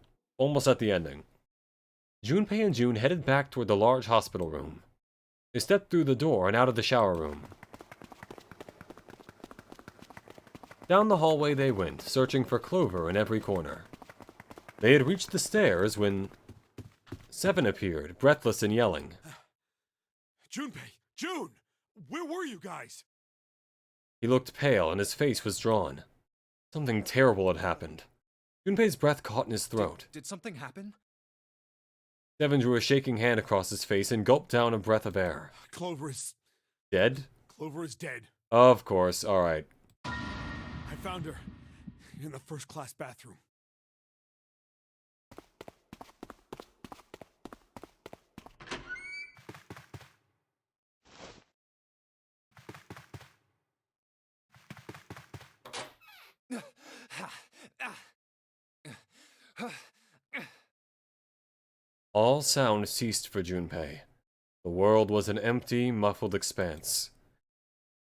almost at the ending. Junpei and June headed back toward the large hospital room. They stepped through the door and out of the shower room. Down the hallway they went, searching for Clover in every corner. They had reached the stairs when Seven appeared, breathless and yelling. Junpei! June! Where were you guys? He looked pale and his face was drawn. Something terrible had happened. Junpei's breath caught in his throat. Did something happen? Seven drew a shaking hand across his face and gulped down a breath of air. Clover is Dead? dead. Of course, alright. I found her in the first-class bathroom. All sound ceased for Junpei. The world was an empty, muffled expanse.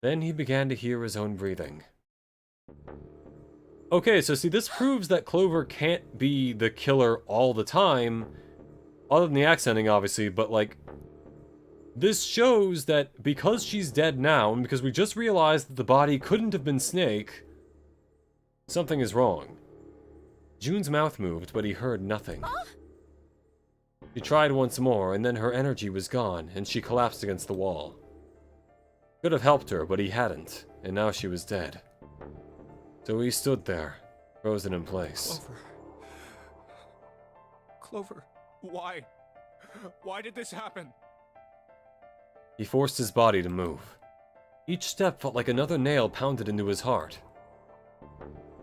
Then he began to hear his own breathing. Okay, so see, this proves that Clover can't be the killer all the time, other than the accenting, obviously, but, like, this shows that because she's dead now, and because we just realized that the body couldn't have been Snake, something is wrong. June's mouth moved, but he heard nothing. She tried once more, and then her energy was gone, and she collapsed against the wall. Could have helped her, but he hadn't, and now she was dead. So he stood there, frozen in place. Clover, why? Why did this happen? He forced his body to move. Each step felt like another nail pounded into his heart.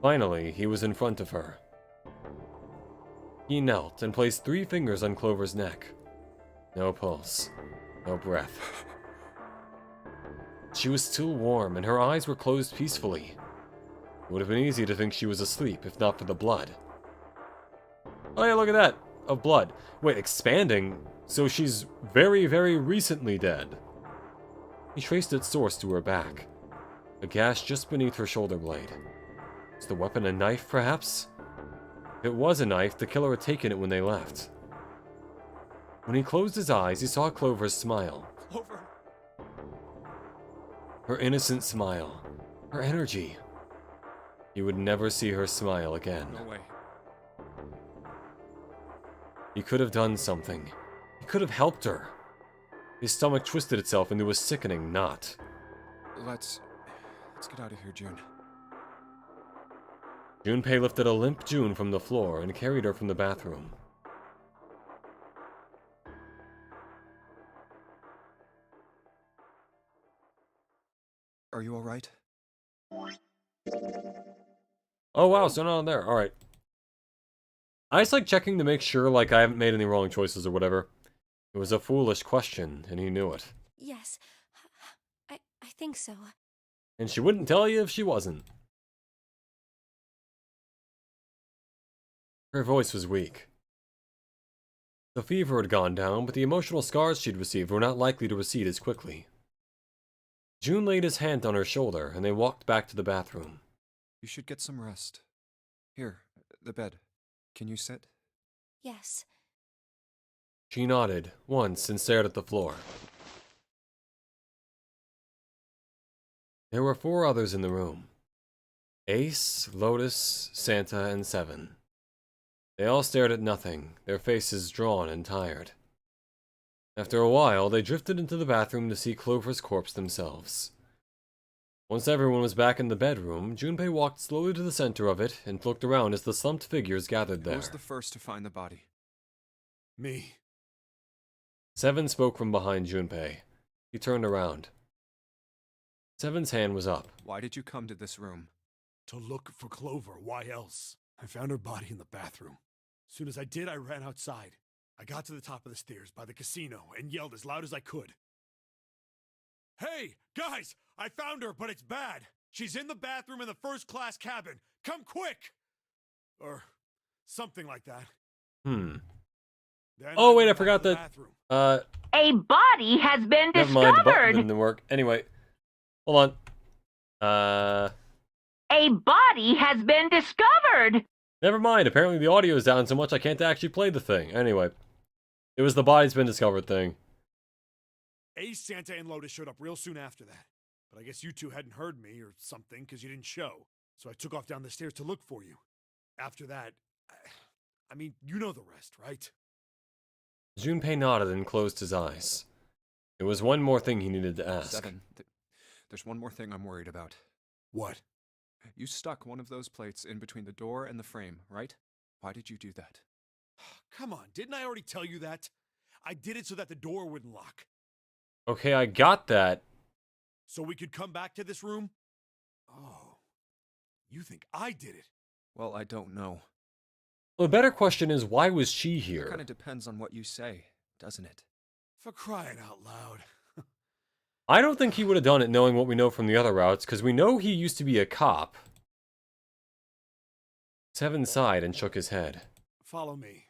Finally, he was in front of her. He knelt and placed 3 fingers on Clover's neck. No pulse. No breath. She was still warm, and her eyes were closed peacefully. It would have been easy to think she was asleep, if not for the blood. Oh yeah, look at that! Of blood. Wait, expanding? So she's very, very recently dead. He traced its source to her back. A gash just beneath her shoulder blade. Was the weapon a knife, perhaps? If it was a knife, the killer had taken it when they left. When he closed his eyes, he saw Clover's smile. Clover! Her innocent smile. Her energy. He would never see her smile again. No way. He could have done something. He could have helped her. His stomach twisted itself into a sickening knot. Let's get out of here, June. Junpei lifted a limp June from the floor and carried her from the bathroom. Are you alright? Oh wow, so not there. Alright. I just like checking to make sure like I haven't made any wrong choices or whatever. It was a foolish question, and he knew it. Yes, I think so. And she wouldn't tell you if she wasn't. Her voice was weak. The fever had gone down, but the emotional scars she'd received were not likely to recede as quickly. June laid his hand on her shoulder, and they walked back to the bathroom. You should get some rest. Here, the bed. Can you sit? Yes. She nodded, once, and stared at the floor. There were 4 others in the room. Ace, Lotus, Santa, and Seven. They all stared at nothing, their faces drawn and tired. After a while, they drifted into the bathroom to see Clover's corpse themselves. Once everyone was back in the bedroom, Junpei walked slowly to the center of it and looked around as the slumped figures gathered there. Who was the first to find the body? Me. Seven spoke from behind Junpei. He turned around. Seven's hand was up. Why did you come to this room? To look for Clover. Why else? I found her body in the bathroom. As soon as I did, I ran outside. I got to the top of the stairs by the casino and yelled as loud as I could. Hey, guys! I found her, but it's bad. She's in the bathroom in the first-class cabin. Come quick! Or something like that. Then Oh, wait, I went back forgot to the that. bathroom. A body has been Never mind, the button discovered. didn't work. Anyway, hold on. A body has been discovered. Never mind, apparently the audio is down so much I can't actually play the thing. Anyway, it was the body's been discovered thing. Ace, Santa, and Lotus showed up real soon after that. But I guess you two hadn't heard me or something because you didn't show. So I took off down the stairs to look for you. After that, I mean, you know the rest, right? Junpei nodded and closed his eyes. There was one more thing he needed to ask. 7. There's one more thing I'm worried about. What? You stuck one of those plates in between the door and the frame, right? Why did you do that? Come on, didn't I already tell you that? I did it so that the door wouldn't lock. Okay, I got that. So we could come back to this room? Oh, you think I did it? Well, I don't know. The better question is, why was she here? Kind of depends on what you say, doesn't it? For crying out loud. I don't think he would have done it knowing what we know from the other routes, because we know he used to be a cop. Seven sighed and shook his head. Follow me.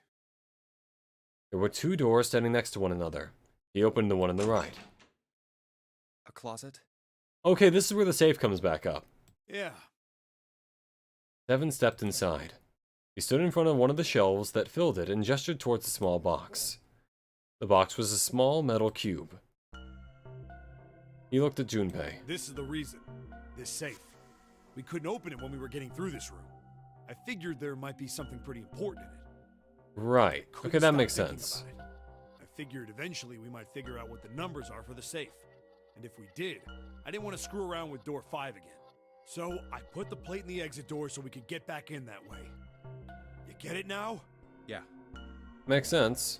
There were two doors standing next to one another. He opened the one on the right. A closet? Okay, this is where the safe comes back up. Yeah. Seven stepped inside. He stood in front of one of the shelves that filled it and gestured towards a small box. The box was a small metal cube. He looked at Junpei. This is the reason. This safe. We couldn't open it when we were getting through this room. I figured there might be something pretty important in it. Right. Okay, Couldn't that stop makes thinking sense. about it. I figured eventually we might figure out what the numbers are for the safe. And if we did, I didn't want to screw around with door 5 again. So I put the plate in the exit door so we could get back in that way. You get it now? Yeah. Makes sense.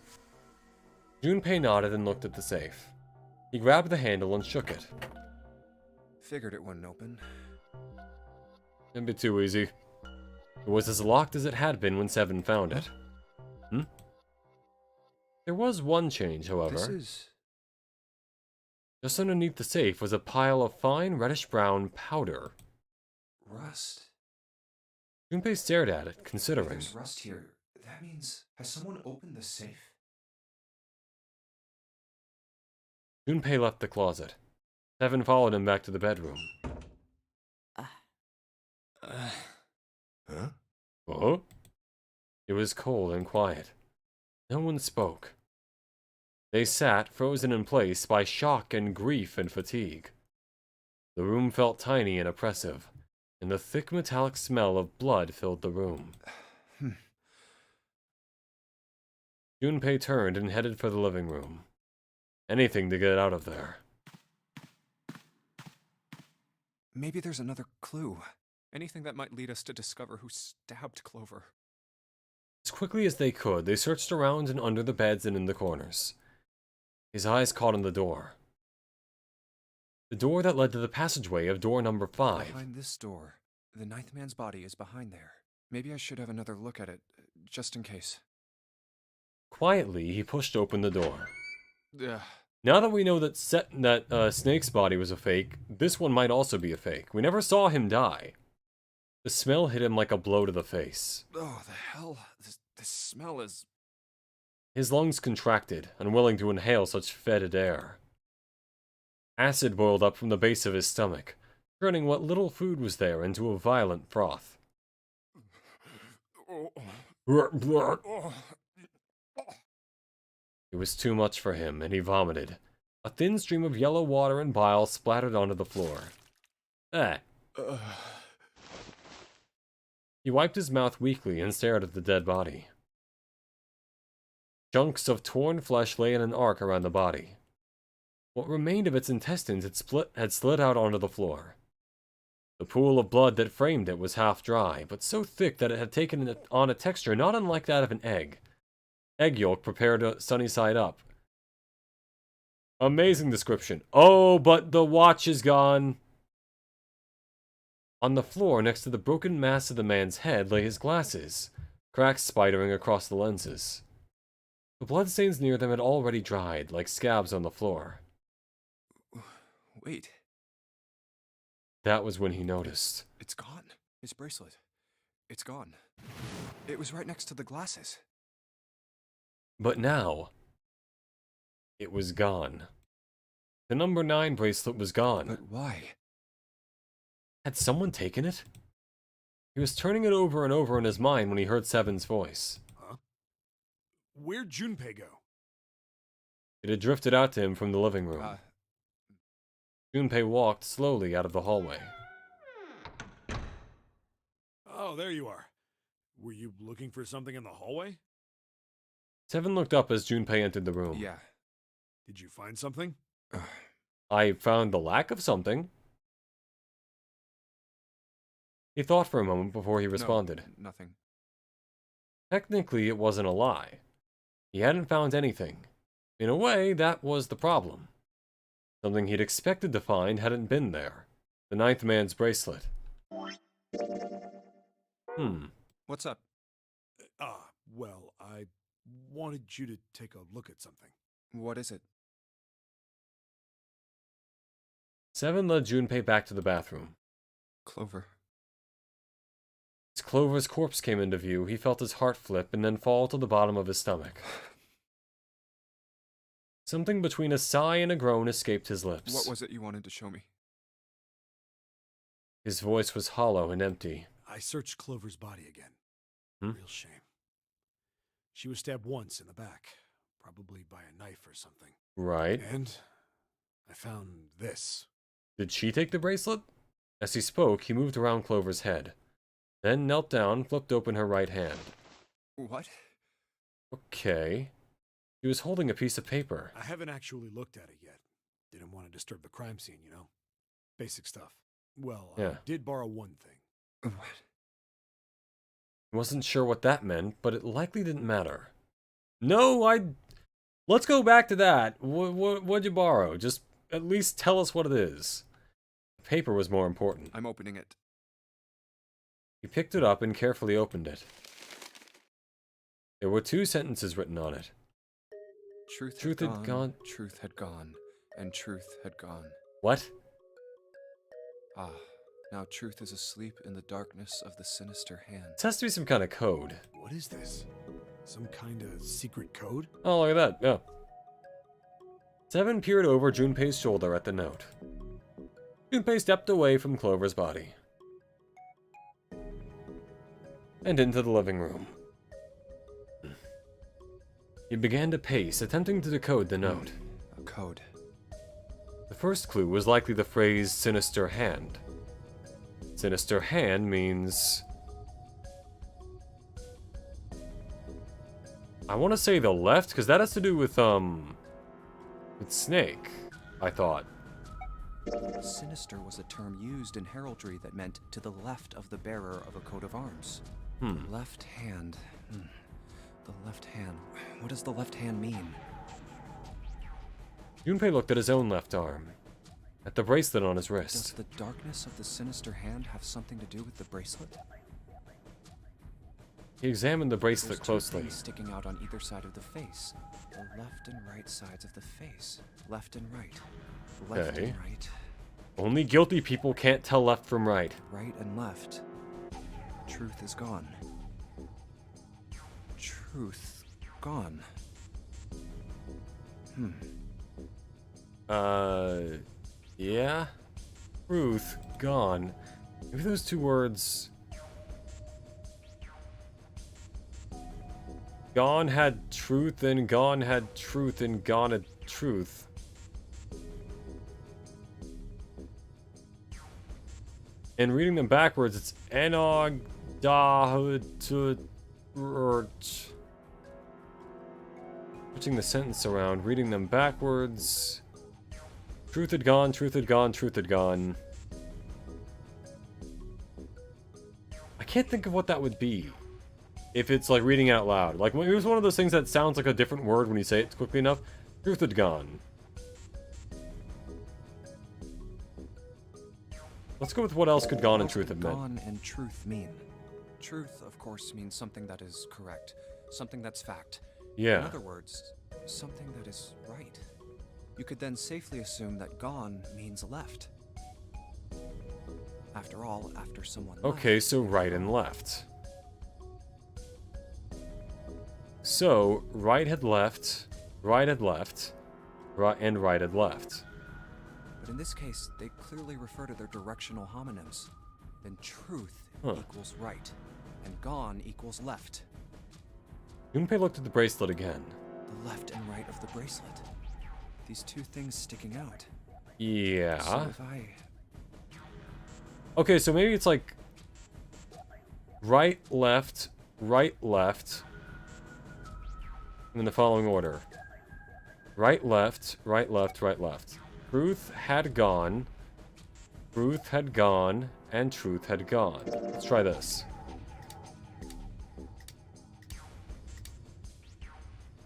Junpei nodded and looked at the safe. He grabbed the handle and shook it. Figured it wouldn't open. It'd be too easy. It was as locked as it had been when Seven found it. There was one change, however. This is... Just underneath the safe was a pile of fine reddish-brown powder. rust. Junpei stared at it, If considering. there's rust here, that means... Has someone opened the safe? Junpei left the closet. Seven followed him back to the bedroom. Huh? Oh? It was cold and quiet. No one spoke. They sat, frozen in place by shock and grief and fatigue. The room felt tiny and oppressive, and the thick metallic smell of blood filled the room. Junpei turned and headed for the living room. Anything to get out of there. Maybe there's another clue. Anything that might lead us to discover who stabbed Clover. As quickly as they could, they searched around and under the beds and in the corners. His eyes caught on the door. The door that led to the passageway of door number 5. Behind this door. The ninth man's body is behind there. Maybe I should have another look at it, just in case. Quietly, he pushed open the door. Ugh. Now that we know that Snake's body was a fake, this one might also be a fake. We never saw him die. The smell hit him like a blow to the face. Oh, the hell? This smell is... His lungs contracted, unwilling to inhale such fetid air. Acid boiled up from the base of his stomach, turning what little food was there into a violent froth. It was too much for him, and he vomited. A thin stream of yellow water and bile splattered onto the floor. He wiped his mouth weakly and stared at the dead body. Chunks of torn flesh lay in an arc around the body. What remained of its intestines had slid out onto the floor. The pool of blood that framed it was half dry, but so thick that it had taken on a texture not unlike that of an egg. Egg yolk prepared sunny side up. Amazing description. Oh, but the watch is gone. On the floor next to the broken mass of the man's head lay his glasses, cracks spidering across the lenses. The bloodstains near them had already dried, like scabs on the floor. Wait. That was when he noticed. It's gone. His bracelet. It's gone. It was right next to the glasses. But now, it was gone. The number 9 bracelet was gone. But why? Had someone taken it? He was turning it over and over in his mind when he heard Seven's voice. Huh? Where'd Junpei go? It had drifted out to him from the living room. Junpei walked slowly out of the hallway. Oh, there you are. Were you looking for something in the hallway? Seven looked up as Junpei entered the room. Yeah. Did you find something? I found the lack of something. He thought for a moment before he responded. No, nothing. Technically, it wasn't a lie. He hadn't found anything. In a way, that was the problem. Something he'd expected to find hadn't been there. The ninth man's bracelet. What's up? Well, I wanted you to take a look at something. What is it? Seven led Junpei back to the bathroom. Clover. As Clover's corpse came into view, he felt his heart flip and then fall to the bottom of his stomach. Something between a sigh and a groan escaped his lips. What was it you wanted to show me? His voice was hollow and empty. I searched Clover's body again. Hmm? Real shame. She was stabbed once in the back, probably by a knife or something. Right. And I found this. Did she take the bracelet? As he spoke, he moved around Clover's head. Then knelt down, flipped open her right hand. What? Okay. He was holding a piece of paper. I haven't actually looked at it yet. Didn't want to disturb the crime scene, you know? Basic stuff. Well, Yeah. I did borrow one thing. What? He wasn't sure what that meant, but it likely didn't matter. No, Let's go back to that. What'd you borrow? Just at least tell us what it is. The paper was more important. I'm opening it. He picked it up and carefully opened it. There were 2 sentences written on it. Truth had gone. Truth had gone. And truth had gone. What? Ah, now truth is asleep in the darkness of the sinister hand. This has to be some kind of code. What is this? Some kind of secret code? Oh, look at that. Yeah. Seven peered over Junpei's shoulder at the note. Junpei stepped away from Clover's body. And into the living room. He began to pace, attempting to decode the note. A code. The first clue was likely the phrase sinister hand. Sinister hand means... I want to say the left, because that has to do with Snake, I thought. Sinister was a term used in heraldry that meant to the left of the bearer of a coat of arms. The left hand. The left hand. What does the left hand mean? Junpei looked at his own left arm, at the bracelet on his Does wrist. the darkness of the sinister hand have something to do with the bracelet? He examined the There's bracelet 2 closely. things sticking out on either side of the face. The left and right sides of the face. Left and right. Left Okay. and right. Only guilty people can't tell left from right. Right and left. Truth is gone. Truth gone. Yeah? Truth, gone. Maybe those 2 words... Gone had truth, and gone had truth, and gone had truth. And reading them backwards, it's Enog da switching the sentence around, reading them backwards. Truth had gone, truth had gone, truth had gone. I can't think of what that would be. If it's like reading out loud. Like, it was one of those things that sounds like a different word when you say it quickly enough. Truth had gone. Let's go with what else could gone and truth have meant. Gone and truth mean? Truth, of course, means something that is correct. Something that's fact. In Yeah. other words, something that is right. You could then safely assume that gone means left. After all, after someone Okay, left, so right and left. So, right had left, right had left, and right had left. But in this case, they clearly refer to their directional homonyms. then truth Huh. equals right, and gone equals left. Junpei looked at the bracelet again. The left and right of the bracelet. These two things sticking out. Yeah. So if I... Okay, so maybe it's like right, left, in the following order. Right, left, right, left, right, left. Truth had gone, and truth had gone. Let's try this.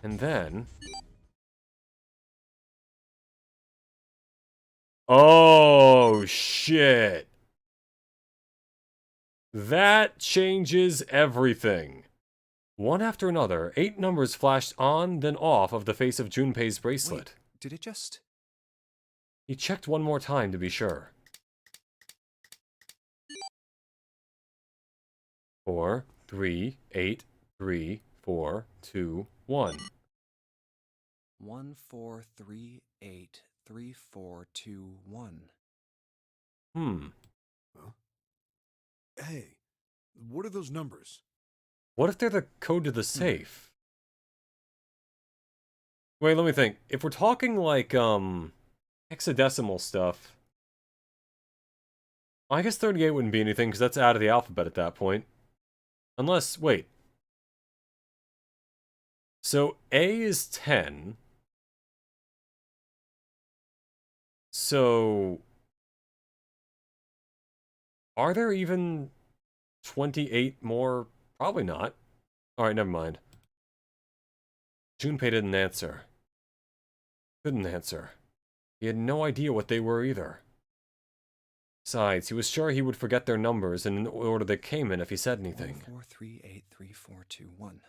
And then... Oh, shit. That changes everything. One after another, 8 numbers flashed on, then off of the face of Junpei's bracelet. Wait, did it just... He checked one more time to be sure. 4, 3, 8, 3, 4, 2, 1. 1, 4, 3, 8, 3, 4, 2, 1. Huh? Hey, what are those numbers? What if they're the code to the safe? Wait, let me think. If we're talking like, hexadecimal stuff... I guess 38 wouldn't be anything, because that's out of the alphabet at that point. Unless, wait. So, A is 10. So... Are there even 28 more? Probably not. Alright, never mind. Junpei didn't answer. Couldn't answer. He had no idea what they were either. Besides, he was sure he would forget their numbers and in the order they came in if he said anything. 1, 4, 3, 8, 3, 4, 2, 1.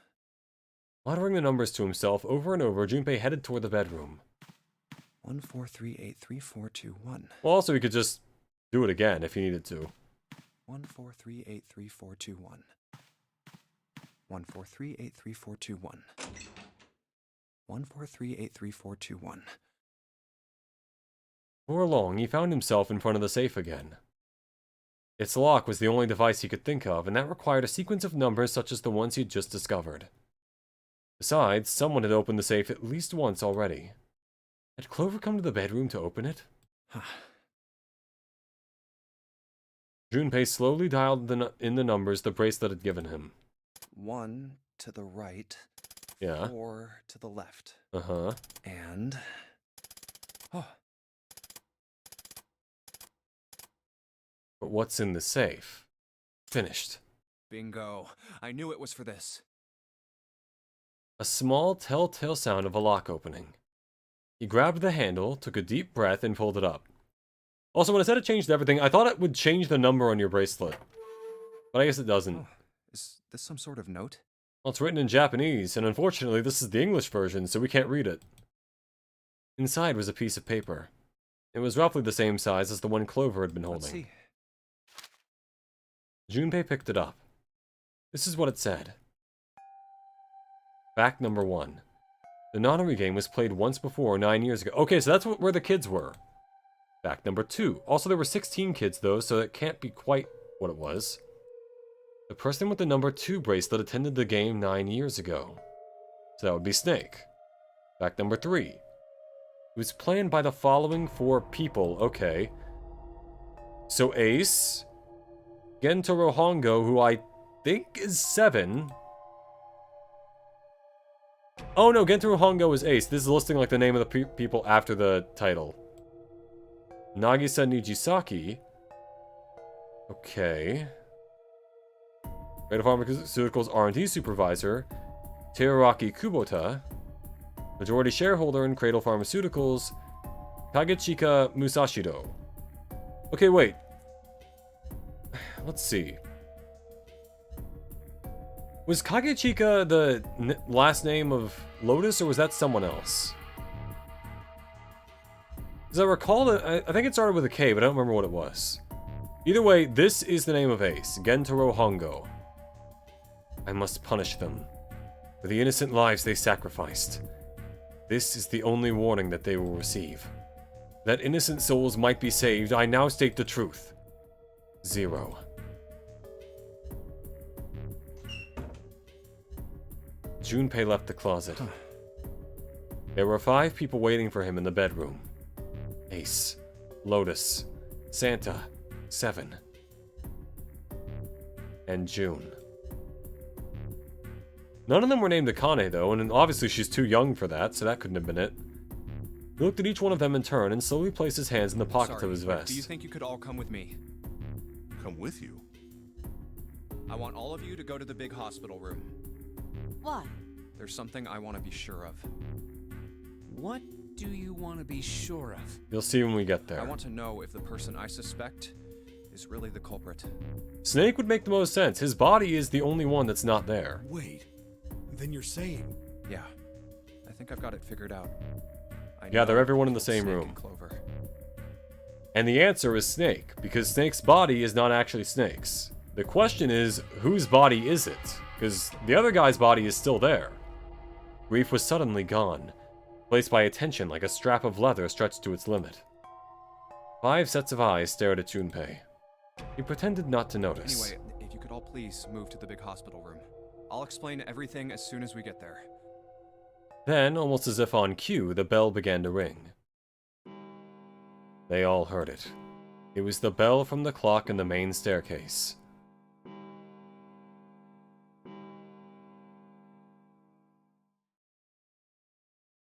Muttering the numbers to himself over and over, Junpei headed toward the bedroom. 1, 4, 3, 8, 3, 4, 2, 1. Well, also he could just do it again if he needed to. 1, 4, 3, 8, 3, 4, 2, 1. 1, 4, 3, 8, 3, 4, 2, 1. 1, 4, 3, 8, 3, 4, 2, 1. Before long, he found himself in front of the safe again. Its lock was the only device he could think of, and that required a sequence of numbers such as the ones he had just discovered. Besides, someone had opened the safe at least once already. Had Clover come to the bedroom to open it? Junpei slowly dialed in the numbers the bracelet had given him. 1 to the right. Yeah. 4 to the left. Uh-huh. And... Oh. But what's in the safe? Finished. Bingo. I knew it was for this. A small telltale sound of a lock opening. He grabbed the handle, took a deep breath, and pulled it up. Also, when I said it changed everything, I thought it would change the number on your bracelet. But I guess it doesn't. Oh, is this some sort of note? Well, it's written in Japanese, and unfortunately this is the English version, so we can't read it. Inside was a piece of paper. It was roughly the same size as the one Clover had been holding. Let's see. Junpei picked it up. This is what it said. Fact number 1. The Nonary game was played once before 9 years ago. Okay, so that's where the kids were. Fact number 2. Also, there were 16 kids, though, so it can't be quite what it was. The person with the number 2 bracelet attended the game 9 years ago. So that would be Snake. Fact number 3. It was planned by the following 4 people. Okay. So Ace, Gentaro Hongo, who I think is 7. Oh no, Gentaro Hongo is Ace. This is listing like the name of the people after the title. Nagisa Nijisaki. Okay. Cradle Pharmaceuticals R&D Supervisor, Teraraki Kubota. Majority shareholder in Cradle Pharmaceuticals, Kagechika Musashido. Okay, wait. Let's see. Was Kagechika the last name of Lotus, or was that someone else? Because I recall that, I think it started with a K, but I don't remember what it was. Either way, this is the name of Ace, Gentaro Hongo. I must punish them for the innocent lives they sacrificed. This is the only warning that they will receive. That innocent souls might be saved, I now state the truth. 0. Junpei left the closet. There were 5 people waiting for him in the bedroom. Ace, Lotus, Santa, 7, and June. None of them were named Akane, though, and obviously she's too young for that, so that couldn't have been it. He looked at each one of them in turn and slowly placed his hands in the pockets of his vest. Do you think you could all come with me? Come with you? I want all of you to go to the big hospital room. Why? There's something I want to be sure of. What do you want to be sure of? You'll see when we get there. I want to know if the person I suspect is really the culprit. Snake would make the most sense. His body is the only one that's not there. Wait, then you're saying... Yeah, I think I've got it figured out. Yeah, they're everyone in the same room. Clover. And the answer is Snake, because Snake's body is not actually Snake's. The question is, whose body is it? Because the other guy's body is still there. Grief was suddenly gone, placed by attention like a strap of leather stretched to its limit. 5 sets of eyes stared at Junpei. He pretended not to notice. Anyway, if you could all please move to the big hospital room. I'll explain everything as soon as we get there. Then, almost as if on cue, the bell began to ring. They all heard it. It was the bell from the clock in the main staircase.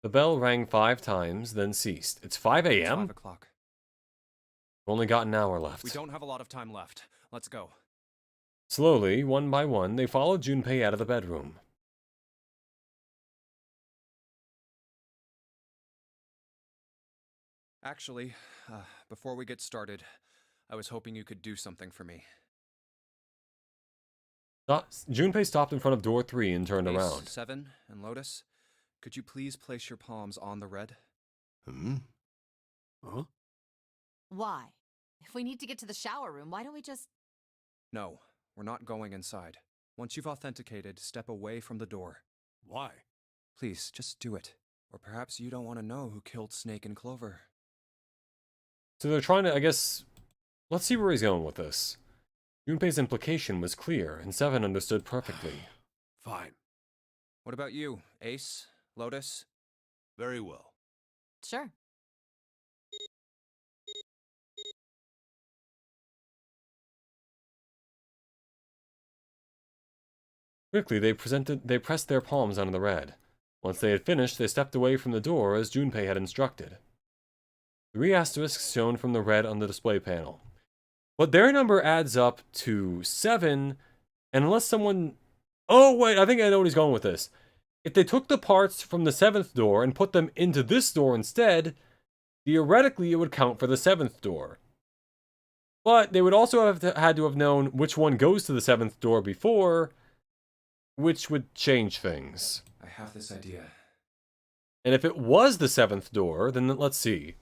The bell rang 5 times, then ceased. It's 5 It's a.m.? 5 o'clock. We've only got an hour left. We don't have a lot of time left. Let's go. Slowly, one by one, they followed Junpei out of the bedroom. Actually, before we get started, I was hoping you could do something for me. Junpei stopped in front of door 3 and turned Ace, around. 7, and Lotus, could you please place your palms on the red? Huh? Why? If we need to get to the shower room, why don't we just... No, we're not going inside. Once you've authenticated, step away from the door. Why? Please, just do it. Or perhaps you don't want to know who killed Snake and Clover. So they're trying to, I guess... Let's see where he's going with this. Junpei's implication was clear, and 7 understood perfectly. Fine. What about you, Ace? Lotus? Very well. Sure. Quickly, they pressed their palms onto the red. Once they had finished, they stepped away from the door as Junpei had instructed. 3 asterisks shown from the red on the display panel. But their number adds up to 7, and unless someone... Oh, wait, I think I know what he's going with this. If they took the parts from the 7th door and put them into this door instead, theoretically it would count for the 7th door. But they would also have had to have known which one goes to the 7th door before, which would change things. I have this idea. And if it was the 7th door, then let's see.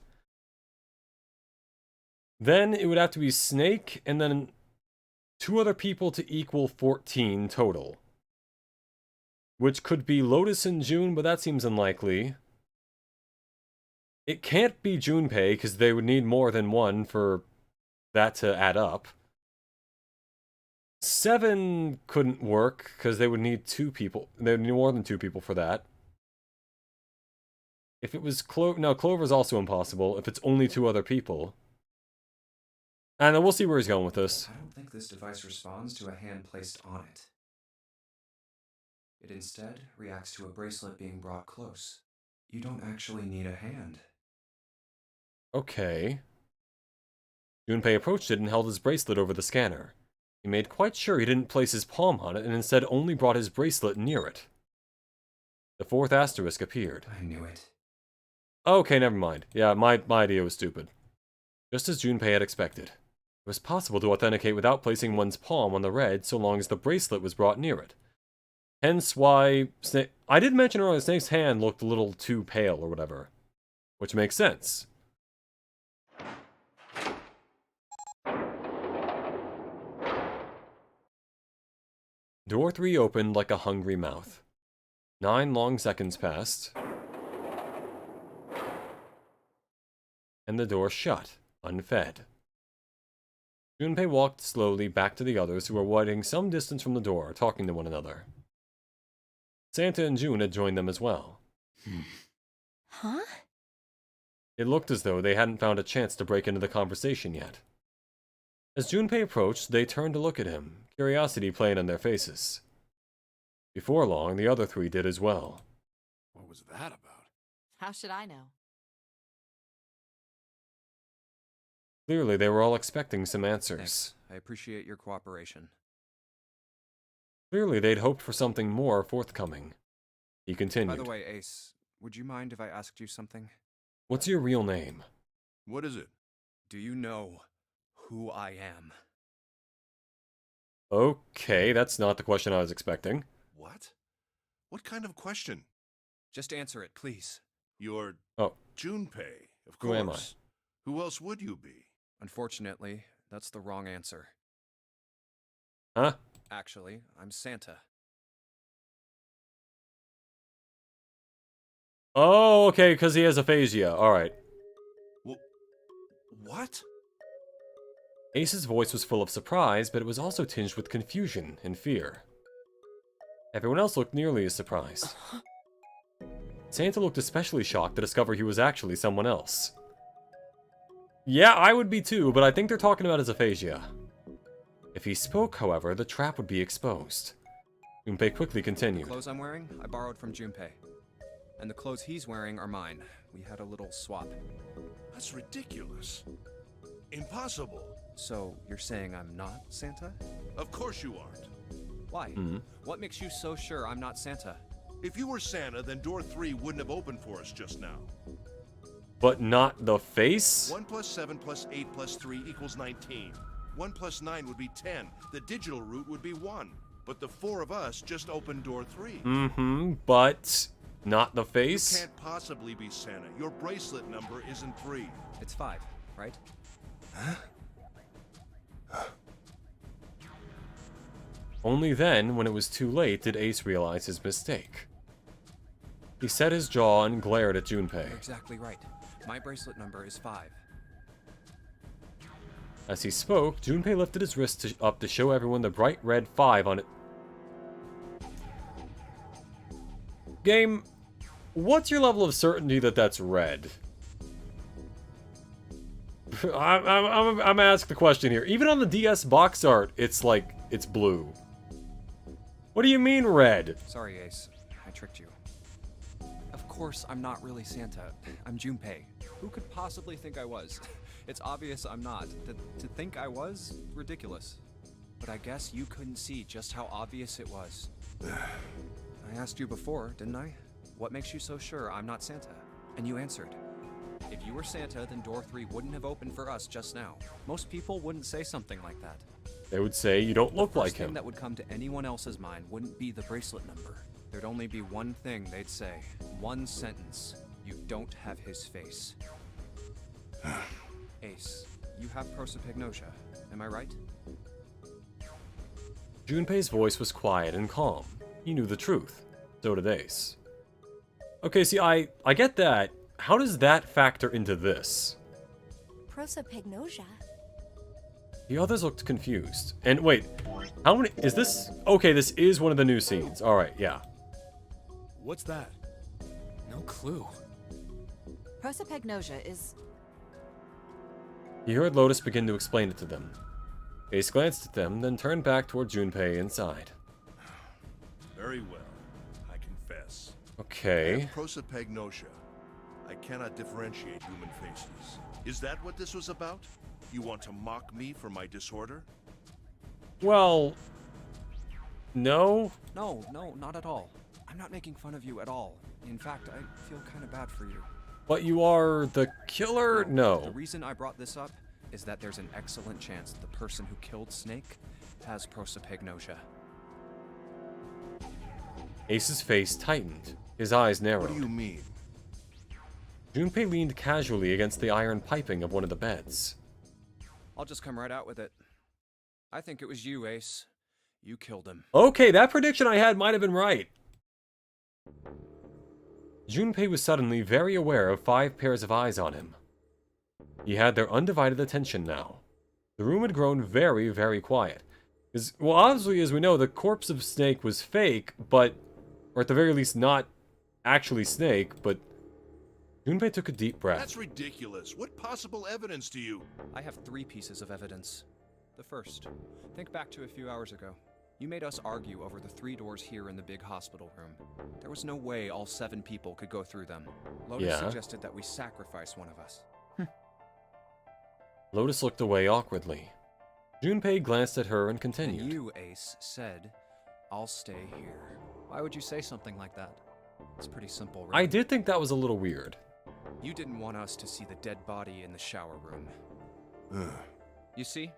Then it would have to be Snake and then 2 other people to equal 14 total. Which could be Lotus and June, but that seems unlikely. It can't be Junpei, because they would need more than 1 for that to add up. 7 couldn't work, because they would need 2 people. They would need more than 2 people for that. If it was no, Clover's also impossible, if it's only 2 other people. And we'll see where he's going with this. I don't think this device responds to a hand placed on it. It instead reacts to a bracelet being brought close. You don't actually need a hand. Okay. Junpei approached it and held his bracelet over the scanner. He made quite sure he didn't place his palm on it and instead only brought his bracelet near it. The 4th asterisk appeared. I knew it. Okay, never mind. Yeah, my idea was stupid. Just as Junpei had expected. It was possible to authenticate without placing one's palm on the red so long as the bracelet was brought near it. Hence why Snake... I did mention earlier Snake's hand looked a little too pale or whatever. Which makes sense. Door 3 opened like a hungry mouth. 9 long seconds passed. And the door shut, unfed. Junpei walked slowly back to the others who were waiting some distance from the door, talking to one another. Santa and June had joined them as well. Huh? It looked as though they hadn't found a chance to break into the conversation yet. As Junpei approached, they turned to look at him, curiosity playing on their faces. Before long, the other three did as well. What was that about? How should I know? Clearly, they were all expecting some answers. Thanks. I appreciate your cooperation. Clearly, they'd hoped for something more forthcoming. He continued. By the way, Ace, would you mind if I asked you something? What's your real name? What is it? Do you know who I am? Okay, that's not the question I was expecting. What? What kind of question? Just answer it, please. You're Oh, Junpei, of Who course. am I? Who else would you be? Unfortunately, that's the wrong answer. huh? Actually, I'm Santa. Oh, okay, because he has aphasia. Alright. What? Ace's voice was full of surprise, but it was also tinged with confusion and fear. Everyone else looked nearly as surprised. Santa looked especially shocked to discover he was actually someone else. Yeah, I would be too, but I think they're talking about his aphasia. If he spoke, however, the trap would be exposed. Junpei quickly The continued. clothes I'm wearing, I borrowed from Junpei. And the clothes he's wearing are mine. We had a little swap. That's ridiculous. Impossible. So, you're saying I'm not Santa? Of course you aren't. Why? What makes you so sure I'm not Santa? If you were Santa, then door 3 wouldn't have opened for us just now. But not the face? 1 plus 7 plus 8 plus 3 equals 19. 1 plus 9 would be 10. The digital route would be 1. But the 4 of us just opened door 3. But not the You face? can't possibly be Santa. Your bracelet number isn't 3. It's 5, right? Only then, when it was too late, did Ace realize his mistake. He set his jaw and glared at Junpei. You're exactly right. My bracelet number is 5. As he spoke, Junpei lifted his wrist up to show everyone the bright red 5 on it. Game, what's your level of certainty that that's red? I'm gonna ask the question here. Even on the DS box art, it's like, it's blue. What do you mean red? Sorry, Ace. I tricked you. Of course, I'm not really Santa. I'm Junpei. Who could possibly think I was? It's obvious I'm not. To think I was? Ridiculous. But I guess you couldn't see just how obvious it was. I asked you before, didn't I? What makes you so sure I'm not Santa? And you answered. If you were Santa, then door 3 wouldn't have opened for us just now. Most people wouldn't say something like that. They would say you don't look like First thing him. that would come to anyone else's mind wouldn't be the bracelet number. There'd only be one thing they'd say. One sentence. You don't have his face. Ace, you have prosopagnosia, am I right? Junpei's voice was quiet and calm. He knew the truth. So did Ace. Okay, see, I get that. How does that factor into this? Prosopagnosia? The others looked confused. And wait, how many... Is this... Okay, this is one of the new scenes. Alright, yeah. What's that? No clue. Prosopagnosia is... He heard Lotus begin to explain it to them. Ace glanced at them, then turned back toward Junpei and sighed. Very well. I confess. I Okay. have prosopagnosia. I cannot differentiate human faces. Is that what this was about? You want to mock me for my disorder? Well... No? No, not at all. I'm not making fun of you at all. In fact, I feel kind of bad for you. But you are the killer? The No. reason I brought this up is that there's an excellent chance the person who killed Snake has prosopagnosia. Ace's face tightened. His eyes narrowed. What do you mean? Junpei leaned casually against the iron piping of one of the beds. I'll just come right out with it. I think it was you, Ace. You killed him. Okay, that prediction I had might have been right. Junpei was suddenly very aware of 5 pairs of eyes on him. He had their undivided attention now. The room had grown very, very quiet. Well, obviously, as we know, the corpse of Snake was fake, but Or at the very least, not actually Snake, but Junpei took a deep breath. That's ridiculous. What possible evidence do you... I have 3 pieces of evidence. The first, think back to a few hours ago. You made us argue over the 3 doors here in the big hospital room. There was no way all 7 people could go through them. Lotus suggested that we sacrifice one of us. Lotus looked away awkwardly. Junpei glanced at her and continued. And you, Ace, said, I'll stay here. Why would you say something like that? It's pretty simple, right? I did think that was a little weird. You didn't want us to see the dead body in the shower room. You see?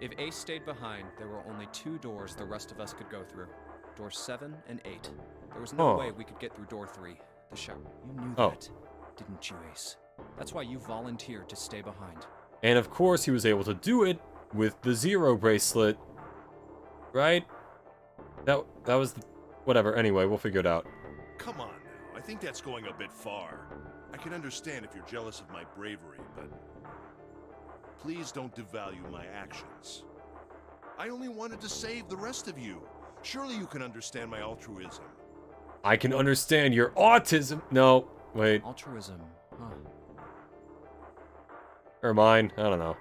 If Ace stayed behind, there were only 2 doors the rest of us could go through. Doors 7 and 8. There was no way we could get through door 3, the shower. You knew that, didn't you, Ace? That's why you volunteered to stay behind. And of course he was able to do it with the Zero bracelet. Right? That was the... Whatever, anyway, we'll figure it out. Come on now, I think that's going a bit far. I can understand if you're jealous of my bravery, but... Please don't devalue my actions. I only wanted to save the rest of you. Surely you can understand my altruism. I can understand your autism. No, wait. Altruism, huh? Or mine, I don't know.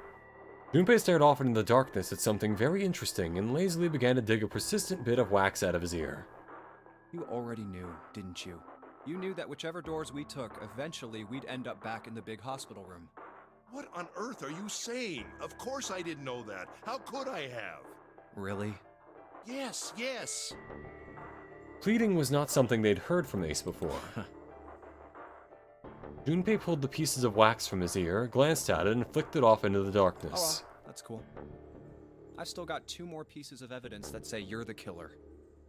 Junpei stared off into the darkness at something very interesting and lazily began to dig a persistent bit of wax out of his ear. You already knew, didn't you? You knew that whichever doors we took, eventually we'd end up back in the big hospital room. What on earth are you saying? Of course I didn't know that. How could I have? Really? Yes. Pleading was not something they'd heard from Ace before. Junpei pulled the pieces of wax from his ear, glanced at it, and flicked it off into the darkness. Oh, well, that's cool. I've still got 2 more pieces of evidence that say you're the killer.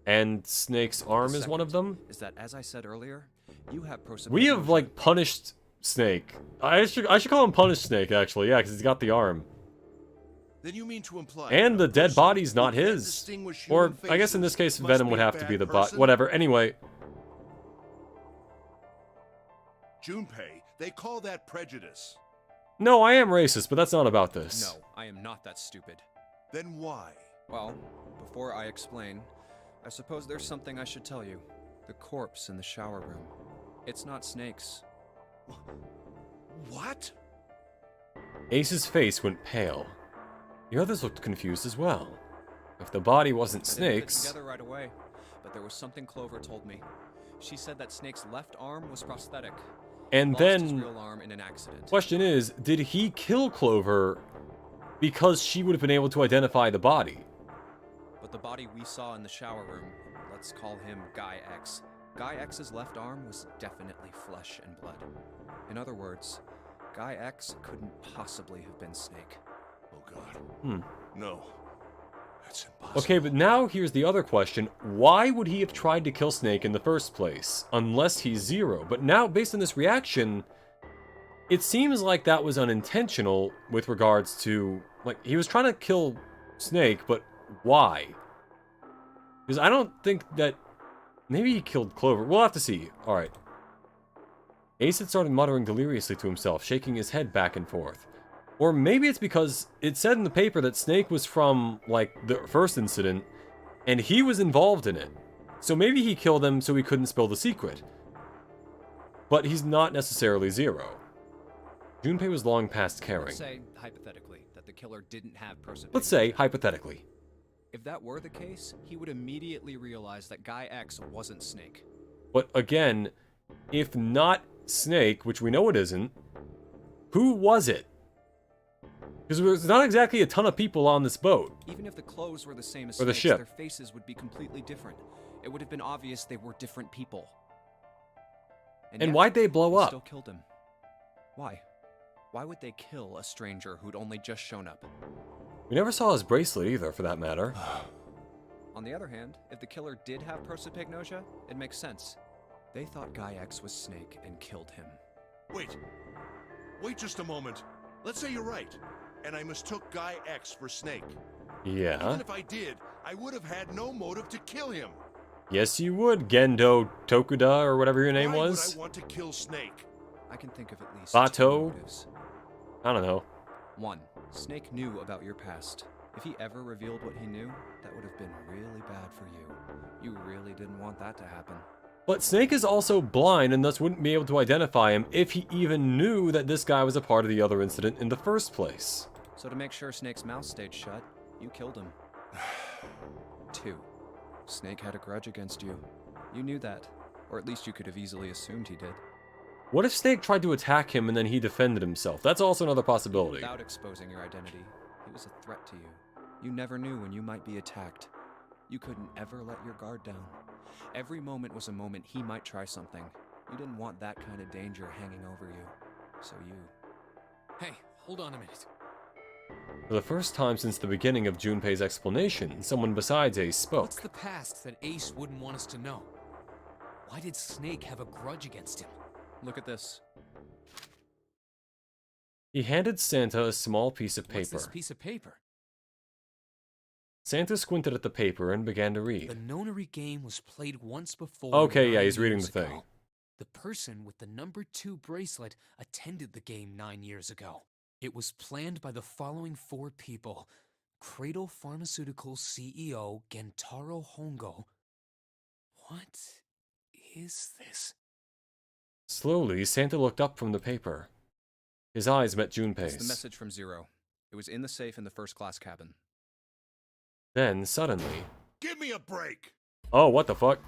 And Snake's arm is one of them? Is that, as I said earlier, you have prosopagnosia. We have, like, punished Snake. I should call him Punished Snake, actually, yeah, because he's got the arm. Then you mean to imply... And the dead body's not his. Or, I guess in this case, Venom would have to be the bot. Whatever, anyway. Junpei, they call that prejudice. No, I am racist, but that's not about this. No, I am not that stupid. Then why? Well, before I explain, I suppose there's something I should tell you. The corpse in the shower room. It's not Snake's. What? Ace's face went pale. The others looked confused as well. If the body wasn't Snake's... Together right away, but there was something Clover told me. She said that Snake's left arm was prosthetic. And lost his then... real arm in an accident. Question is, did he kill Clover because she would have been able to identify the body? But the body we saw in the shower room, let's call him Guy X. Guy X's left arm was definitely flesh and blood. In other words, Guy X couldn't possibly have been Snake. Oh god. No. That's impossible. Okay, but now here's the other question. Why would he have tried to kill Snake in the first place? Unless he's Zero. But now, based on this reaction, it seems like that was unintentional with regards to... Like, he was trying to kill Snake, but why? Because I don't think that... Maybe he killed Clover. We'll have to see. Alright. Ace had started muttering deliriously to himself, shaking his head back and forth. Or maybe it's because it said in the paper that Snake was from, like, the first incident, and he was involved in it. So maybe he killed him so he couldn't spill the secret. But he's not necessarily Zero. Junpei was long past caring. Let's say, hypothetically, that the killer didn't have prosopagnosia. Let's say, hypothetically. If that were the case, he would immediately realize that Guy X wasn't Snake. But again, if not Snake, which we know it isn't, who was it? Because there's not exactly a ton of people on this boat. Even if the clothes were the same as or the Snake's, ship. Their faces would be completely different. It would have been obvious they were different people. And yet, why'd they blow they up? Still killed him. Why? Why would they kill a stranger who'd only just shown up? We never saw his bracelet either, for that matter. On the other hand, if the killer did have prosopagnosia, it makes sense. They thought Guy X was Snake and killed him. Wait just a moment. Let's say you're right, and I mistook Guy X for Snake. Yeah. Even if I did, I would have had no motive to kill him. Yes, you would, Gendo Tokuda, or whatever your name Why was. would I want to kill Snake? I can think of at least Bato? 2 motives. I don't know. 1. Snake knew about your past. If he ever revealed what he knew, that would have been really bad for you. You really didn't want that to happen. But Snake is also blind and thus wouldn't be able to identify him if he even knew that this guy was a part of the other incident in the first place. So to make sure Snake's mouth stayed shut, you killed him. 2. Snake had a grudge against you. You knew that, or at least you could have easily assumed he did. What if Snake tried to attack him and then he defended himself? That's also another possibility. Without exposing your identity, he was a threat to you. You never knew when you might be attacked. You couldn't ever let your guard down. Every moment was a moment he might try something. You didn't want that kind of danger hanging over you. So you... Hey, hold on a minute. For the first time since the beginning of Junpei's explanation, someone besides Ace spoke. What's the past that Ace wouldn't want us to know? Why did Snake have a grudge against him? Look at this. He handed Santa a small piece of paper. What's this piece of paper? Santa squinted at the paper and began to read. The nonary game was played once before. Okay, yeah, 9 he's reading years the ago. thing. The person with the number 2 bracelet attended the game 9 years ago. It was planned by the following 4 people. Cradle Pharmaceuticals CEO Gentaro Hongo. What is this? Slowly, Santa looked up from the paper. His eyes met It's the Junpei's. message from Zero. It was in the safe in the first class cabin. Then, suddenly... Give me a break! Oh, what the fuck?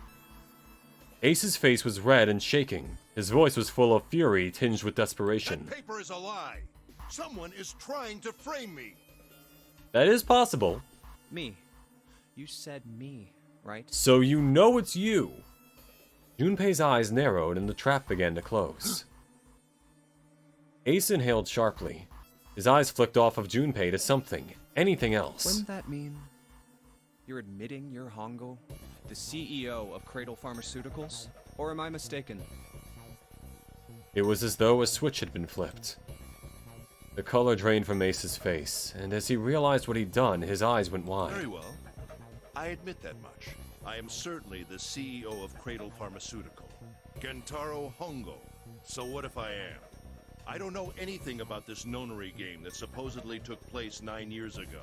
Ace's face was red and shaking. His voice was full of fury tinged with desperation. That paper is a lie! Someone is trying to frame me! That is possible. Me. You said me, right? So you know it's you. Junpei's eyes narrowed and the trap began to close. Ace inhaled sharply. His eyes flicked off of Junpei to something, anything else. Wouldn't that mean you're admitting you're Hongo, the CEO of Cradle Pharmaceuticals? Or am I mistaken? It was as though a switch had been flipped. The color drained from Ace's face, and as he realized what he'd done, his eyes went wide. Very well. I admit that much. I am certainly the CEO of Cradle Pharmaceutical, Gentaro Hongo. So what if I am? I don't know anything about this nonary game that supposedly took place 9 years ago.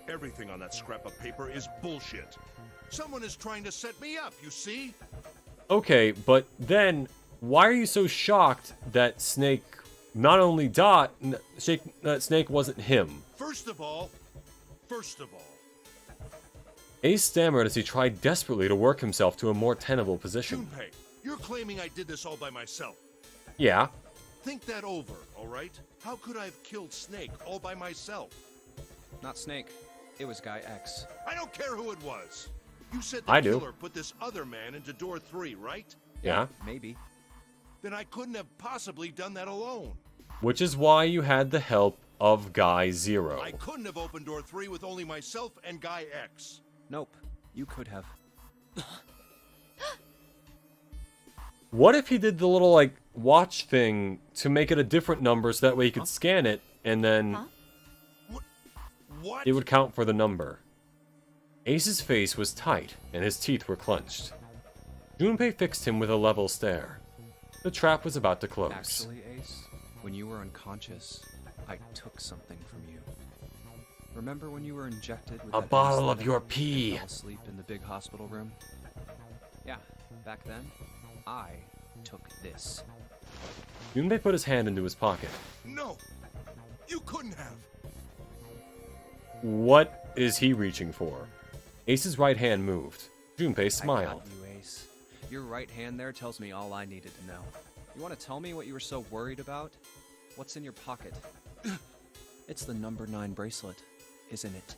Everything on that scrap of paper is bullshit. Someone is trying to set me up, you see? Okay, but then, why are you so shocked that Snake not only that Snake wasn't him? First of all, Ace stammered as he tried desperately to work himself to a more tenable position. Junpei, you're claiming I did this all by myself. Yeah. Think that over, all right? How could I have killed Snake all by myself? Not Snake. It was Guy X. I don't care who it was. You said the I do. killer put this other man into door 3, right? Yeah. Maybe. Then I couldn't have possibly done that alone. Which is why you had the help of Guy Zero. I couldn't have opened door 3 with only myself and Guy X. Nope. You could have. What if he did the little, like, watch thing to make it a different number so that way he could scan it, and then What? it would count for the number? Ace's face was tight, and his teeth were clenched. Junpei fixed him with a level stare. The trap was about to close. Actually, Ace, when you were unconscious, I took something from you. Remember when you were injected with A that bottle of anesthetic your and pee. fell asleep in the big hospital room? Yeah, back then, I took this. Junpei put his hand into his pocket. No! You couldn't have! What is he reaching for? Ace's right hand moved. Junpei I smiled. got you, Ace. Your right hand there tells me all I needed to know. You want to tell me what you were so worried about? What's in your pocket? It's the number 9 bracelet, isn't it?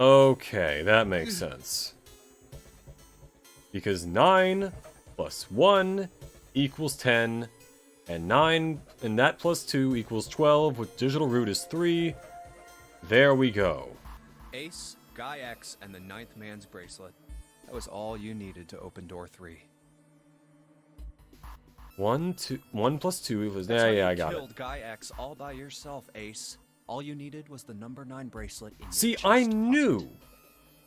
Okay, that makes sense. Because 9 plus 1 equals 10, and 9 and that plus 2 equals 12, with digital root is 3. There we go. Ace, Guy X, and the 9th man's bracelet. That was all you needed to open door 3. 1 plus 2 equals... That's how Yeah, I you got it. killed Guy X all by yourself, Ace. All you needed was the number 9 bracelet in your See, chest I pocket. knew.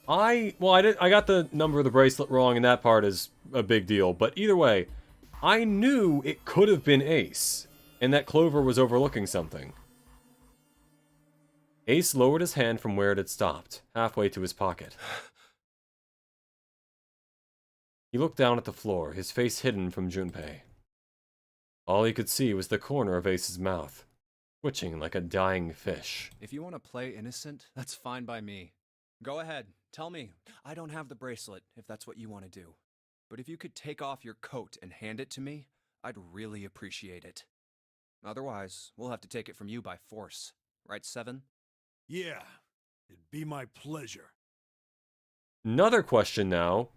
I got the number of the bracelet wrong, and that part is a big deal. But either way, I knew it could have been Ace, and that Clover was overlooking something. Ace lowered his hand from where it had stopped, halfway to his pocket. He looked down at the floor, his face hidden from Junpei. All he could see was the corner of Ace's mouth, twitching like a dying fish. If you want to play innocent, that's fine by me. Go ahead, tell me. I don't have the bracelet, if that's what you want to do. But if you could take off your coat and hand it to me, I'd really appreciate it. Otherwise, we'll have to take it from you by force. Right, Seven? Yeah, it'd be my pleasure. Another question now.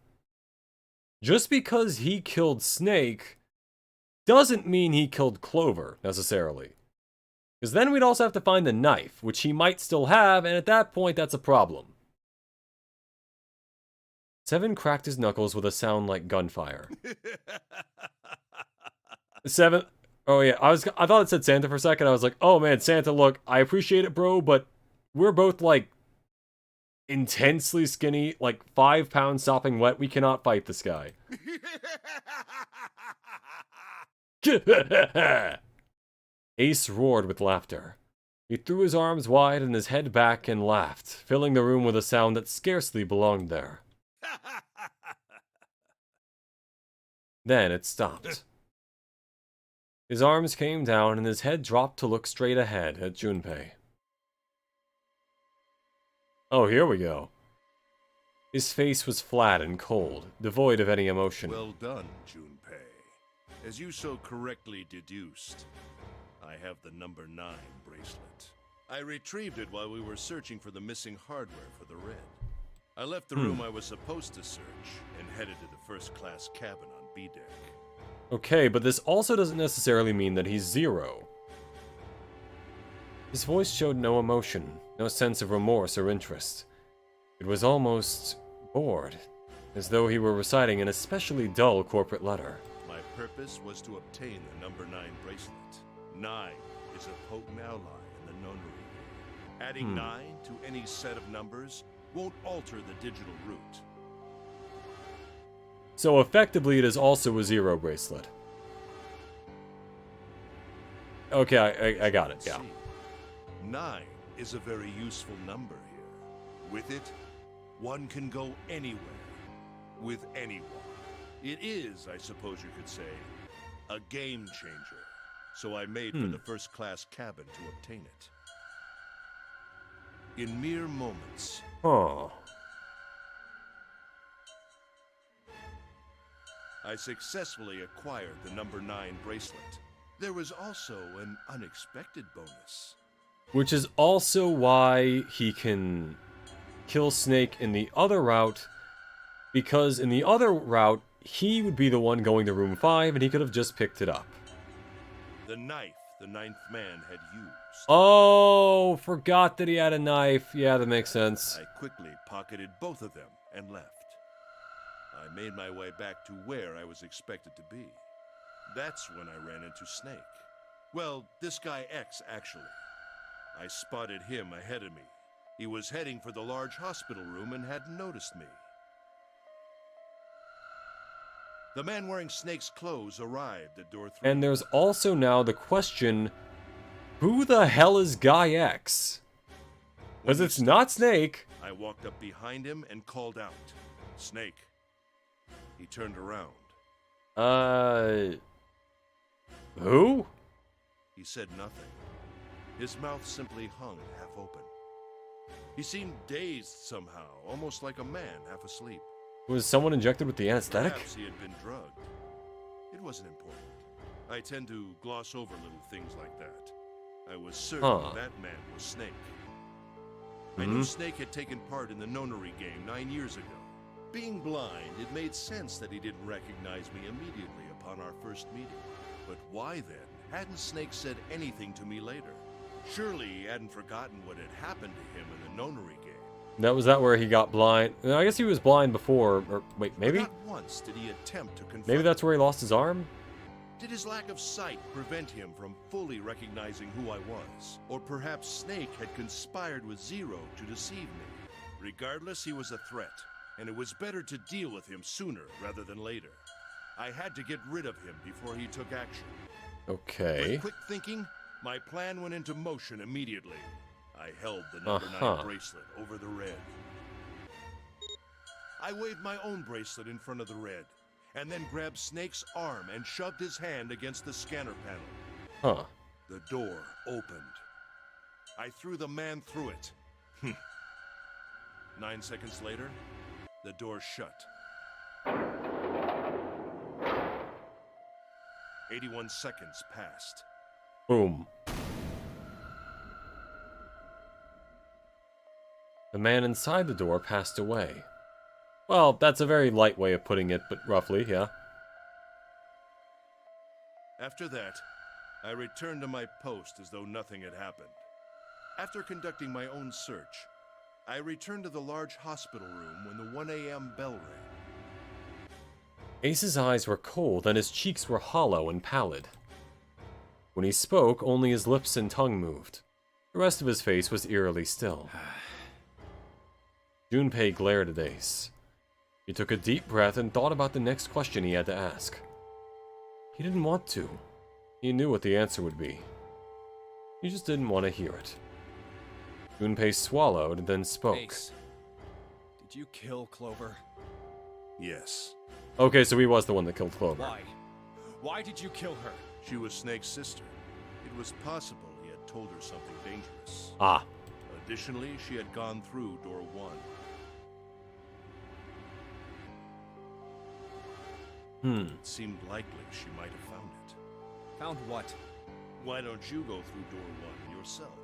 Just because he killed Snake doesn't mean he killed Clover, necessarily. Because then we'd also have to find the knife, which he might still have, and at that point, that's a problem. Seven cracked his knuckles with a sound like gunfire. Seven... Oh yeah, I thought it said Santa for a second. I was like, oh man, Santa, look, I appreciate it, bro, but we're both, like, intensely skinny, like 5 pounds sopping wet. We cannot fight this guy. Ace roared with laughter. He threw his arms wide and his head back and laughed, filling the room with a sound that scarcely belonged there. Then it stopped. His arms came down and his head dropped to look straight ahead at Junpei. Oh, here we go. His face was flat and cold, devoid of any emotion. Well done, Junpei. As you so correctly deduced, I have the number 9 bracelet. I retrieved it while we were searching for the missing hardware for the Red. I left the room I was supposed to search and headed to the first-class cabin on B-deck. Okay, but this also doesn't necessarily mean that he's Zero. His voice showed no emotion, no sense of remorse or interest. It was almost bored, as though he were reciting an especially dull corporate letter. My purpose was to obtain the number 9 bracelet. 9 is a potent ally in the nonary. Adding 9 to any set of numbers won't alter the digital root. So effectively it is also a Zero bracelet. Okay, I got it, yeah. 9 is a very useful number here. With it, one can go anywhere. With anyone. It is, I suppose you could say, a game changer. So I made for the first-class cabin to obtain it. In mere moments. Huh. I successfully acquired the number 9 bracelet. There was also an unexpected bonus. Which is also why he can kill Snake in the other route, because in the other route, he would be the one going to room 5, and he could have just picked it up. The knife the 9th man had used. Oh, forgot that he had a knife. Yeah, that makes sense. I quickly pocketed both of them and left. I made my way back to where I was expected to be. That's when I ran into Snake. Well, this guy X, actually. I spotted him ahead of me. He was heading for the large hospital room and hadn't noticed me. The man wearing Snake's clothes arrived at door 3. And there's also now the question, who the hell is Guy X? Because it's not Snake. I walked up behind him and called out, Snake. He turned around. Who? He said nothing. His mouth simply hung half open. He seemed dazed somehow, almost like a man half asleep. Was someone injected with the anesthetic? Perhaps he had been drugged. It wasn't important. I tend to gloss over little things like that. I was certain that man was Snake. I knew Snake had taken part in the nonary game 9 years ago. Being blind, it made sense that he didn't recognize me immediately upon our first meeting. But why then hadn't Snake said anything to me later? Surely he hadn't forgotten what had happened to him in the nonary game. That where he got blind. I guess he was blind before, or wait, maybe? But not once did he attempt to confront Maybe that's where he lost his arm? Did his lack of sight prevent him from fully recognizing who I was? Or perhaps Snake had conspired with Zero to deceive me? Regardless, he was a threat, and it was better to deal with him sooner rather than later. I had to get rid of him before he took action. Okay. With quick thinking, my plan went into motion immediately. I held the number 9 bracelet over the red. I waved my own bracelet in front of the red, and then grabbed Snake's arm and shoved his hand against the scanner panel. Huh. The door opened. I threw the man through it. 9 seconds later, the door shut. 81 seconds passed. Boom. The man inside the door passed away. Well, that's a very light way of putting it, but roughly, yeah. After that, I returned to my post as though nothing had happened. After conducting my own search, I returned to the large hospital room when the 1 a.m. bell rang. Ace's eyes were cold and his cheeks were hollow and pallid. When he spoke, only his lips and tongue moved. The rest of his face was eerily still. Junpei glared at Ace. He took a deep breath and thought about the next question he had to ask. He didn't want to. He knew what the answer would be. He just didn't want to hear it. Junpei swallowed and then spoke. Ace, did you kill Clover? Yes. Okay, so he was the one that killed Clover. Why? Why did you kill her? She was Snake's sister. It was possible he had told her something dangerous. Ah. Additionally, she had gone through door 1. It seemed likely she might have found it. Found what? Why don't you go through door 1 yourself?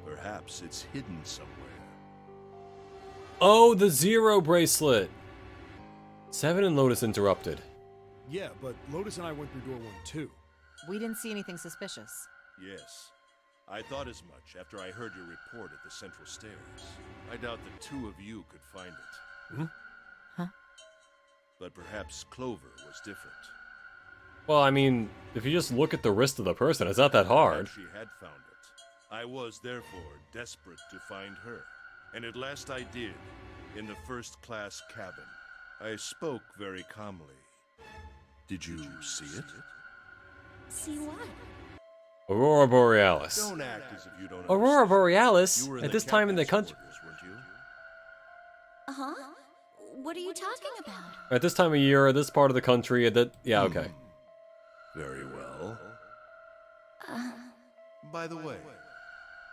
Perhaps it's hidden somewhere. Oh, the Zero bracelet! Seven and Lotus interrupted. Yeah, but Lotus and I went through door 1 too. We didn't see anything suspicious. Yes. I thought as much after I heard your report at the central stairs. I doubt the 2 of you could find it. Huh? But perhaps Clover was different. Well, I mean, if you just look at the wrist of the person, it's not that hard. She had found it. I was, therefore, desperate to find her. And at last I did, in the first-class cabin. I spoke very calmly. Did you see it? See what? Aurora Borealis. Don't act as if you don't Aurora understand. Borealis? You were in At the this time in the captain's country. quarters, weren't you? Huh? What are you talking about? At this time of year, at this part of the country, at that. Yeah, okay. Very well. By the way,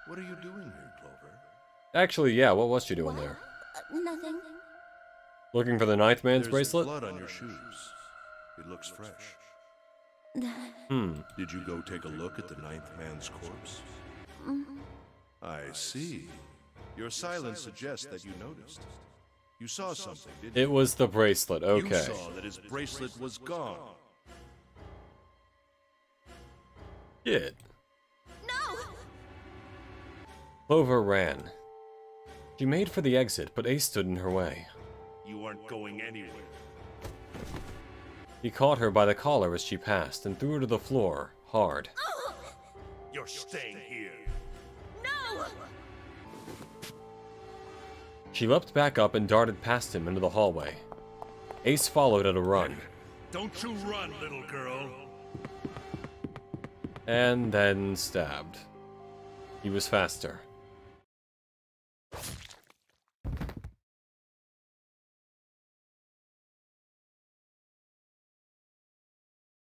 what are you doing here, Clover? Actually, yeah, what was she doing What? there? Nothing. Looking for the Ninth Man's There's bracelet? blood on your shoes. It looks fresh. Did you go take a look at the 9th man's corpse? I see. Your silence suggests that you noticed. You saw something, didn't you? It was the bracelet, okay. You saw that his bracelet was gone. Shit. No! Clover ran. She made for the exit, but Ace stood in her way. You aren't going anywhere. He caught her by the collar as she passed and threw her to the floor, hard. You're staying here. No! She leapt back up and darted past him into the hallway. Ace followed at a run. Don't you run, little girl. And then stabbed. He was faster.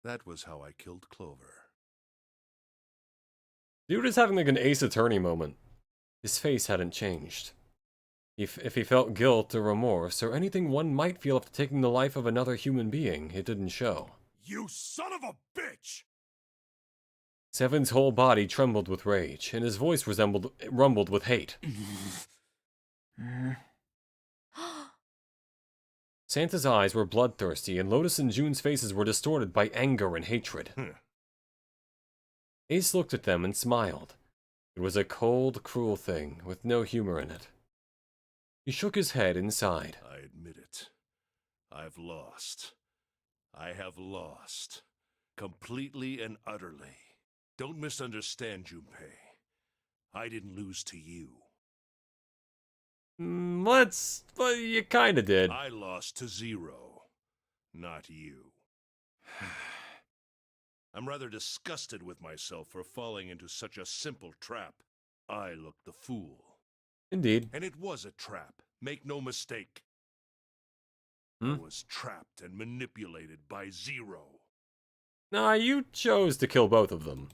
That was how I killed Clover. Dude is having like an Ace Attorney moment. His face hadn't changed. If he felt guilt or remorse or anything one might feel after taking the life of another human being, it didn't show. You son of a bitch! Seven's whole body trembled with rage, and his voice rumbled with hate. Santa's eyes were bloodthirsty, and Lotus and June's faces were distorted by anger and hatred. Ace looked at them and smiled. It was a cold, cruel thing, with no humor in it. He shook his head and sighed. I admit it. I've lost. I have lost. Completely and utterly. Don't misunderstand, Junpei. I didn't lose to you. Well, you kinda did. I lost to Zero, not you. I'm rather disgusted with myself for falling into such a simple trap. I looked the fool. Indeed. And it was a trap. Make no mistake. Hmm? I was trapped and manipulated by Zero. Nah, you chose to kill both of them.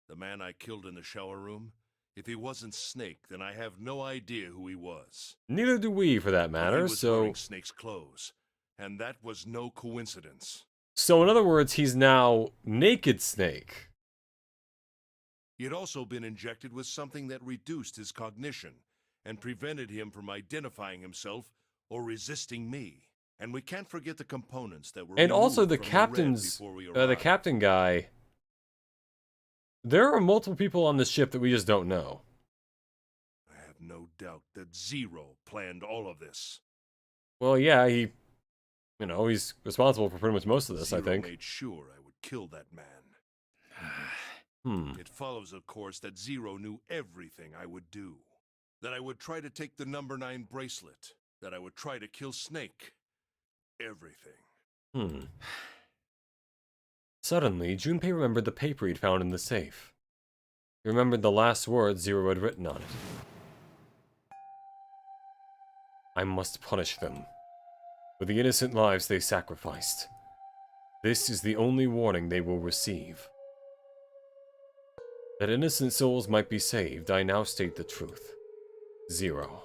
The man I killed in the shower room? If he wasn't Snake, then I have no idea who he was. Neither do we, for that But matter, he was so... wearing Snake's clothes, and that was no coincidence. So in other words, he's now Naked Snake. He had also been injected with something that reduced his cognition and prevented him from identifying himself or resisting me. And we can't forget the components that were And also removed the from captain's... red before we the arrived. captain guy... There are multiple people on this ship that we just don't know. I have no doubt that Zero planned all of this. Well, yeah, he... You know, he's responsible for pretty much most of this, Zero I think. made sure I would kill that man. Hmm. It follows, of course, that Zero knew everything I would do. That I would try to take the number 9 bracelet. That I would try to kill Snake. Everything. Hmm. Suddenly, Junpei remembered the paper he'd found in the safe. He remembered the last words Zero had written on it. I must punish them. For the innocent lives they sacrificed. This is the only warning they will receive. That innocent souls might be saved, I now state the truth. Zero.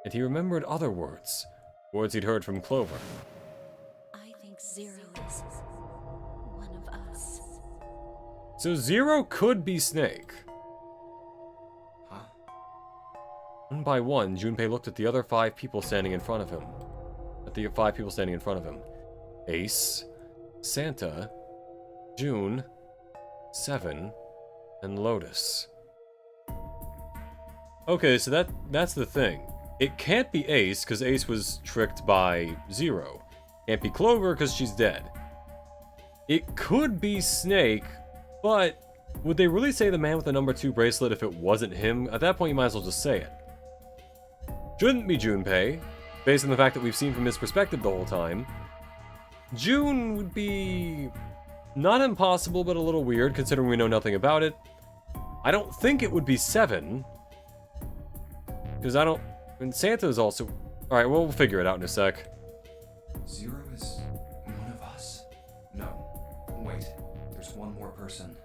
And he remembered other words. Words he'd heard from Clover. I think Zero is one of us. So Zero could be Snake. Huh? One by one, Junpei looked at the other 5 people standing in front of him. At the 5 people standing in front of him. Ace, Santa, June, Seven, and Lotus. Okay, so that's the thing. It can't be Ace, because Ace was tricked by Zero. Can't be Clover, because she's dead. It could be Snake, but would they really say the man with the number 2 bracelet if it wasn't him? At that point, you might as well just say it. Shouldn't be Junpei, based on the fact that we've seen from his perspective the whole time. June would be not impossible, but a little weird, considering we know nothing about it. I don't think it would be Seven, because I don't... And Santa's also... Alright, we'll figure it out in a sec. Zero is one of us? No. Wait, there's one more person.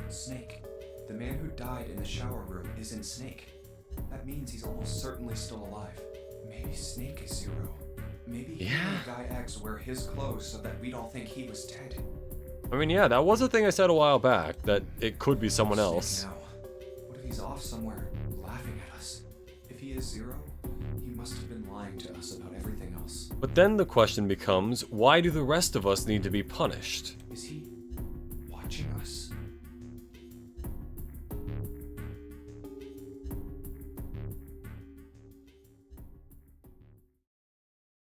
Snake. The man who died in the shower room isn't Snake. That means he's almost certainly still alive. Maybe Snake is Zero. Maybe he made Guy X wear his clothes so that we'd all think he was dead. I mean, yeah, that was a thing I said a while back, that it could be someone else. Now, what if he's off somewhere, laughing at us? If he is Zero, he must have been lying to us about everything else. But then the question becomes, why do the rest of us need to be punished? Is he watching us?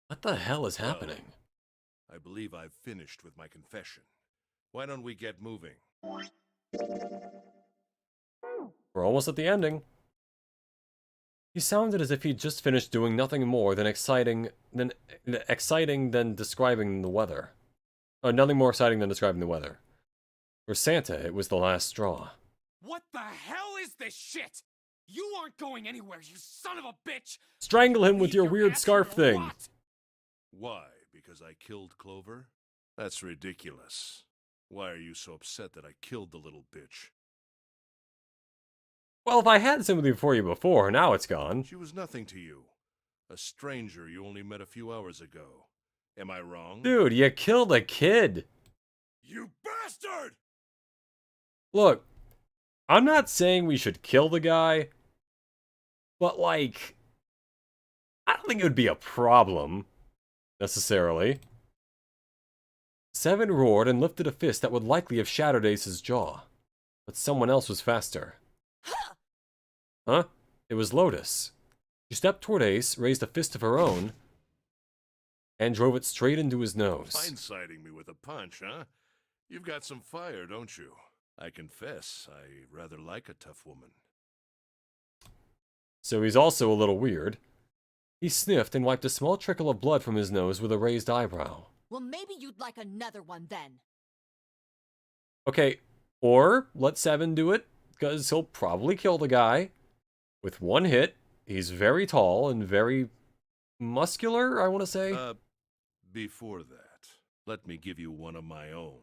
What the hell is happening? I believe I've finished with my confession. Why don't we get moving? We're almost at the ending. He sounded as if he'd just finished doing nothing more than exciting than describing the weather. Nothing more exciting than describing the weather. For Santa, it was the last straw. What the hell is this shit? You aren't going anywhere, you son of a bitch! Strangle him with Leave your weird ass scarf here or thing. what? Why? Because I killed Clover? That's ridiculous. Why are you so upset that I killed the little bitch? Well, if I had sympathy for you before, now it's gone. She was nothing to you. A stranger you only met a few hours ago. Am I wrong? Dude, you killed a kid. You bastard! Look, I'm not saying we should kill the guy, but like, I don't think it would be a problem, necessarily. Seven roared and lifted a fist that would likely have shattered Ace's jaw, but someone else was faster. Huh? It was Lotus. She stepped toward Ace, raised a fist of her own, and drove it straight into his nose. Blindsiding me with a punch, huh? You've got some fire, don't you? I confess, I rather like a tough woman. So he's also a little weird. He sniffed and wiped a small trickle of blood from his nose with a raised eyebrow. Well, maybe you'd like another one then. Okay, or let Seven do it, because he'll probably kill the guy with one hit. He's very tall and very muscular, I want to say. Before that, let me give you one of my own.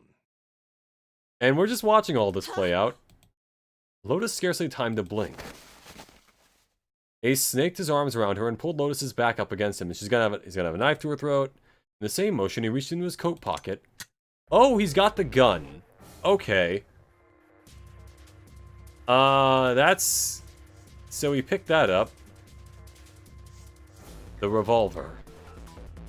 And we're just watching all this play out. Lotus scarcely timed to blink. Ace snaked his arms around her and pulled Lotus's back up against him. And he's gonna have a knife to her throat. In the same motion, he reached into his coat pocket. Oh, he's got the gun. Okay. That's... So he picked that up. The revolver.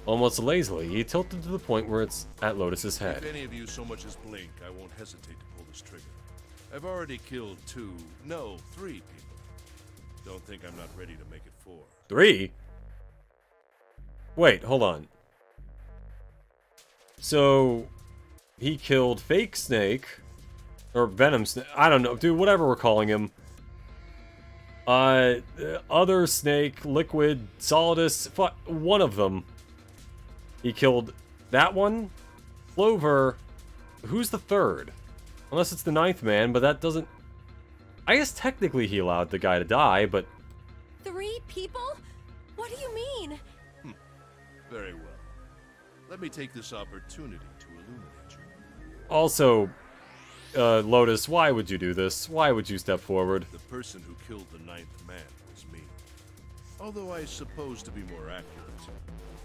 Almost lazily, he tilted to the point where it's at Lotus's head. If any of you so much as blink, I won't hesitate to pull this trigger. I've already killed 3 people. Don't think I'm not ready to make it 4. 3? Wait, hold on. So, he killed Fake Snake, or Venom Snake, I don't know, dude, whatever we're calling him. Other Snake, Liquid, Solidus, one of them. He killed that one, Clover. Who's the third? Unless it's the 9th man, but that doesn't... I guess technically he allowed the guy to die, but... 3 people? What do you mean? Very well. Let me take this opportunity to illuminate you. Also, Lotus, why would you do this? Why would you step forward? The person who killed the 9th man was me. Although I suppose to be more accurate,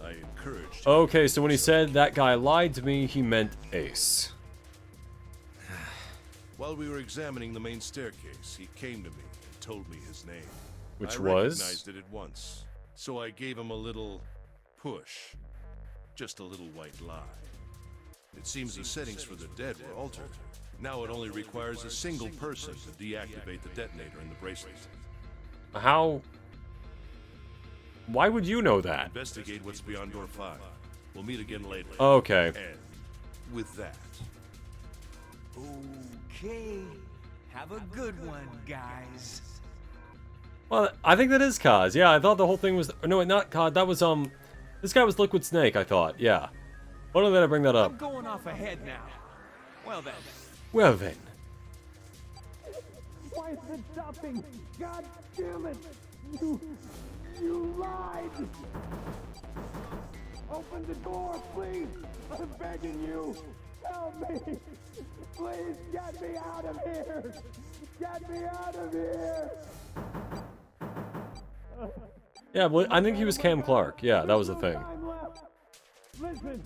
I encouraged... Okay, so when he said that guy lied to me, he meant Ace. While we were examining the main staircase, he came to me and told me his name. Which I was? recognized it at once, so I gave him a little push. Just a little white lie. It seems the settings for the dead were altered. Now it only requires a single person to deactivate the detonator in the bracelet. How? Why would you know that? Investigate what's beyond door 5. We'll meet again later. Okay. And with that... Okay. Have a good one, guys. Well, I think that is Kaz. Yeah, I thought the whole thing was... No, not Kaz. That was, This guy was Liquid Snake, I thought. Yeah. Why did I bring that up? I'm going off ahead now. Well then. Well then. Why is it stopping? God damn it! You lied! Open the door, please! I'm begging you! Help me! Please get me out of here! Get me out of here! Yeah, well, I think he was Cam Clark. Yeah, that was the thing. Listen,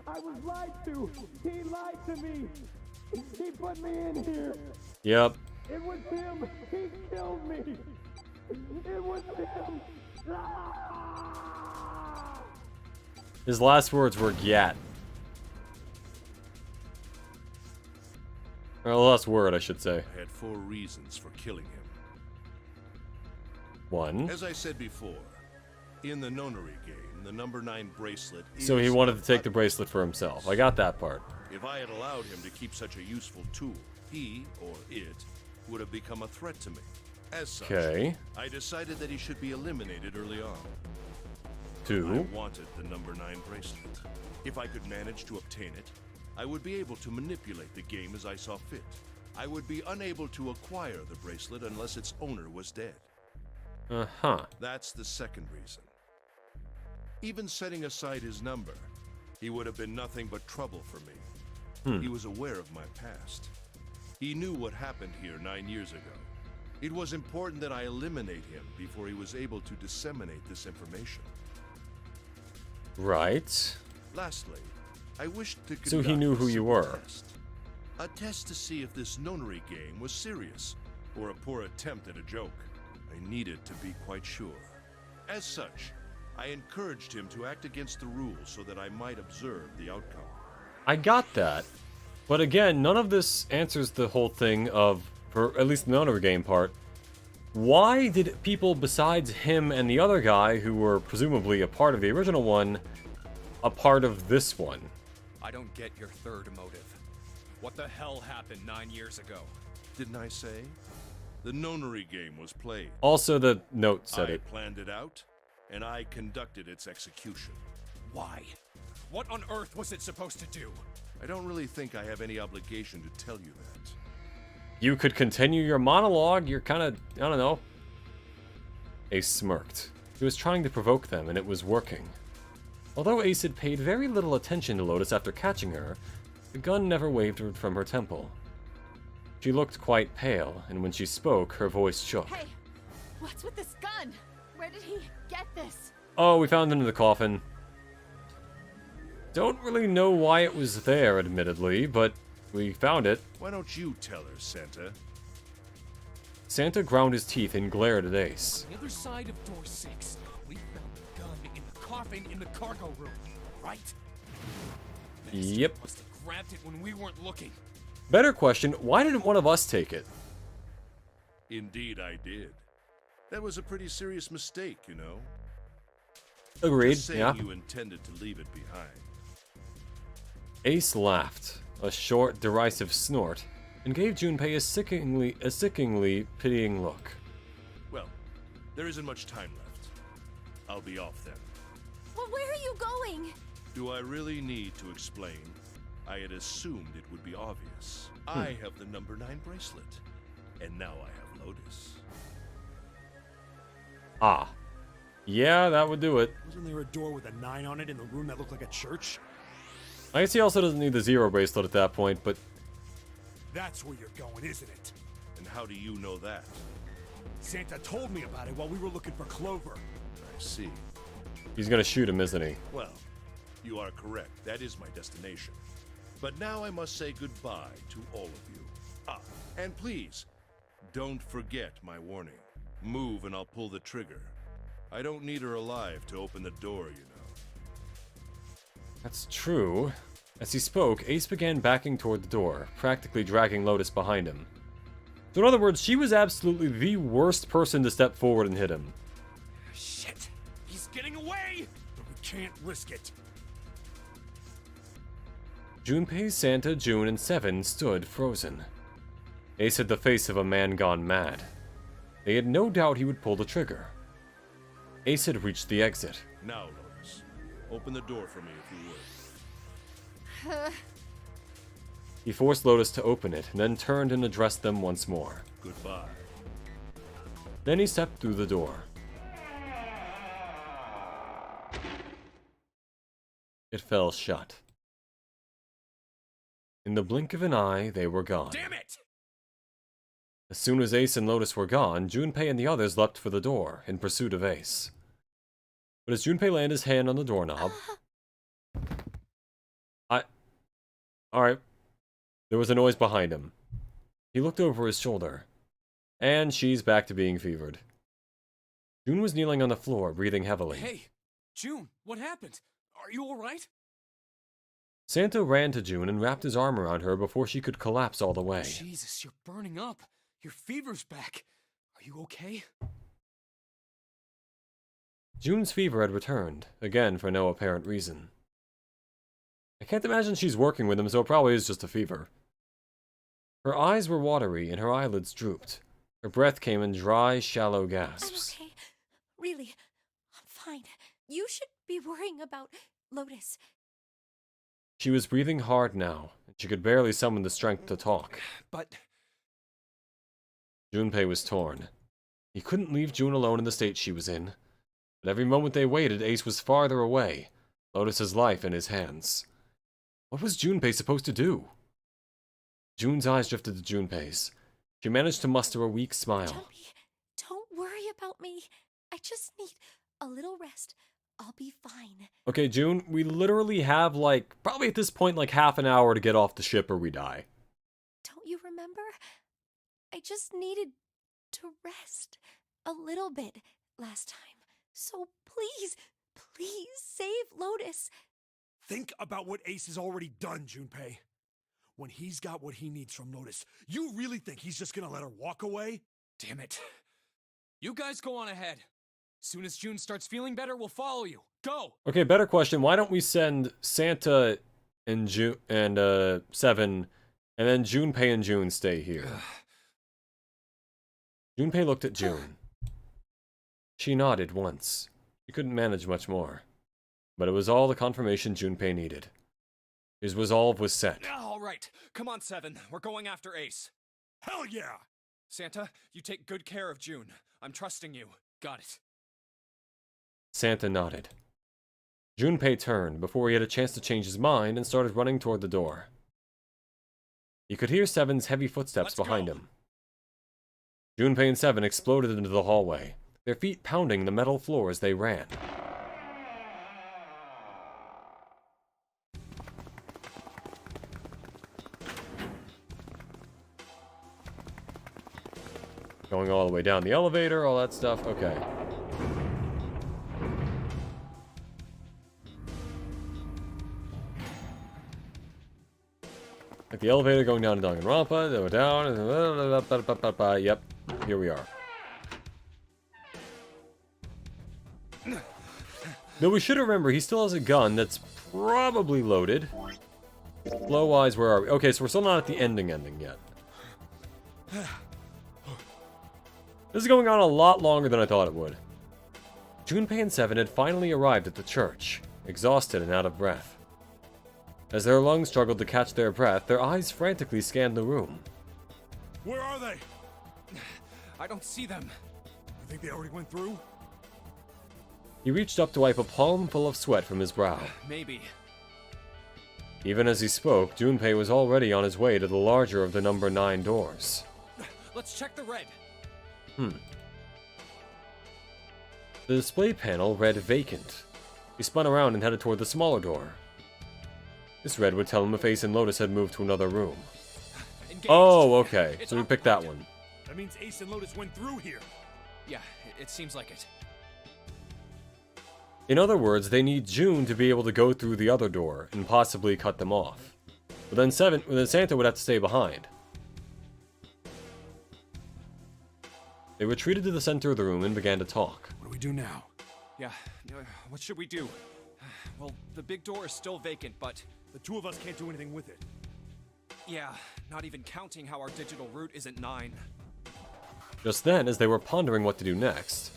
I was lied to. He lied to me. He put me in here. Yep. It was him. He killed me. It was him. Ah! His last words were "Gyat." Or the last word, I should say. I had 4 reasons for killing him. 1. As I said before, in the nonary game, the number 9 bracelet is... So he wanted to take the bracelet for himself. I got that part. If I had allowed him to keep such a useful tool, he, or it, would have become a threat to me. As such, I decided that he should be eliminated early on. 2. I wanted the number 9 bracelet. If I could manage to obtain it, I would be able to manipulate the game as I saw fit. I would be unable to acquire the bracelet unless its owner was dead. Uh-huh. That's the second reason. Even setting aside his number, he would have been nothing but trouble for me. He was aware of my past. He knew what happened here 9 years ago. It was important that I eliminate him before he was able to disseminate this information. Right. Lastly, I wished to conduct So he knew who you were. A test to see if this nonary game was serious, or a poor attempt at a joke. I needed to be quite sure. As such, I encouraged him to act against the rules so that I might observe the outcome. I got that. But again, none of this answers the whole thing of, for at least the nonary game part, why did people besides him and the other guy, who were presumably a part of the original one, a part of this one? I don't get your third motive. What the hell happened 9 years ago? Didn't I say? The nonary game was played. Also, the note said I it. planned it out, and I conducted its execution. Why? What on earth was it supposed to do? I don't really think I have any obligation to tell you that. you could continue your monologue. You're kind of, I don't know. Ace smirked. He was trying to provoke them, and it was working. Although Ace had paid very little attention to Lotus after catching her, the gun never wavered from her temple. She looked quite pale, and when she spoke, her voice shook. Hey, what's with this gun? Where did he get this? Oh, we found it in the coffin. Don't really know why it was there, admittedly, but we found it. Why don't you tell her, Santa? Santa ground his teeth and glared at Ace. On the other side of door 6, we found the gun in the coffin in the cargo room, right? Yep. Must have grabbed it when we weren't looking. Better question, why didn't one of us take it? Indeed I did. That was a pretty serious mistake, you know. Agreed, Just saying yeah. you intended to leave it behind. Ace laughed, a short, derisive snort, and gave Junpei a sickeningly pitying look. Well, there isn't much time left. I'll be off then. Well, where are you going? Do I really need to explain? I had assumed it would be obvious. I have the number 9 bracelet, and now I have Lotus. Ah. Yeah, that would do it. Wasn't there a door with a 9 on it in the room that looked like a church? I guess he also doesn't need the 0 bracelet at that point, but... That's where you're going, isn't it? And how do you know that? Santa told me about it while we were looking for Clover. I see. He's gonna shoot him, isn't he? Well, you are correct. That is my destination. But now I must say goodbye to all of you. Ah, and please, don't forget my warning. Move and I'll pull the trigger. I don't need her alive to open the door, you know. That's true. As he spoke, Ace began backing toward the door, practically dragging Lotus behind him. So in other words, she was absolutely the worst person to step forward and hit him. Shit! He's getting away! But we can't risk it. Junpei, Santa, June, and Seven stood frozen. Ace had the face of a man gone mad. They had no doubt he would pull the trigger. Ace had reached the exit. Now, Lotus, open the door for me if you would. He forced Lotus to open it, and then turned and addressed them once more. Goodbye. Then he stepped through the door. It fell shut. In the blink of an eye, they were gone. Damn it! As soon as Ace and Lotus were gone, Junpei and the others leapt for the door, in pursuit of Ace. But as Junpei landed his hand on the doorknob... Alright. There was a noise behind him. He looked over his shoulder. And she's back to being fevered. June was kneeling on the floor, breathing heavily. Hey, June, what happened? Are you alright? Santa ran to June and wrapped his arm around her before she could collapse all the way. Jesus, you're burning up. Your fever's back. Are you okay? June's fever had returned, again for no apparent reason. I can't imagine she's working with him, so it probably is just a fever. Her eyes were watery and her eyelids drooped. Her breath came in dry, shallow gasps. I'm okay. Really, I'm fine. You should be worrying about Lotus. She was breathing hard now, and she could barely summon the strength to talk. But... Junpei was torn. He couldn't leave June alone in the state she was in. But every moment they waited, Ace was farther away, Lotus's life in his hands. What was Junpei supposed to do? June's eyes drifted to Junpei's. She managed to muster a weak smile. Jumpy, don't worry about me. I just need a little rest. I'll be fine. Okay, June, we literally have, like, probably at this point, like half an hour to get off the ship or we die. Don't you remember? I just needed to rest a little bit last time. So please, please save Lotus. Think about what Ace has already done, Junpei. When he's got what he needs from Lotus, you really think he's just gonna let her walk away? Damn it. You guys go on ahead. As soon as June starts feeling better, we'll follow you. Go! Okay, better question. Why don't we send Santa and Seven, and then Junpei and June stay here? Junpei looked at June. She nodded once. She couldn't manage much more. But it was all the confirmation Junpei needed. His resolve was set. All right, come on, Seven. We're going after Ace. Hell yeah! Santa, you take good care of June. I'm trusting you. Got it. Santa nodded. Junpei turned before he had a chance to change his mind and started running toward the door. He could hear Seven's heavy footsteps behind him. Junpei and Seven exploded into the hallway, their feet pounding the metal floor as they ran. Going all the way down the elevator, all that stuff. Okay. Like the elevator going down to Danganronpa, they go down, yep, here we are. Though we should remember, he still has a gun that's probably loaded. Flow-wise, where are we? Okay, so we're still not at the ending yet. This is going on a lot longer than I thought it would. Junpei and Seven had finally arrived at the church, exhausted and out of breath. As their lungs struggled to catch their breath, their eyes frantically scanned the room. Where are they? I don't see them. You think they already went through? He reached up to wipe a palm full of sweat from his brow. Maybe. Even as he spoke, Junpei was already on his way to the larger of the number 9 doors. Let's check the red. The display panel read vacant. He spun around and headed toward the smaller door. This read would tell him if Ace and Lotus had moved to another room. Engaged. Oh, okay. It's So we picked that one. That means Ace and Lotus went through here. Yeah, it seems like it. In other words, they need June to be able to go through the other door and possibly cut them off. But then Santa would have to stay behind. They retreated to the center of the room and began to talk. What do we do now? Yeah, what should we do? Well, the big door is still vacant, but... The two of us can't do anything with it. Yeah, not even counting how our digital route isn't 9. Just then, as they were pondering what to do next...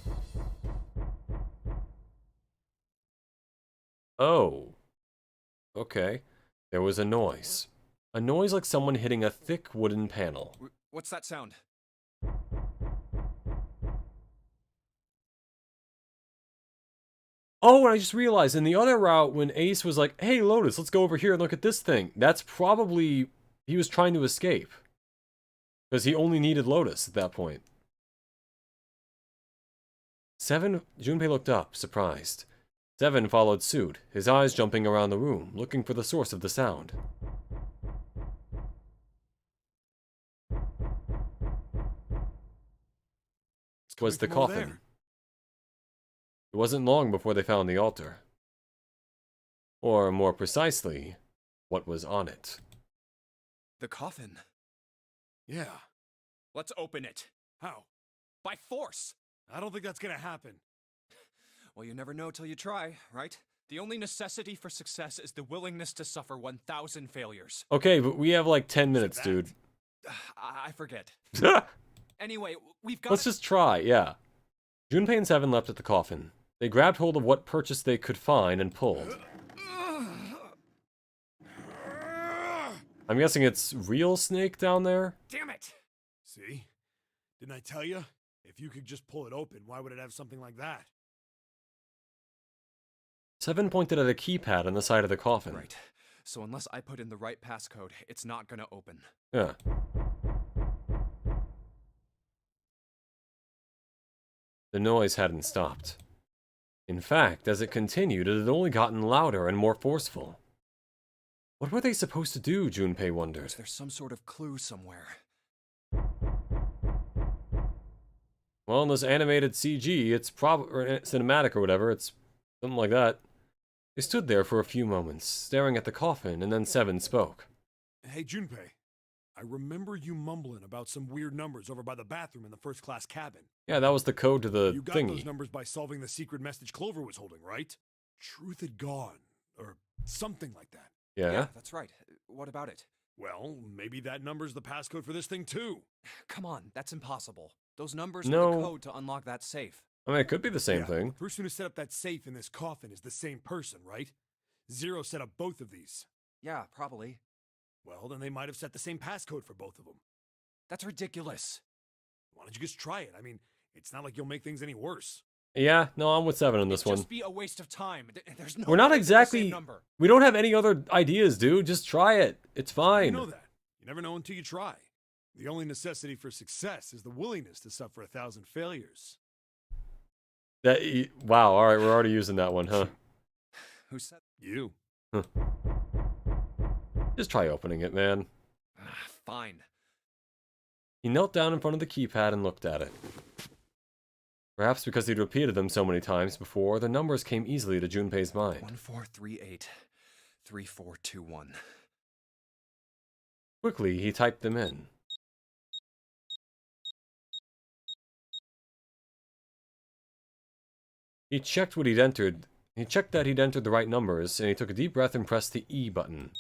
Oh. Okay. There was a noise. A noise like someone hitting a thick wooden panel. What's that sound? Oh, and I just realized in the other route when Ace was like, hey Lotus, let's go over here and look at this thing. That's probably... he was trying to escape. Because he only needed Lotus at that point. Junpei looked up, surprised. Seven followed suit, his eyes jumping around the room, looking for the source of the sound. Was the coffin. It wasn't long before they found the altar. Or, more precisely, what was on it. The coffin. Yeah. Let's open it. How? By force! I don't think that's gonna happen. Well, you never know till you try, right? The only necessity for success is the willingness to suffer 1,000 failures. Okay, but we have like 10 minutes, dude. I forget. Anyway, we've got... Let's just try, yeah. Junpei and Seven leapt at the coffin. They grabbed hold of what purchase they could find and pulled. I'm guessing it's real Snake down there? Damn it! See? Didn't I tell you? If you could just pull it open, why would it have something like that? Seven pointed at a keypad on the side of the coffin. Right. So unless I put in the right passcode, it's not gonna open. Yeah. The noise hadn't stopped. In fact, as it continued, it had only gotten louder and more forceful. What were they supposed to do, Junpei wondered. There's some sort of clue somewhere. Well, in this animated CG, it's or cinematic or whatever, it's something like that. They stood there for a few moments, staring at the coffin, and then Seven spoke. Hey, Junpei. I remember you mumbling about some weird numbers over by the bathroom in the first-class cabin. Yeah, that was the code to the You got thingy. those numbers by solving the secret message Clover was holding, right? Truth had gone, or something like that. Yeah? That's right. What about it? Well, maybe that number's the passcode for this thing, too. Come on, that's impossible. Those numbers No. were the code to unlock that safe. I mean, it could be the same Yeah, thing. The person who set up that safe in this coffin is the same person, right? Zero set up both of these. Yeah, probably. Well, then they might have set the same passcode for both of them. That's ridiculous. Why don't you just try it? I mean, it's not like you'll make things any worse. Yeah, no, I'm with 7 on this one. Just be a waste of time. There's no We're not way they're the exactly... same number. We don't have any other ideas, dude. Just try it. It's fine. You know that. You never know until you try. The only necessity for success is the willingness to suffer 1,000 failures. Wow, alright, we're already using that one, huh? Who said you? Huh. Just try opening it, man. Fine. He knelt down in front of the keypad and looked at it. Perhaps because he'd repeated them so many times before, the numbers came easily to Junpei's mind. 1438 3421. Quickly, he typed them in. He checked what he'd entered. He checked that he'd entered the right numbers, and he took a deep breath and pressed the E button.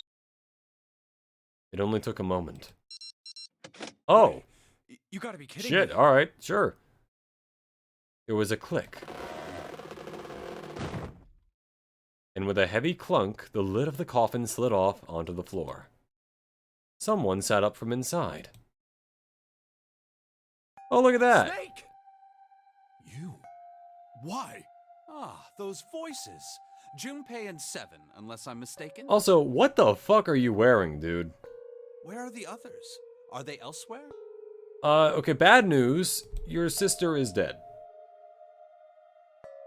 It only took a moment. Oh! You gotta be kidding Shit, me. alright, sure. There was a click. And with a heavy clunk, the lid of the coffin slid off onto the floor. Someone sat up from inside. Oh, look at that! Snake! You? Why? Ah, those voices. Junpei and 7, unless I'm mistaken. Also, what the fuck are you wearing, dude? Where are the others? Are they elsewhere? Okay, bad news. Your sister is dead.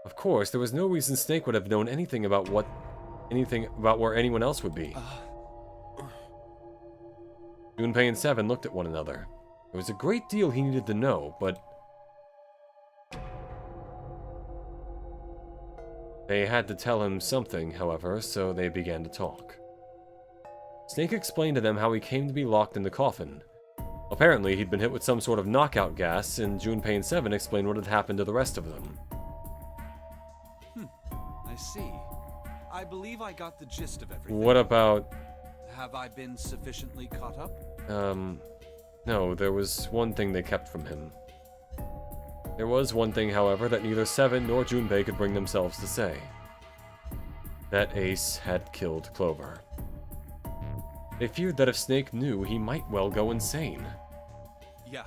Of course, there was no reason Snake would have known anything about where anyone else would be. Junpei and 7 looked at one another. There was a great deal he needed to know, but they had to tell him something, however, so they began to talk. Snake explained to them how he came to be locked in the coffin. Apparently, he'd been hit with some sort of knockout gas, and Junpei and 7 explained what had happened to the rest of them. I see. I believe I got the gist of everything. What about... Have I been sufficiently caught up? No, there was one thing they kept from him. There was one thing, however, that neither 7 nor Junpei could bring themselves to say. That Ace had killed Clover. They feared that if Snake knew, he might well go insane. Yeah.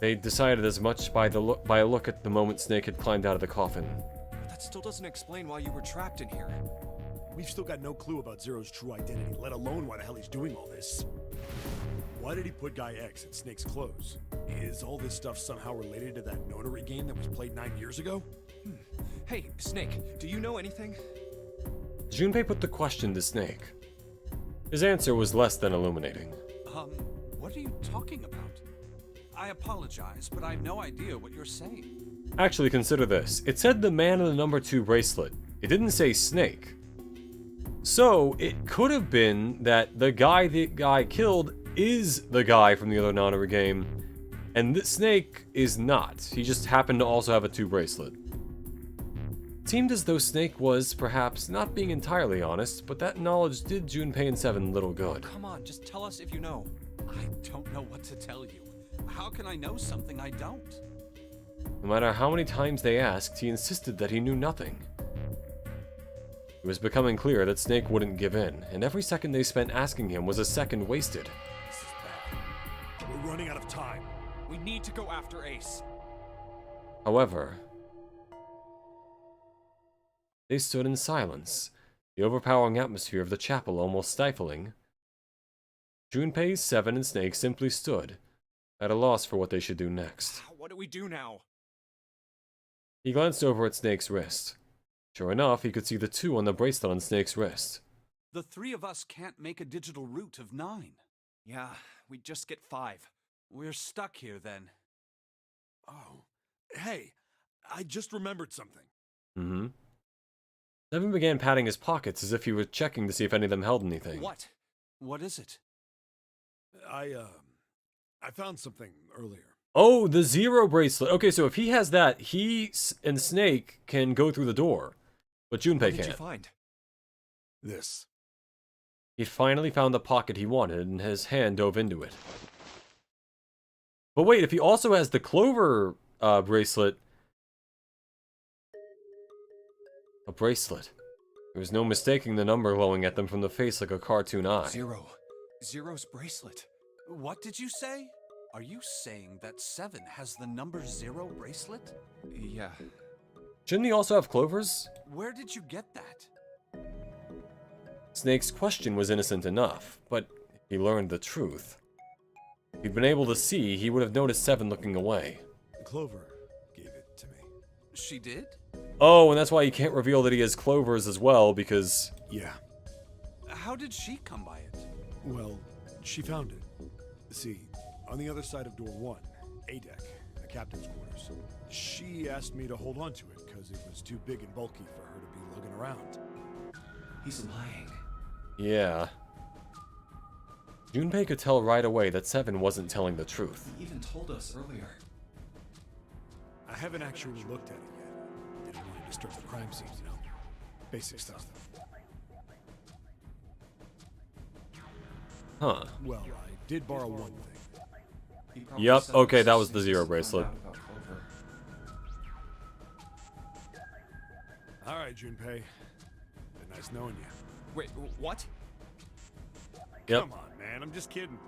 They decided as much by a look at the moment Snake had climbed out of the coffin. But that still doesn't explain why you were trapped in here. We've still got no clue about Zero's true identity, let alone why the hell he's doing all this. Why did he put Guy X in Snake's clothes? Is all this stuff somehow related to that notary game that was played 9 years ago? Hey, Snake, do you know anything? Junpei put the question to Snake. His answer was less than illuminating. What are you talking about? I apologize, but I have no idea what you're saying. Actually, consider this. It said the man in the number 2 bracelet. It didn't say Snake. So, it could have been that the guy killed is the guy from the other notary game, and this Snake is not. He just happened to also have a 2 bracelet. It seemed as though Snake was, perhaps, not being entirely honest, but that knowledge did Junpei and 7 little good. Come on, just tell us if you know. I don't know what to tell you. How can I know something I don't? No matter how many times they asked, he insisted that he knew nothing. It was becoming clear that Snake wouldn't give in, and every second they spent asking him was a second wasted. This is bad. We're running out of time. We need to go after Ace. However, they stood in silence, the overpowering atmosphere of the chapel almost stifling. Junpei, 7, and Snake simply stood, at a loss for what they should do next. What do we do now? He glanced over at Snake's wrist. Sure enough, he could see the 2 on the bracelet on Snake's wrist. The 3 of us can't make a digital route of 9. Yeah, we just get 5. We're stuck here then. Oh. Hey, I just remembered something. Mm-hmm. 7 began patting his pockets as if he were checking to see if any of them held anything. What? What is it? I found something earlier. Oh, the 0 bracelet. Okay, so if he has that, he and Snake can go through the door, but Junpei What did can't. you find? This. He finally found the pocket he wanted, and his hand dove into it. But wait, if he also has the Clover bracelet... A bracelet. There was no mistaking the number glowing at them from the face like a cartoon eye. 0. Zero's bracelet. What did you say? Are you saying that 7 has the number 0 bracelet? Yeah. Shouldn't he also have Clover's? Where did you get that? Snake's question was innocent enough, but he learned the truth. If he'd been able to see, he would have noticed 7 looking away. Clover gave it to me. She did? Oh, and that's why he can't reveal that he has Clover's as well, because... Yeah. How did she come by it? Well, she found it. See, on the other side of door 1, A deck, the captain's quarters. She asked me to hold on to it because it was too big and bulky for her to be lugging around. He's lying. Yeah. Junpei could tell right away that 7 wasn't telling the truth. He even told us earlier. I haven't actually looked at it yet. Didn't want to disturb the crime scene, you know? Basic stuff. Huh. Well, I did borrow one thing. Yep, okay, that was the 0 bracelet. Alright, Junpei. Been nice knowing you. Wait, what? Yep. Come on, man, I'm just kidding.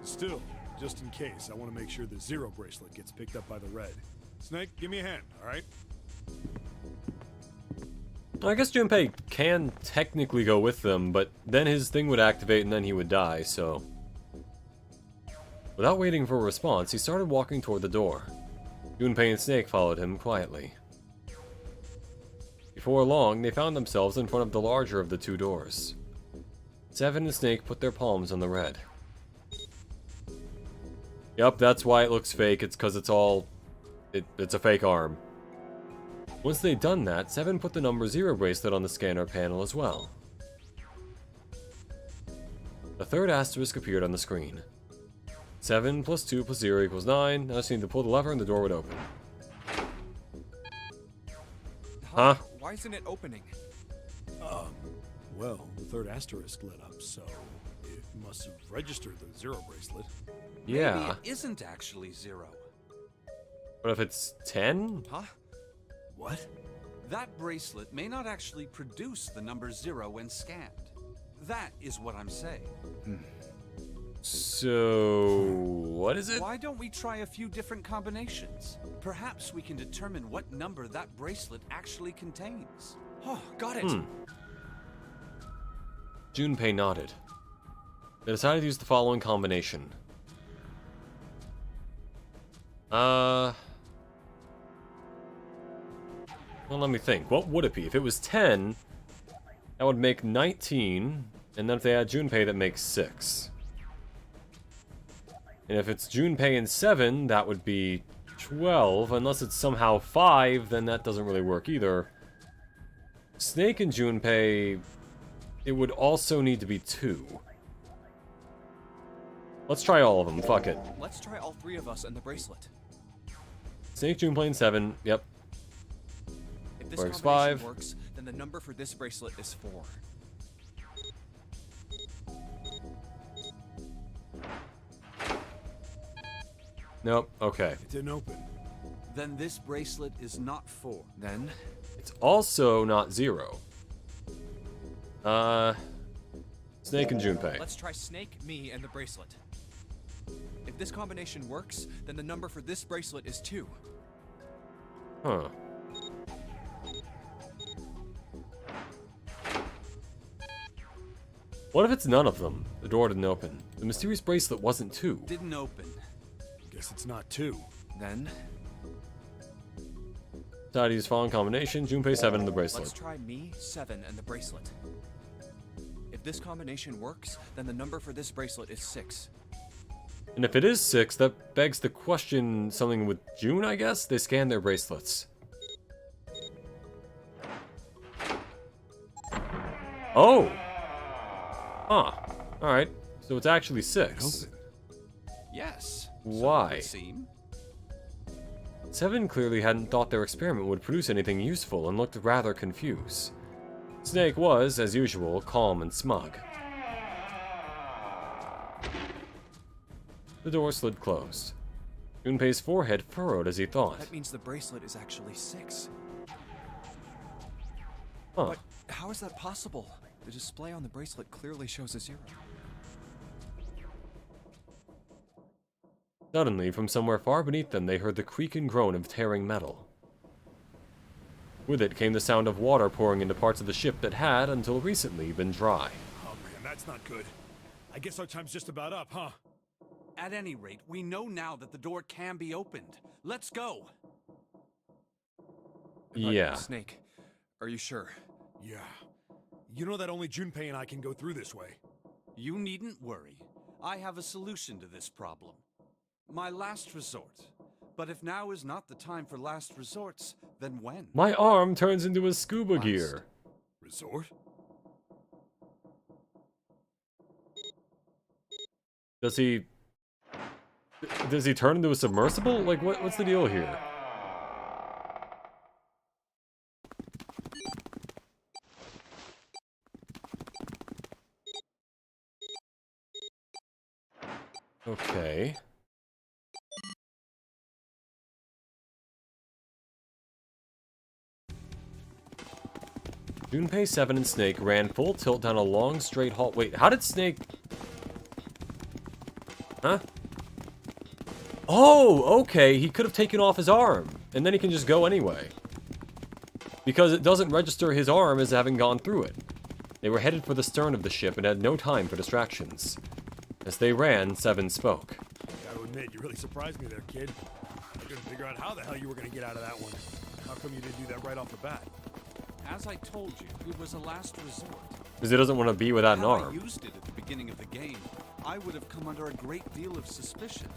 Still, just in case, I want to make sure the 0 bracelet gets picked up by the red. Snake, give me a hand, alright? I guess Junpei can technically go with them, but then his thing would activate and then he would die, so... Without waiting for a response, he started walking toward the door. Junpei and Snake followed him quietly. Before long, they found themselves in front of the larger of the 2 doors. 7 and Snake put their palms on the red. Yep, that's why it looks fake. It's because it's all... It's a fake arm. Once they'd done that, 7 put the number 0 bracelet on the scanner panel as well. A third asterisk appeared on the screen. 7 plus 2 plus 0 equals 9. I just need to pull the lever and the door would open. Huh? Why isn't it opening? Well, the third asterisk lit up, so it must have registered the 0 bracelet. Yeah. Maybe it isn't actually 0. What if it's 10? Huh? What? That bracelet may not actually produce the number 0 when scanned. That is what I'm saying. So... what is it? Why don't we try a few different combinations? Perhaps we can determine what number that bracelet actually contains. Oh, got it! Junpei nodded. They decided to use the following combination. Well, let me think. What would it be? If it was 10, that would make 19, and then if they add Junpei, that makes 6. And if it's Junpei and 7, that would be 12. Unless it's somehow 5, then that doesn't really work either. Snake and Junpei, it would also need to be 2. Let's try all of them, fuck it. Let's try all 3 of us and the bracelet. Snake, Junpei, and 7, yep. If this Works combination 5. works, then the number for this bracelet is 4. Nope, okay. It didn't open. Then this bracelet is not 4. Then, It's also not 0. Snake and Junpei. let's try Snake, me, and the bracelet. If this combination works, then the number for this bracelet is 2. Huh. What if it's none of them? The door didn't open. The mysterious bracelet wasn't 2. Didn't open. Guess it's not 2. Then, Decided to use following combination, Junpei 7 and the bracelet. let's try me, 7, and the bracelet. If this combination works, then the number for this bracelet is 6. And if it is 6, that begs the question something with June, I guess? They scanned their bracelets. Oh! Huh. Alright. So it's actually 6. Yes. Why? So it would seem. 7 clearly hadn't thought their experiment would produce anything useful and looked rather confused. Snake was, as usual, calm and smug. The door slid closed. Junpei's forehead furrowed as he thought. That means the bracelet is actually 6. Huh. But how is that possible? The display on the bracelet clearly shows a 0. Suddenly, from somewhere far beneath them, they heard the creak and groan of tearing metal. With it came the sound of water pouring into parts of the ship that had, until recently, been dry. Oh man, that's not good. I guess our time's just about up, huh? At any rate, we know now that the door can be opened. Let's go! Yeah. Snake, are you sure? Yeah. You know that only Junpei and I can go through this way. You needn't worry. I have a solution to this problem. My last resort. But if now is not the time for last resorts, then when? My arm turns into a scuba gear. Resort? Does he turn into a submersible? Like, what's the deal here? Okay. Junpei, Seven, and Snake ran full tilt down a long, straight hall. Wait, how did Snake... Huh? Oh, okay, he could have taken off his arm, and then he can just go anyway. Because it doesn't register his arm as having gone through it. They were headed for the stern of the ship and had no time for distractions. As they ran, Seven spoke. Gotta admit, you really surprised me there, kid. I couldn't figure out how the hell you were gonna get out of that one. How come you didn't do that right off the bat? As I told you, it was a last resort. Because he doesn't want to be without an Had arm. I used it at the beginning of the game, I would have come under a great deal of suspicion.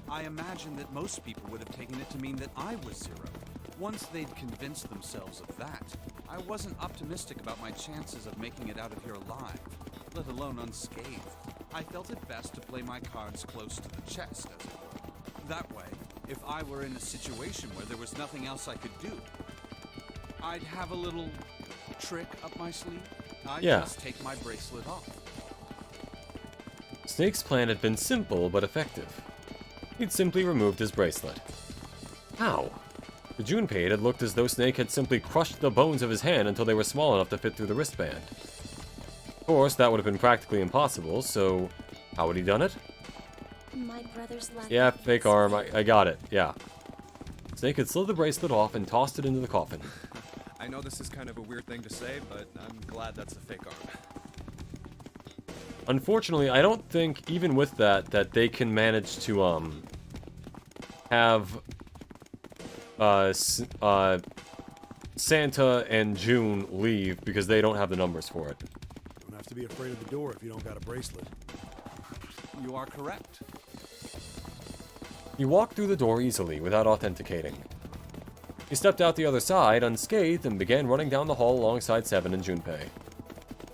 I imagine that most people would have taken it to mean that I was Zero. Once they'd convinced themselves of that, I wasn't optimistic about my chances of making it out of here alive, let alone unscathed. I felt it best to play my cards close to the chest, as it were. That way, if I were in a situation where there was nothing else I could do, I'd have a little trick up my sleeve. I'd just take my bracelet off. Snake's plan had been simple but effective. He'd simply removed his bracelet. How? To Junpei, it had looked as though Snake had simply crushed the bones of his hand until they were small enough to fit through the wristband. Of course, that would have been practically impossible, so how had he done it? My brother's left. Yeah, fake arm, I got it, yeah. Snake had slid the bracelet off and tossed it into the coffin. I know this is kind of a weird thing to say, but I'm glad that's a fake arm. Unfortunately, I don't think, even with that, that they can manage to, have, Santa and June leave because they don't have the numbers for it. Don't have to be afraid of the door if you don't got a bracelet. You are correct. He walked through the door easily, without authenticating. He stepped out the other side, unscathed, and began running down the hall alongside Seven and Junpei.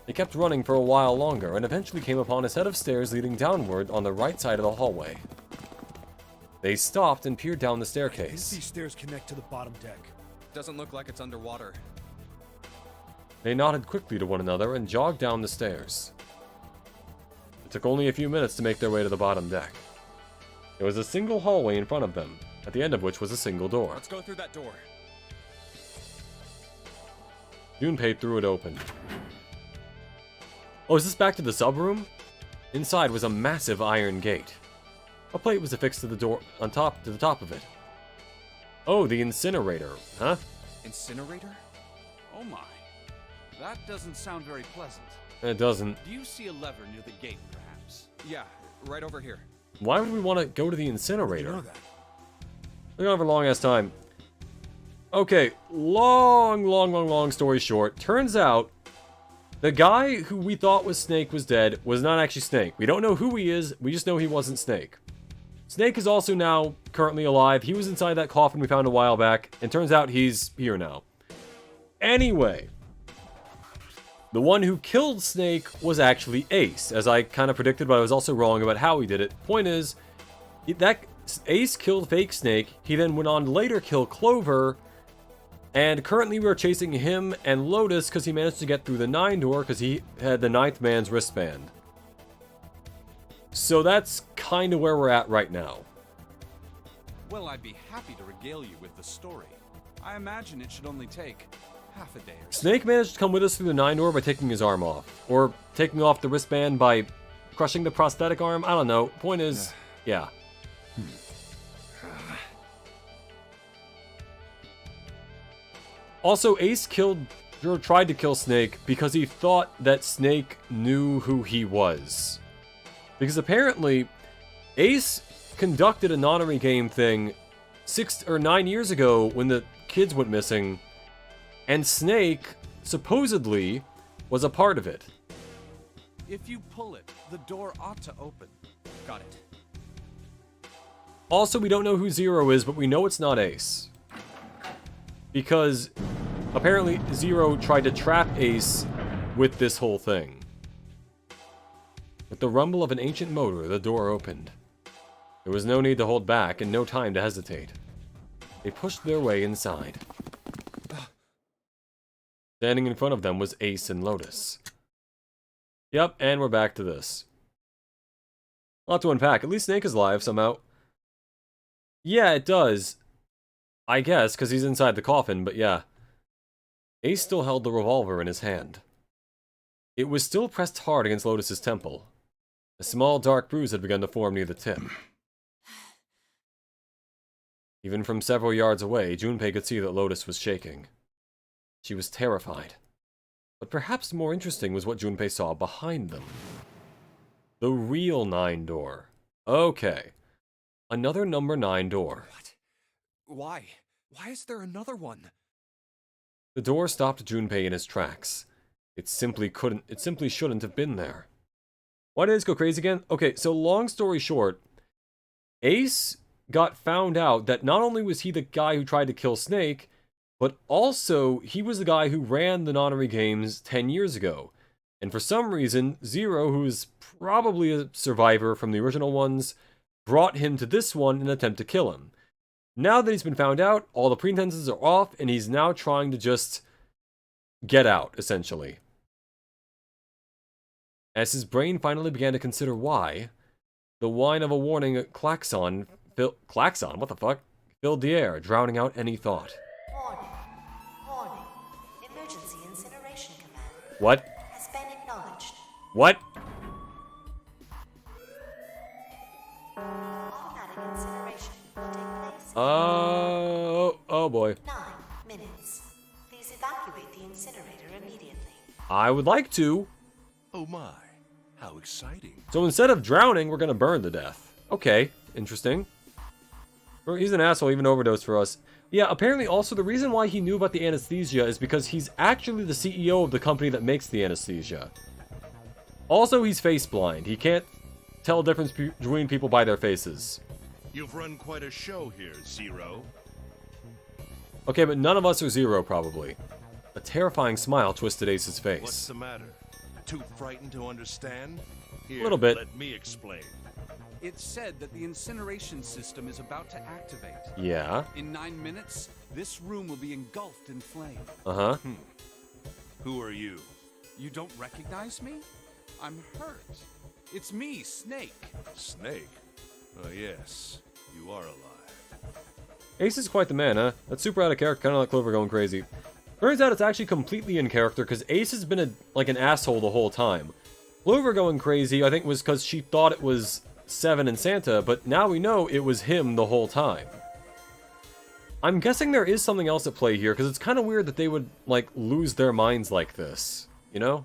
He kept running for a while longer, and eventually came upon a set of stairs leading downward on the right side of the hallway. They stopped and peered down the I think staircase. these stairs connect to the bottom deck. Doesn't look like it's underwater. They nodded quickly to one another and jogged down the stairs. It took only a few minutes to make their way to the bottom deck. There was a single hallway in front of them, at the end of which was a single door. Let's go through that door. Junpei threw it open. Oh, is this back to the sub-room? Inside was a massive iron gate. A plate was affixed to the door to the top of it. Oh, the incinerator, huh? Incinerator? Oh my. That doesn't sound very pleasant. It doesn't. Do you see a lever near the gate, perhaps? Yeah, right over here. Why would we want to go to the incinerator? You know that. We're going for a long-ass time. Okay, long story short. Turns out, the guy who we thought was Snake was dead was not actually Snake. We don't know who he is, we just know he wasn't Snake. Snake is also now currently alive. He was inside that coffin we found a while back, and turns out he's here now. Anyway, the one who killed Snake was actually Ace, as I kind of predicted, but I was also wrong about how he did it. Point is, that Ace killed fake Snake, he then went on to later kill Clover, and currently we're chasing him and Lotus because he managed to get through the 9 door because he had the 9th man's wristband. So that's kind of where we're at right now. Well, I'd be happy to regale you with the story. I imagine it should only take half a day or so. Snake managed to come with us through the 9 door by taking his arm off. Or taking off the wristband by crushing the prosthetic arm. I don't know. Point is, yeah. Also, Ace tried to kill Snake because he thought that Snake knew who he was. Because apparently, Ace conducted a non-army game thing 6 or 9 years ago when the kids went missing, and Snake supposedly was a part of it. If you pull it, the door ought to open. Got it. Also, we don't know who Zero is, but we know it's not Ace. Because apparently Zero tried to trap Ace with this whole thing. With the rumble of an ancient motor, the door opened. There was no need to hold back and no time to hesitate. They pushed their way inside. Standing in front of them was Ace and Lotus. Yep, and we're back to this. A lot to unpack. At least Snake is alive somehow. Yeah, it does. I guess, because he's inside the coffin, but yeah. Ace still held the revolver in his hand. It was still pressed hard against Lotus's temple. A small dark bruise had begun to form near the tip. Even from several yards away, Junpei could see that Lotus was shaking. She was terrified. But perhaps more interesting was what Junpei saw behind them. The real 9 door. Okay. Another number 9 door. What? Why? Why is there another one? The door stopped Junpei in his tracks. It simply shouldn't have been there. Why did Ace go crazy again? Okay, so long story short, Ace got found out that not only was he the guy who tried to kill Snake, but also he was the guy who ran the Nonary games 10 years ago. And for some reason, Zero, who is probably a survivor from the original ones, brought him to this one in an attempt to kill him. Now that he's been found out, all the pretenses are off, and he's now trying to just get out, essentially. As his brain finally began to consider why, the whine of a warning klaxon, what the fuck? Filled the air, drowning out any thought. Warning. Warning. Emergency incineration command. What? Has been acknowledged. What? Automatic incineration will take place. Oh boy. 9 minutes. Please evacuate the incinerator immediately. I would like to. Oh my, how exciting. So instead of drowning, we're gonna burn to death. Okay, interesting. He's an asshole, even overdosed for us. Yeah, apparently also the reason why he knew about the anesthesia is because he's actually the CEO of the company that makes the anesthesia. Also, he's face blind. He can't tell the difference between people by their faces. You've run quite a show here, Zero. Okay, but none of us are Zero, probably. A terrifying smile twisted Ace's face. What's the matter? Too frightened to understand? Here, a little bit. Let me explain. It's said that the incineration system is about to activate. Yeah. In 9 minutes, this room will be engulfed in flame. Uh-huh. Who are you? You don't recognize me? I'm hurt. It's me, Snake. Snake? Oh, yes. You are alive. Ace is quite the man, huh? That's super out of character, kind of like Clover going crazy. Turns out it's actually completely in character, because Ace has been an asshole the whole time. Clover going crazy, I think, was because she thought it was Seven and Santa, but now we know it was him the whole time. I'm guessing there is something else at play here, because it's kind of weird that they would, like, lose their minds like this, you know?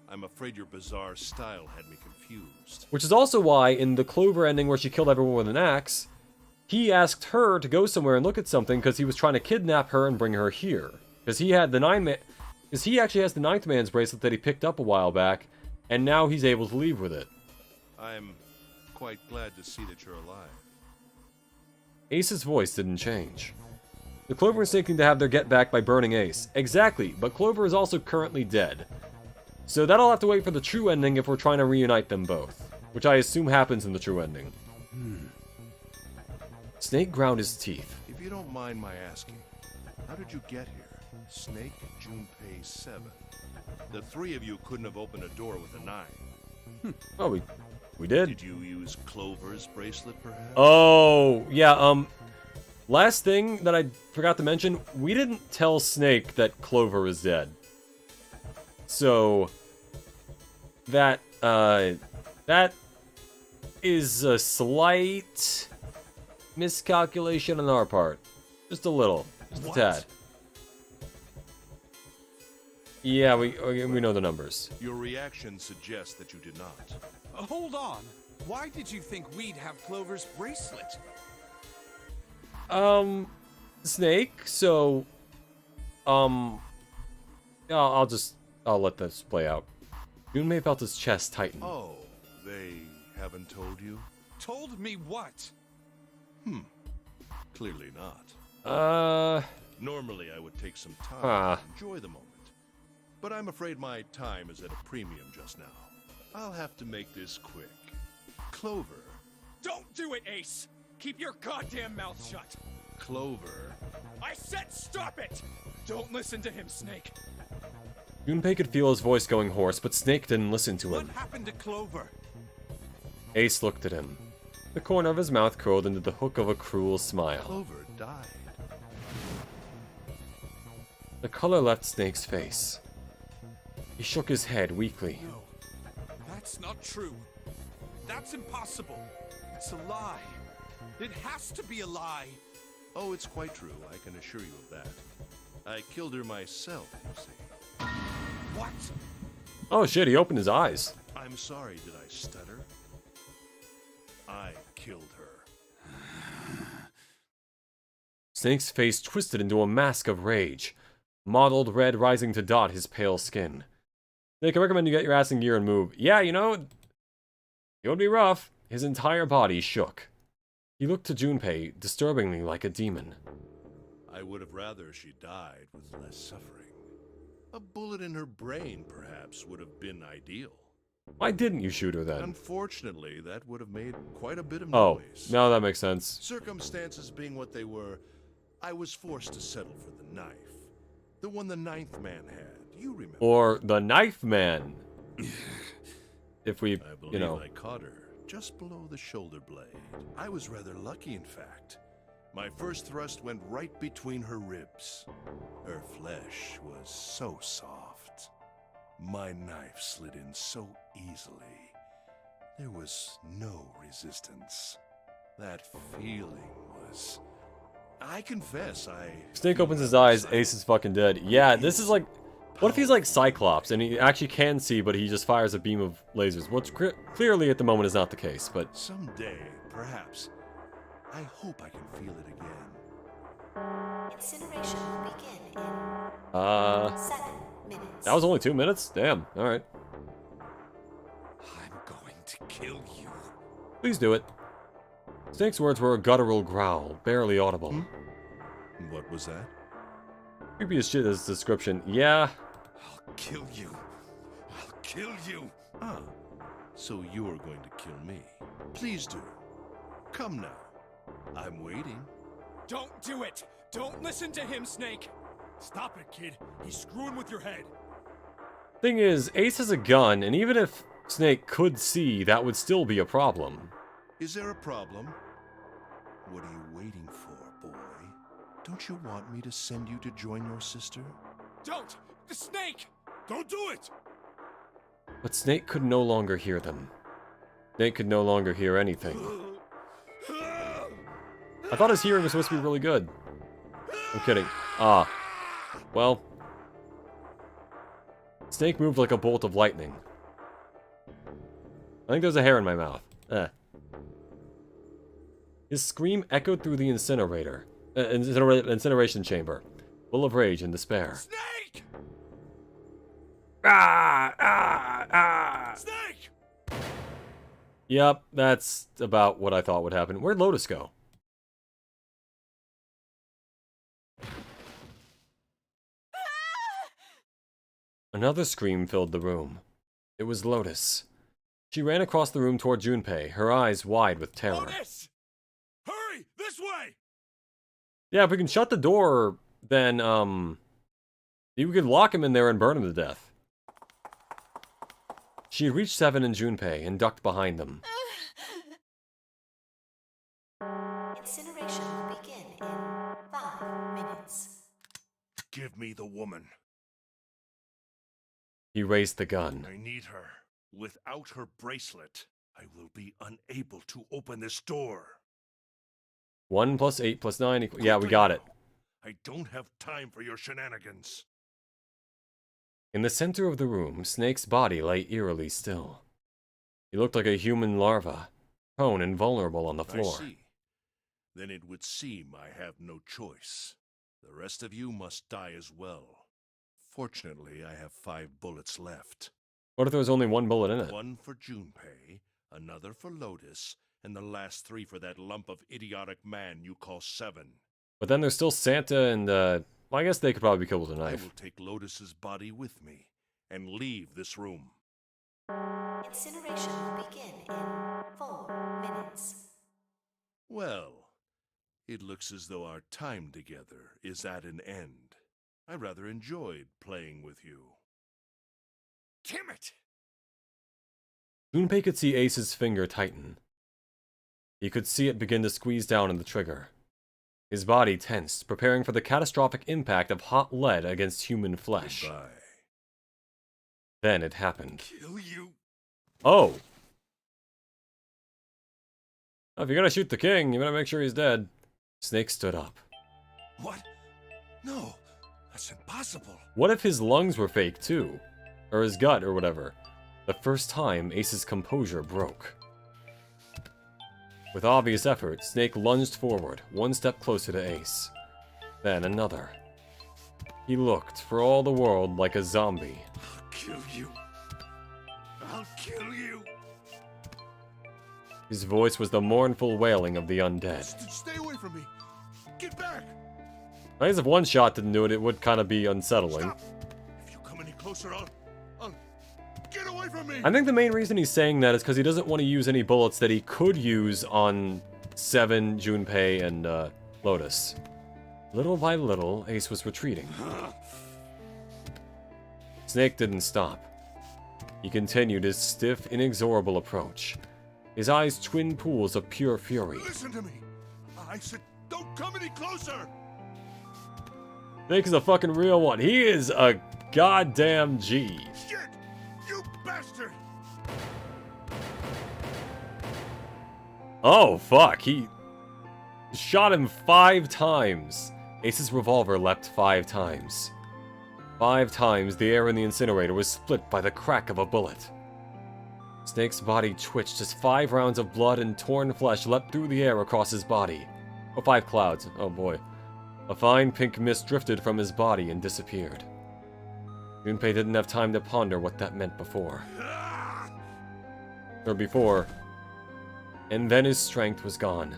I'm afraid your bizarre style had me confused. Which is also why, in the Clover ending where she killed everyone with an axe, he asked her to go somewhere and look at something because he was trying to kidnap her and bring her here. Because he had the because he actually has the Ninth Man's bracelet that he picked up a while back, and now he's able to leave with it. I'm quite glad to see that you're alive. Ace's voice didn't change. The Clover and Snake need to have their get back by burning Ace. Exactly, but Clover is also currently dead. So that'll have to wait for the true ending if we're trying to reunite them both. Which I assume happens in the true ending. Snake ground his teeth. If you don't mind my asking, how did you get here? Snake, Junpei, Seven. The three of you couldn't have opened a door with a 9. Oh, we did. Did you use Clover's bracelet, perhaps? Oh, yeah, last thing that I forgot to mention, we didn't tell Snake that Clover is dead. So, that is a slight miscalculation on our part. Just a little. Just a tad. Yeah, we know the numbers. Your reaction suggests that you did not. Hold on. Why did you think we'd have Clover's bracelet? Snake, so, I'll let this play out. Junpei felt his chest tighten. Oh, they haven't told you? Told me what? Clearly not. Normally I would take some time to enjoy the moment. But I'm afraid my time is at a premium just now. I'll have to make this quick. Clover. Don't do it, Ace! Keep your goddamn mouth shut! Clover. I said stop it! Don't listen to him, Snake. Junpei could feel his voice going hoarse, but Snake didn't listen to him. What happened to Clover? Ace looked at him. The corner of his mouth curled into the hook of a cruel smile. Clover died. The color left Snake's face. He shook his head weakly. No, that's not true. That's impossible. It's a lie. It has to be a lie. Oh, it's quite true. I can assure you of that. I killed her myself, you see. What? Oh shit, he opened his eyes. I'm sorry, did I stutter? I killed her. Snake's face twisted into a mask of rage, mottled red rising to dot his pale skin. Snake, I recommend you get your ass in gear and move. Yeah, you know, it would be rough. His entire body shook. He looked to Junpei, disturbingly like a demon. I would have rather she died with less suffering. A bullet in her brain, perhaps, would have been ideal. Why didn't you shoot her then? Unfortunately, that would have made quite a bit of Oh, noise. now that makes sense. Circumstances being what they were, I was forced to settle for the knife. The one the ninth man had, you remember. Or the knife man. If we, I believe you know. I caught her just below the shoulder blade. I was rather lucky, in fact. My first thrust went right between her ribs. Her flesh was so soft. My knife slid in so easily. There was no resistance. That feeling was... I confess, Snake opens his eyes, Ace is fucking dead. Yeah, this is like... What if he's like Cyclops, and he actually can see, but he just fires a beam of lasers? Which clearly at the moment is not the case, but... Someday, perhaps. I hope I can feel it again. Incineration will begin in 7 minutes. That was only 2 minutes? Damn, alright. I'm going to kill you. Please do it. Snake's words were a guttural growl, barely audible. What was that? Creepy as shit is description. Yeah. I'll kill you. I'll kill you. Ah, so you're going to kill me. Please do. Come now. I'm waiting. Don't do it! Don't listen to him, Snake! Stop it, kid. He's screwing with your head. Thing is, Ace has a gun, and even if Snake could see, that would still be a problem. Is there a problem? What are you waiting for, boy? Don't you want me to send you to join your sister? Don't! The Snake! Don't do it! But Snake could no longer hear them. Snake could no longer hear anything. I thought his hearing was supposed to be really good. I'm kidding. Ah. Well. Snake moved like a bolt of lightning. I think there's a hair in my mouth. His scream echoed through the incineration chamber, full of rage and despair. Snake! Snake! Yep, that's about what I thought would happen. Where'd Lotus go? Another scream filled the room. It was Lotus. She ran across the room toward Junpei, her eyes wide with terror. Lotus! Hurry! This way! Yeah, if we can shut the door, then, we could lock him in there and burn him to death. She reached Seven and Junpei and ducked behind them. Incineration will begin in 5 minutes. Give me the woman. He raised the gun. I need her. Without her bracelet, I will be unable to open this door. 1 + 8 + 9 = yeah, we got it. I don't have time for your shenanigans. In the center of the room, Snake's body lay eerily still. He looked like a human larva, prone and vulnerable on the floor. I see. Then it would seem I have no choice. The rest of you must die as well. Fortunately, I have 5 bullets left. What if there was only 1 bullet in it? 1 for Junpei, another for Lotus, and the last 3 for that lump of idiotic man you call Seven. But then there's still Santa and, well, I guess they could probably be killed with a I knife. will take Lotus's body with me and leave this room. Incineration will begin in 4 minutes. Well, it looks as though our time together is at an end. I rather enjoyed playing with you. Damn it! Junpei could see Ace's finger tighten. He could see it begin to squeeze down on the trigger. His body tensed, preparing for the catastrophic impact of hot lead against human flesh. Goodbye. Then it happened. Kill you. Oh! If you're gonna shoot the king, you better make sure he's dead. Snake stood up. What? No, that's impossible. What if his lungs were fake too? Or his gut, or whatever. The first time, Ace's composure broke. With obvious effort, Snake lunged forward, 1 step closer to Ace. Then another. He looked, for all the world, like a zombie. I'll kill you. I'll kill you. His voice was the mournful wailing of the undead. Stay away from me. Get back. I guess if 1 shot didn't do it, it would kind of be unsettling. Stop. If you come any closer, I'll get away from me. I think the main reason he's saying that is because he doesn't want to use any bullets that he could use on Seven, Junpei, and Lotus. Little by little, Ace was retreating. Snake didn't stop. He continued his stiff, inexorable approach. His eyes twin pools of pure fury. Listen to me. I said, don't come any closer. Snake is a fucking real one. He is a goddamn G. Shit! You bastard! Oh, fuck. He shot him 5 times. Ace's revolver leapt 5 times. 5 times, the air in the incinerator was split by the crack of a bullet. Snake's body twitched as 5 rounds of blood and torn flesh leapt through the air across his body. Oh, 5 clouds. Oh boy. A fine pink mist drifted from his body and disappeared. Junpei didn't have time to ponder what that meant before. And then his strength was gone.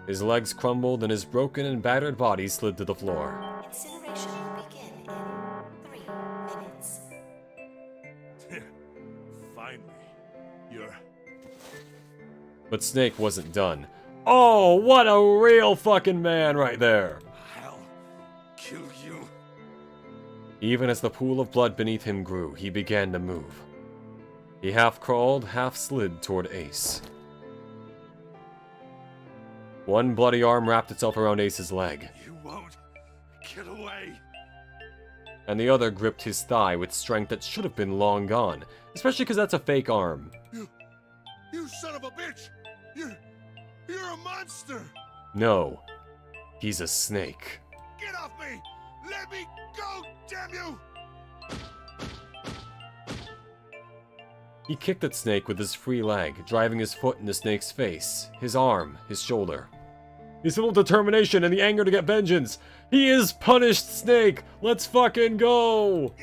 His legs crumbled and his broken and battered body slid to the floor. Incineration will begin in 3 minutes. Finally, you're... But Snake wasn't done. Oh, what a real fucking man right there! I'll kill you. Even as the pool of blood beneath him grew, he began to move. He half crawled, half slid toward Ace. 1 bloody arm wrapped itself around Ace's leg. You won't get away. And the other gripped his thigh with strength that should have been long gone. Especially because that's a fake arm. You son of a bitch! You're a monster! No. He's a snake. Get off me! Let me go, damn you! He kicked at Snake with his free leg, driving his foot into Snake's face, his arm, his shoulder. He's full of determination and the anger to get vengeance. He is punished, Snake! Let's fucking go!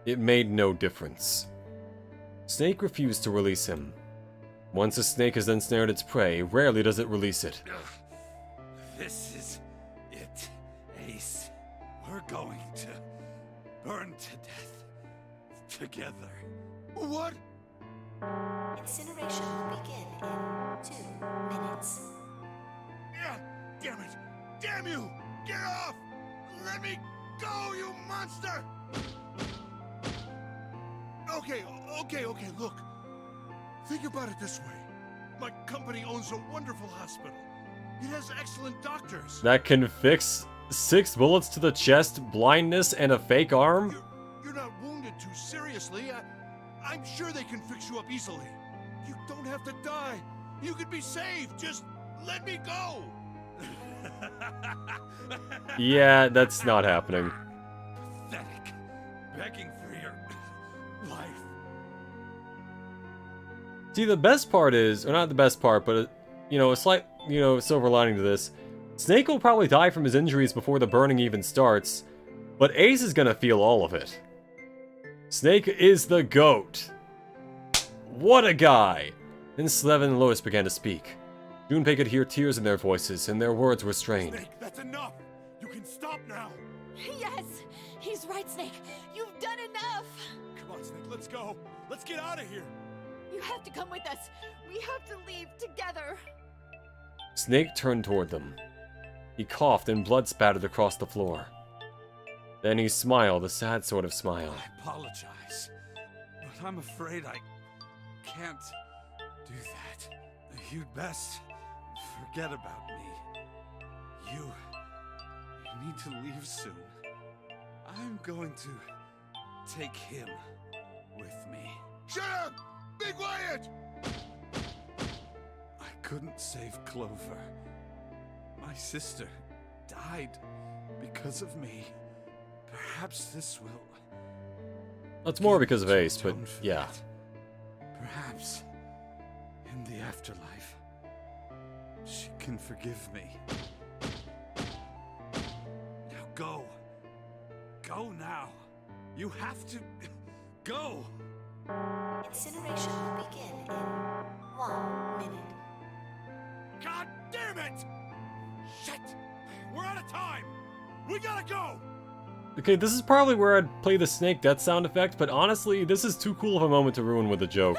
It made no difference. Snake refused to release him. Once a snake has ensnared its prey, rarely does it release it. This is it, Ace. We're going to burn to death together. What? Incineration will begin in 2 minutes. Yeah, damn it! Damn you! Get off! Let me go, you monster! Okay, look. Think about it this way. My company owns a wonderful hospital. It has excellent doctors. That can fix 6 bullets to the chest, blindness, and a fake arm? You're not wounded too seriously. I'm sure they can fix you up easily. You don't have to die. You could be saved. Just let me go. Yeah, that's not happening. begging for your life. See, the best part is, or not the best part, but, you know, a slight, you know, silver lining to this. Snake will probably die from his injuries before the burning even starts, but Ace is gonna feel all of it. Snake is the GOAT. What a guy! Then Slevin and Lotus began to speak. Junpei could hear tears in their voices, and their words were strained. Snake, that's enough! You can stop now! Yes! He's right, Snake! You've done enough! Come on, Snake, let's go! Let's get out of here! You have to come with us! We have to leave together! Snake turned toward them. He coughed and blood spattered across the floor. Then he smiled, a sad sort of smile. I apologize, but I'm afraid I can't do that. You'd best forget about me. You need to leave soon. I'm going to take him with me. Shut up! Be quiet! I couldn't save Clover. My sister died because of me. Perhaps this will... That's more because of Ace, but yeah. Perhaps in the afterlife, she can forgive me. Now go. Go now. You have to go. Incineration will begin in 1 minute. God damn it! Shit! We're out of time! We gotta go! Okay, this is probably where I'd play the snake death sound effect, but honestly, this is too cool of a moment to ruin with a joke.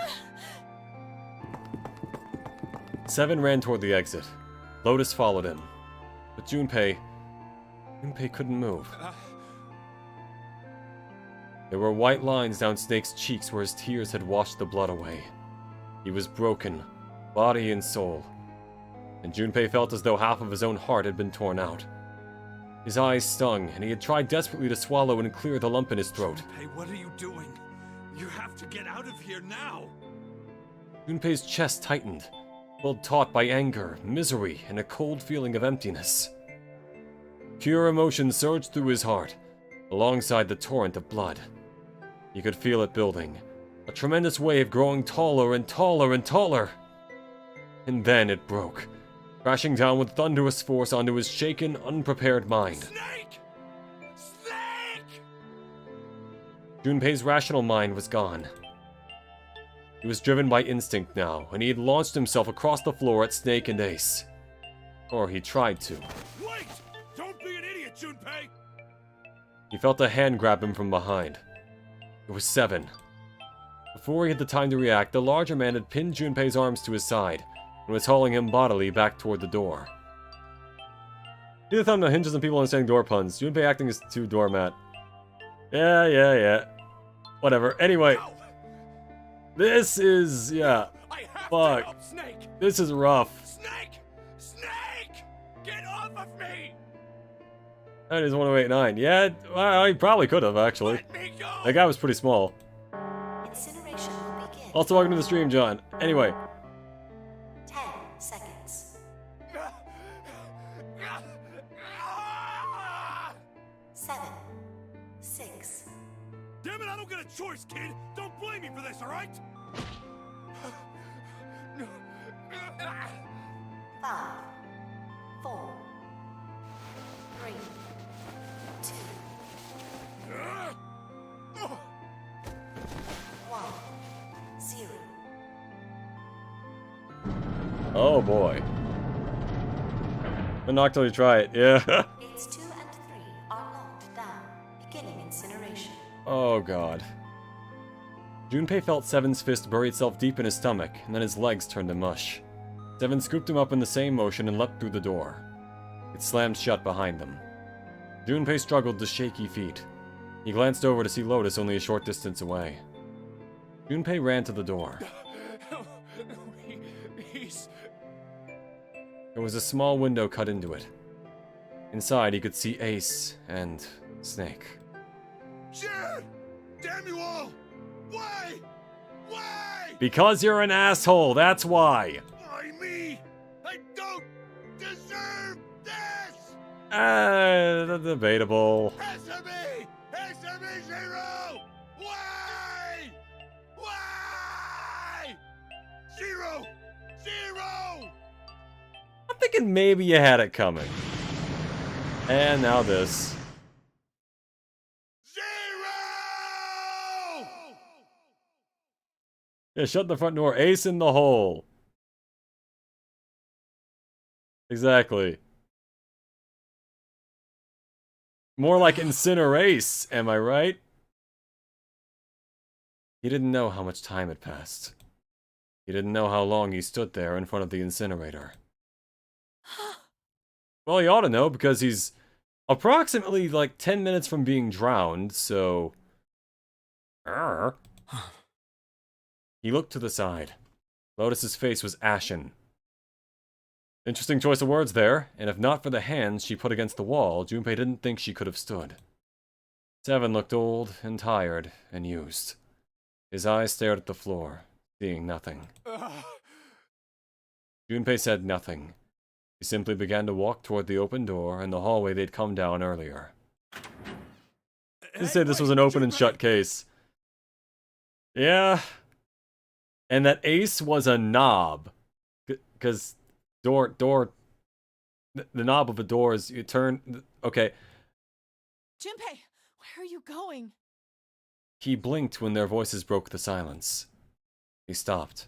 Seven ran toward the exit. Lotus followed him. But Junpei couldn't move. There were white lines down Snake's cheeks where his tears had washed the blood away. He was broken, body and soul. And Junpei felt as though half of his own heart had been torn out. His eyes stung, and he had tried desperately to swallow and clear the lump in his throat. Junpei, what are you doing? You have to get out of here now! Junpei's chest tightened, filled taut by anger, misery, and a cold feeling of emptiness. Pure emotion surged through his heart, alongside the torrent of blood. He could feel it building, a tremendous wave growing taller and taller and taller. And then it broke, crashing down with thunderous force onto his shaken, unprepared mind. Snake! Snake! Junpei's rational mind was gone. He was driven by instinct now, and he had launched himself across the floor at Snake and Ace. Or he tried to. Wait! Don't be an idiot, Junpei! He felt a hand grab him from behind. It was Seven. Before he had the time to react, the larger man had pinned Junpei's arms to his side and was hauling him bodily back toward the door. See the thumbnail hinges on people understanding door puns. Junpei acting as too doormat. Yeah. Whatever. Anyway. This is... yeah. Fuck. This is rough. Snake! Snake! Get off of me! That is 1089. Yeah, well, he probably could have, actually. That guy was pretty small. Incineration will begin. Also, welcome to the stream, John. Anyway. 10 seconds. 7, 6. Damn it, I don't get a choice, kid! Don't blame me for this, alright? 5, 4, 3, 2, 1, 0. Oh boy. I'm not till you try it, yeah. Gates 2 and 3 are locked down, beginning incineration. Oh god. Junpei felt Seven's fist bury itself deep in his stomach, and then his legs turned to mush. Seven scooped him up in the same motion and leapt through the door. It slammed shut behind them. Junpei struggled to shaky feet. He glanced over to see Lotus only a short distance away. Junpei ran to the door. There was a small window cut into it. Inside, he could see Ace and Snake. Shit! Damn you all! Why? Why? Because you're an asshole, that's why! Why me? I don't deserve this! Debatable. Answer me! Answer me, Zero! Why? Why? Zero! Zero! I'm thinking maybe you had it coming. And now this. Zero! Yeah, shut the front door. Ace in the hole. Exactly. More like Incinerace, am I right? He didn't know how much time had passed. He didn't know how long he stood there in front of the incinerator. Well, he ought to know, because he's approximately, like, 10 minutes from being drowned, so... He looked to the side. Lotus's face was ashen. Interesting choice of words there, and if not for the hands she put against the wall, Junpei didn't think she could have stood. Seven looked old and tired and used. His eyes stared at the floor, seeing nothing. Junpei said nothing. He simply began to walk toward the open door in the hallway they'd come down earlier. They said this was an open and shut case. Yeah. And that Ace was a knob. Because the knob of a door is, you turn, okay. Junpei, where are you going? He blinked when their voices broke the silence. He stopped.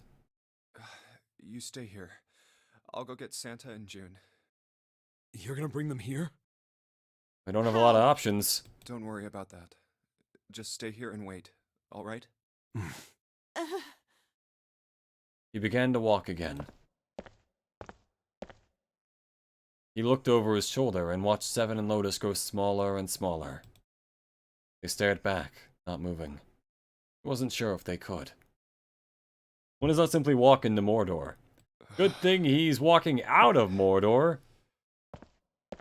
You stay here. I'll go get Santa and June. You're gonna bring them here? I don't have a lot of options. Don't worry about that. Just stay here and wait, alright? He began to walk again. He looked over his shoulder and watched Seven and Lotus grow smaller and smaller. They stared back, not moving. He wasn't sure if they could. One does not simply walk into Mordor. Good thing he's walking out of Mordor.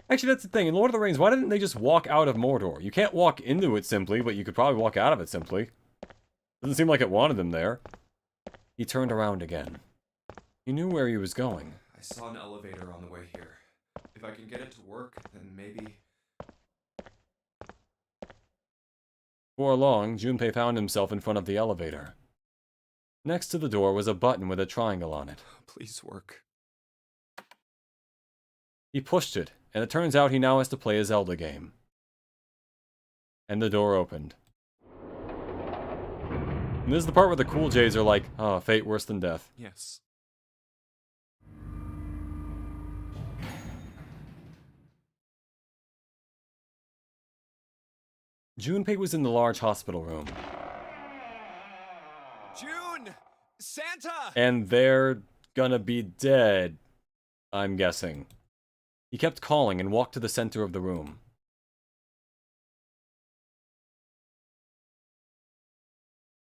Actually, that's the thing. In Lord of the Rings, why didn't they just walk out of Mordor? You can't walk into it simply, but you could probably walk out of it simply. Doesn't seem like it wanted him there. He turned around again. He knew where he was going. I saw an elevator on the way here. If I can get it to work, then maybe... Before long, Junpei found himself in front of the elevator. Next to the door was a button with a triangle on it. Please work. He pushed it, and it turns out he now has to play a Zelda game. And the door opened. And this is the part where the Cool J's are like, oh, fate worse than death. Yes. Junpei was in the large hospital room. June! Santa! And they're gonna be dead, I'm guessing. He kept calling and walked to the center of the room.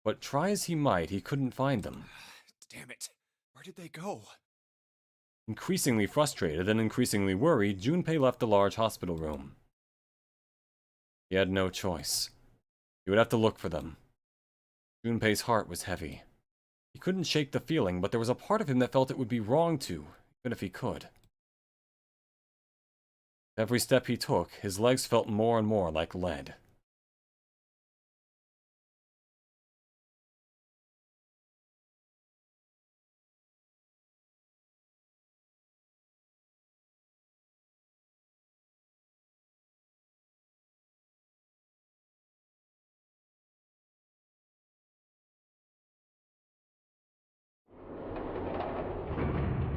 But try as he might, he couldn't find them. Damn it. Where did they go? Increasingly frustrated and increasingly worried, Junpei left the large hospital room. He had no choice. He would have to look for them. Junpei's heart was heavy. He couldn't shake the feeling, but there was a part of him that felt it would be wrong to, even if he could. Every step he took, his legs felt more and more like lead.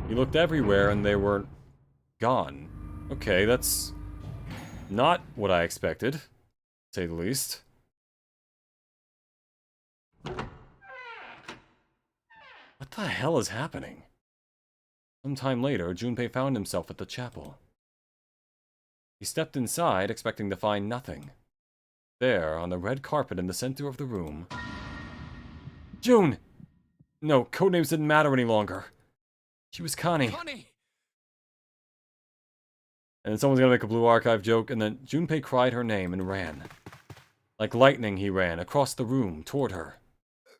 He looked everywhere and they were gone. Okay, that's not what I expected, to say the least. What the hell is happening? Sometime later, Junpei found himself at the chapel. He stepped inside, expecting to find nothing. There, on the red carpet in the center of the room... June! No, codenames didn't matter any longer. She was Connie. Connie! And then someone's gonna make a Blue Archive joke, and then Junpei cried her name and ran. Like lightning he ran, across the room, toward her.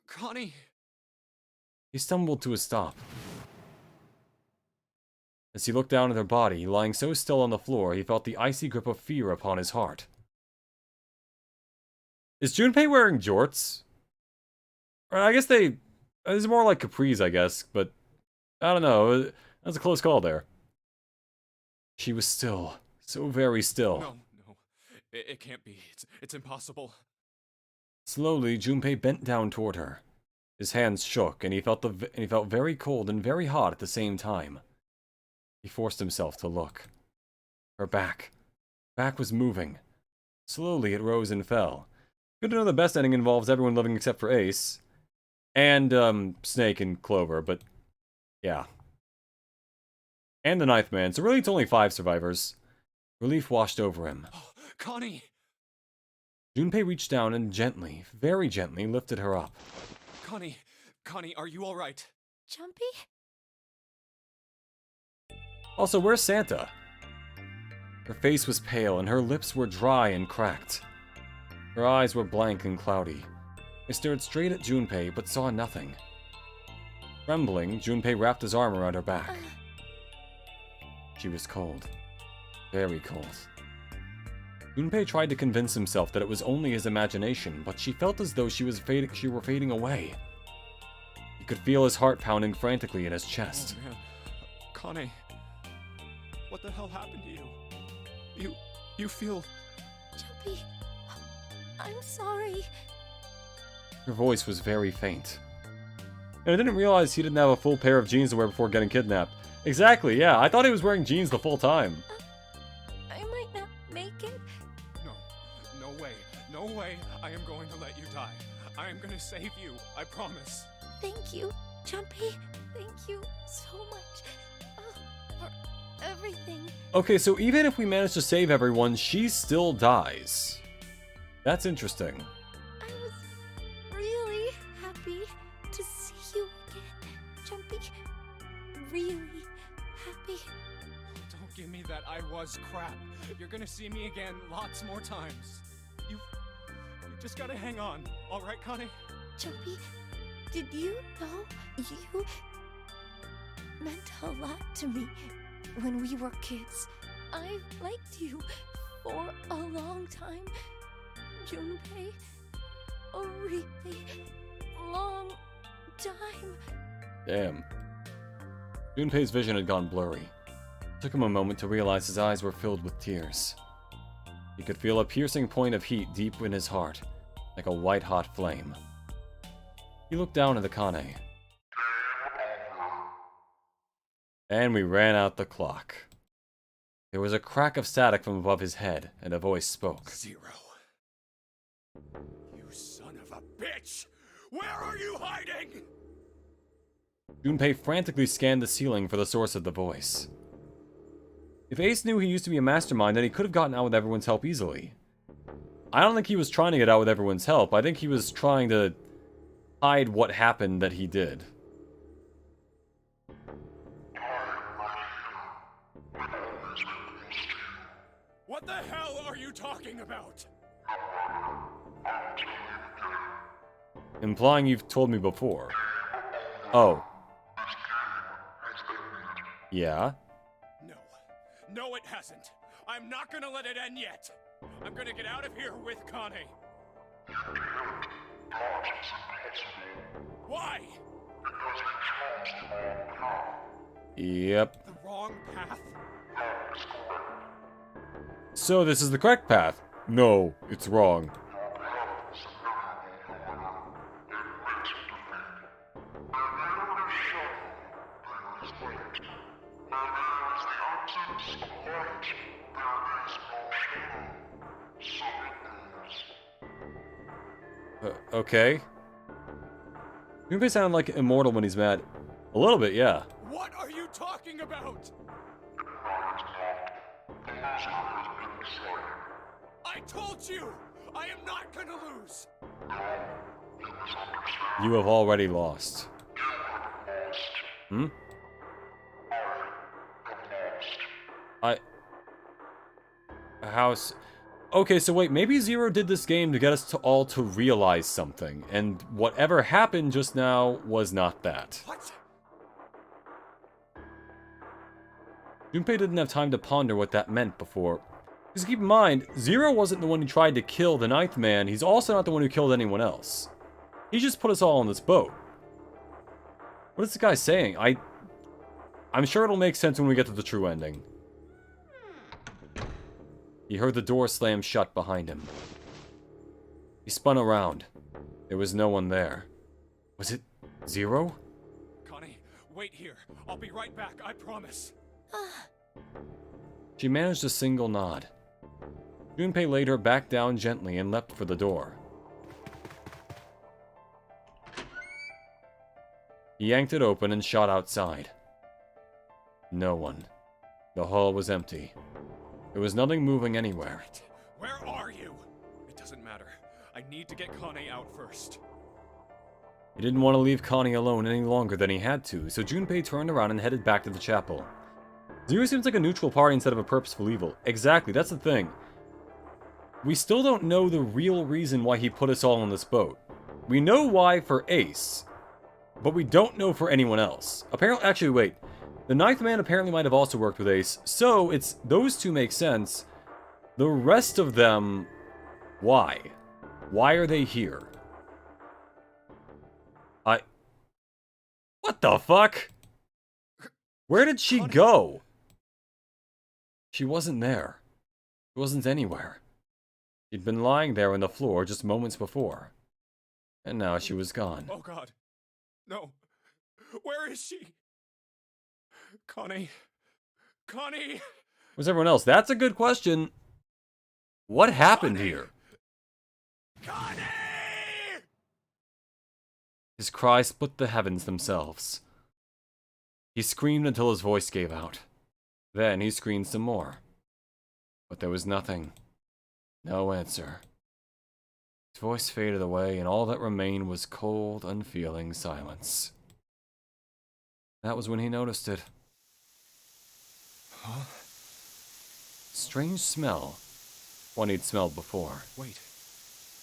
Connie! He stumbled to a stop. As he looked down at her body, lying so still on the floor, he felt the icy grip of fear upon his heart. Is Junpei wearing jorts? Or I guess it's more like capris, I guess, but I don't know. That's a close call there. She was still, so very still. No, it can't be. It's impossible. Slowly, Junpei bent down toward her. His hands shook, and he felt very cold and very hot at the same time. He forced himself to look. Her back was moving. Slowly, it rose and fell. Good to know the best ending involves everyone living except for Ace. And, Snake and Clover, but, yeah. And the Ninth Man, so really it's only 5 survivors. Relief washed over him. Oh, Connie! Junpei reached down and gently, very gently, lifted her up. Connie, are you alright? Jumpy? Also, where's Santa? Her face was pale and her lips were dry and cracked. Her eyes were blank and cloudy. I stared straight at Junpei, but saw nothing. Trembling, Junpei wrapped his arm around her back. She was cold. Very cold. Junpei tried to convince himself that it was only his imagination, but she felt as though she were fading away. He could feel his heart pounding frantically in his chest. Oh, man. Connie, what the hell happened to you? You feel... Jumpy, I'm sorry. Her voice was very faint. And I didn't realize he didn't have a full pair of jeans to wear before getting kidnapped. Exactly, yeah, I thought he was wearing jeans the full time. I might not make it. No way I am going to let you die. I am going to save you, I promise. Thank you, Jumpy. Thank you so much for everything. Okay, so even if we manage to save everyone, she still dies. That's interesting. I was really happy to see you again, Jumpy. Really happy. Don't give me that I was crap. You're gonna see me again lots more times. You just gotta hang on, alright, Connie? Jumpy, did you know you meant a lot to me when we were kids? I liked you for a long time, Junpei. A really long time. Damn. Junpei's vision had gone blurry. It took him a moment to realize his eyes were filled with tears. He could feel a piercing point of heat deep in his heart, like a white-hot flame. He looked down at Akane. And we ran out the clock. There was a crack of static from above his head, and a voice spoke. Zero. You son of a bitch! Where are you hiding? Junpei frantically scanned the ceiling for the source of the voice. If Ace knew he used to be a mastermind, then he could have gotten out with everyone's help easily. I don't think he was trying to get out with everyone's help. I think he was trying to hide what happened that he did. What the hell are you talking about? Implying you've told me before. Oh. Yeah? No, it hasn't. I'm not gonna let it end yet. I'm gonna get out of here with Connie. Why? Yep. The wrong path? So this is the correct path. No, it's wrong. Okay. Junpei sounded like immortal when he's mad. A little bit, yeah. What are you talking about? I told you! I am not gonna lose! You have already lost. Hmm? House. Okay, so wait, maybe Zero did this game to get us all to realize something, and whatever happened just now was not that. What? Junpei didn't have time to ponder what that meant before Because keep in mind, Zero wasn't the one who tried to kill the Ninth Man. He's also not the one who killed anyone else. He just put us all on this boat. What is the guy saying? I'm sure it'll make sense when we get to the true ending. He heard the door slam shut behind him. He spun around. There was no one there. Was it Zero? Connie, wait here. I'll be right back, I promise. She managed a single nod. Junpei laid her back down gently and leapt for the door. He yanked it open and shot outside. No one. The hall was empty. There was nothing moving anywhere. Where are you? It doesn't matter. I need to get Connie out first. He didn't want to leave Connie alone any longer than he had to, so Junpei turned around and headed back to the chapel. Zero seems like a neutral party instead of a purposeful evil. Exactly, that's the thing. We still don't know the real reason why he put us all on this boat. We know why for Ace, but we don't know for anyone else. Apparently, actually, wait. The Ninth Man apparently might have also worked with Ace, so it's those two make sense. The rest of them, why? Why are they here? What the fuck? Where did she go? She wasn't there. She wasn't anywhere. She'd been lying there on the floor just moments before. And now she was gone. Oh god. No. Where is she? Connie. Connie! Where's everyone else? That's a good question. What happened here? Connie! His cry split the heavens themselves. He screamed until his voice gave out. Then he screamed some more. But there was nothing. No answer. His voice faded away, and all that remained was cold, unfeeling silence. That was when he noticed it. Huh? Strange smell. One he'd smelled before. Wait.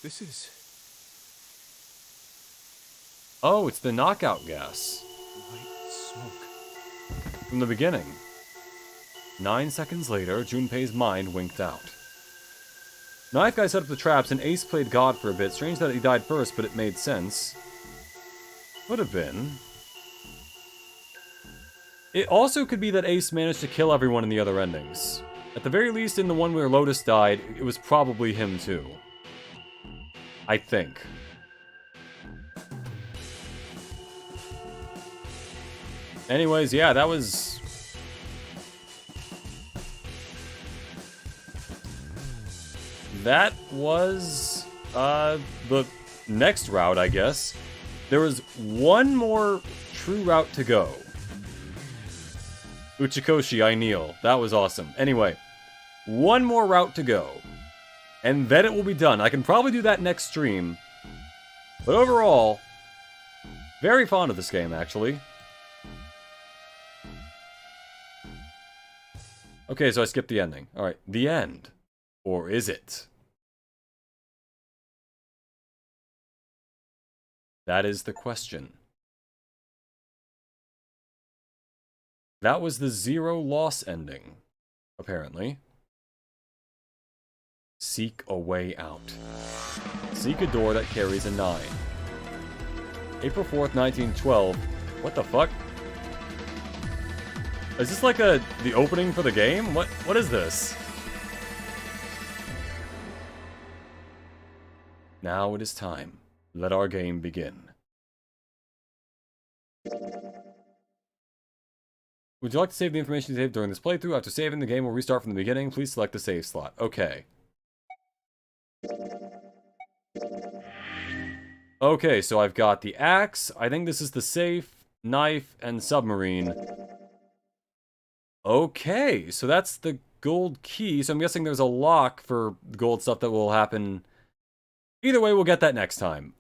This is... Oh, it's the knockout gas. white smoke. From the beginning. 9 seconds later, Junpei's mind winked out. Knife Guy set up the traps, and Ace played God for a bit. Strange that he died first, but it made sense. Could have been. It also could be that Ace managed to kill everyone in the other endings. At the very least, in the one where Lotus died, it was probably him too. I think. Anyways, yeah, that was... That was, the next route, I guess. There was one more true route to go. Uchikoshi, I kneel. That was awesome. Anyway, one more route to go. And then it will be done. I can probably do that next stream. But overall, very fond of this game, actually. Okay, so I skipped the ending. Alright, the end. Or is it? That is the question. That was the Zero Loss ending, apparently. Seek a way out. Seek a door that carries a 9. April 4th, 1912. What the fuck? Is this like the opening for the game? What is this? Now it is time. Let our game begin. Would you like to save the information you saved during this playthrough? After saving, the game will restart from the beginning. Please select the save slot. Okay. Okay, so I've got the axe. I think this is the safe, knife, and submarine. Okay, so that's the gold key. So I'm guessing there's a lock for gold stuff that will happen. Either way, we'll get that next time.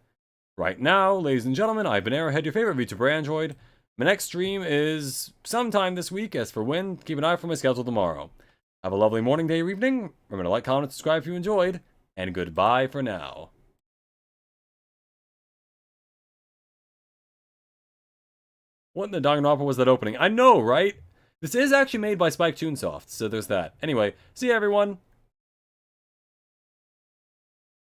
Right now, ladies and gentlemen, I've been Arrowhead, your favorite VTuber Android. My next stream is sometime this week. As for when, keep an eye for my schedule tomorrow. Have a lovely morning, day, or evening. Remember to like, comment, and subscribe if you enjoyed. And goodbye for now. What in the Danganronpa was that opening? I know, right? This is actually made by Spike Chunsoft, so there's that. Anyway, see you everyone.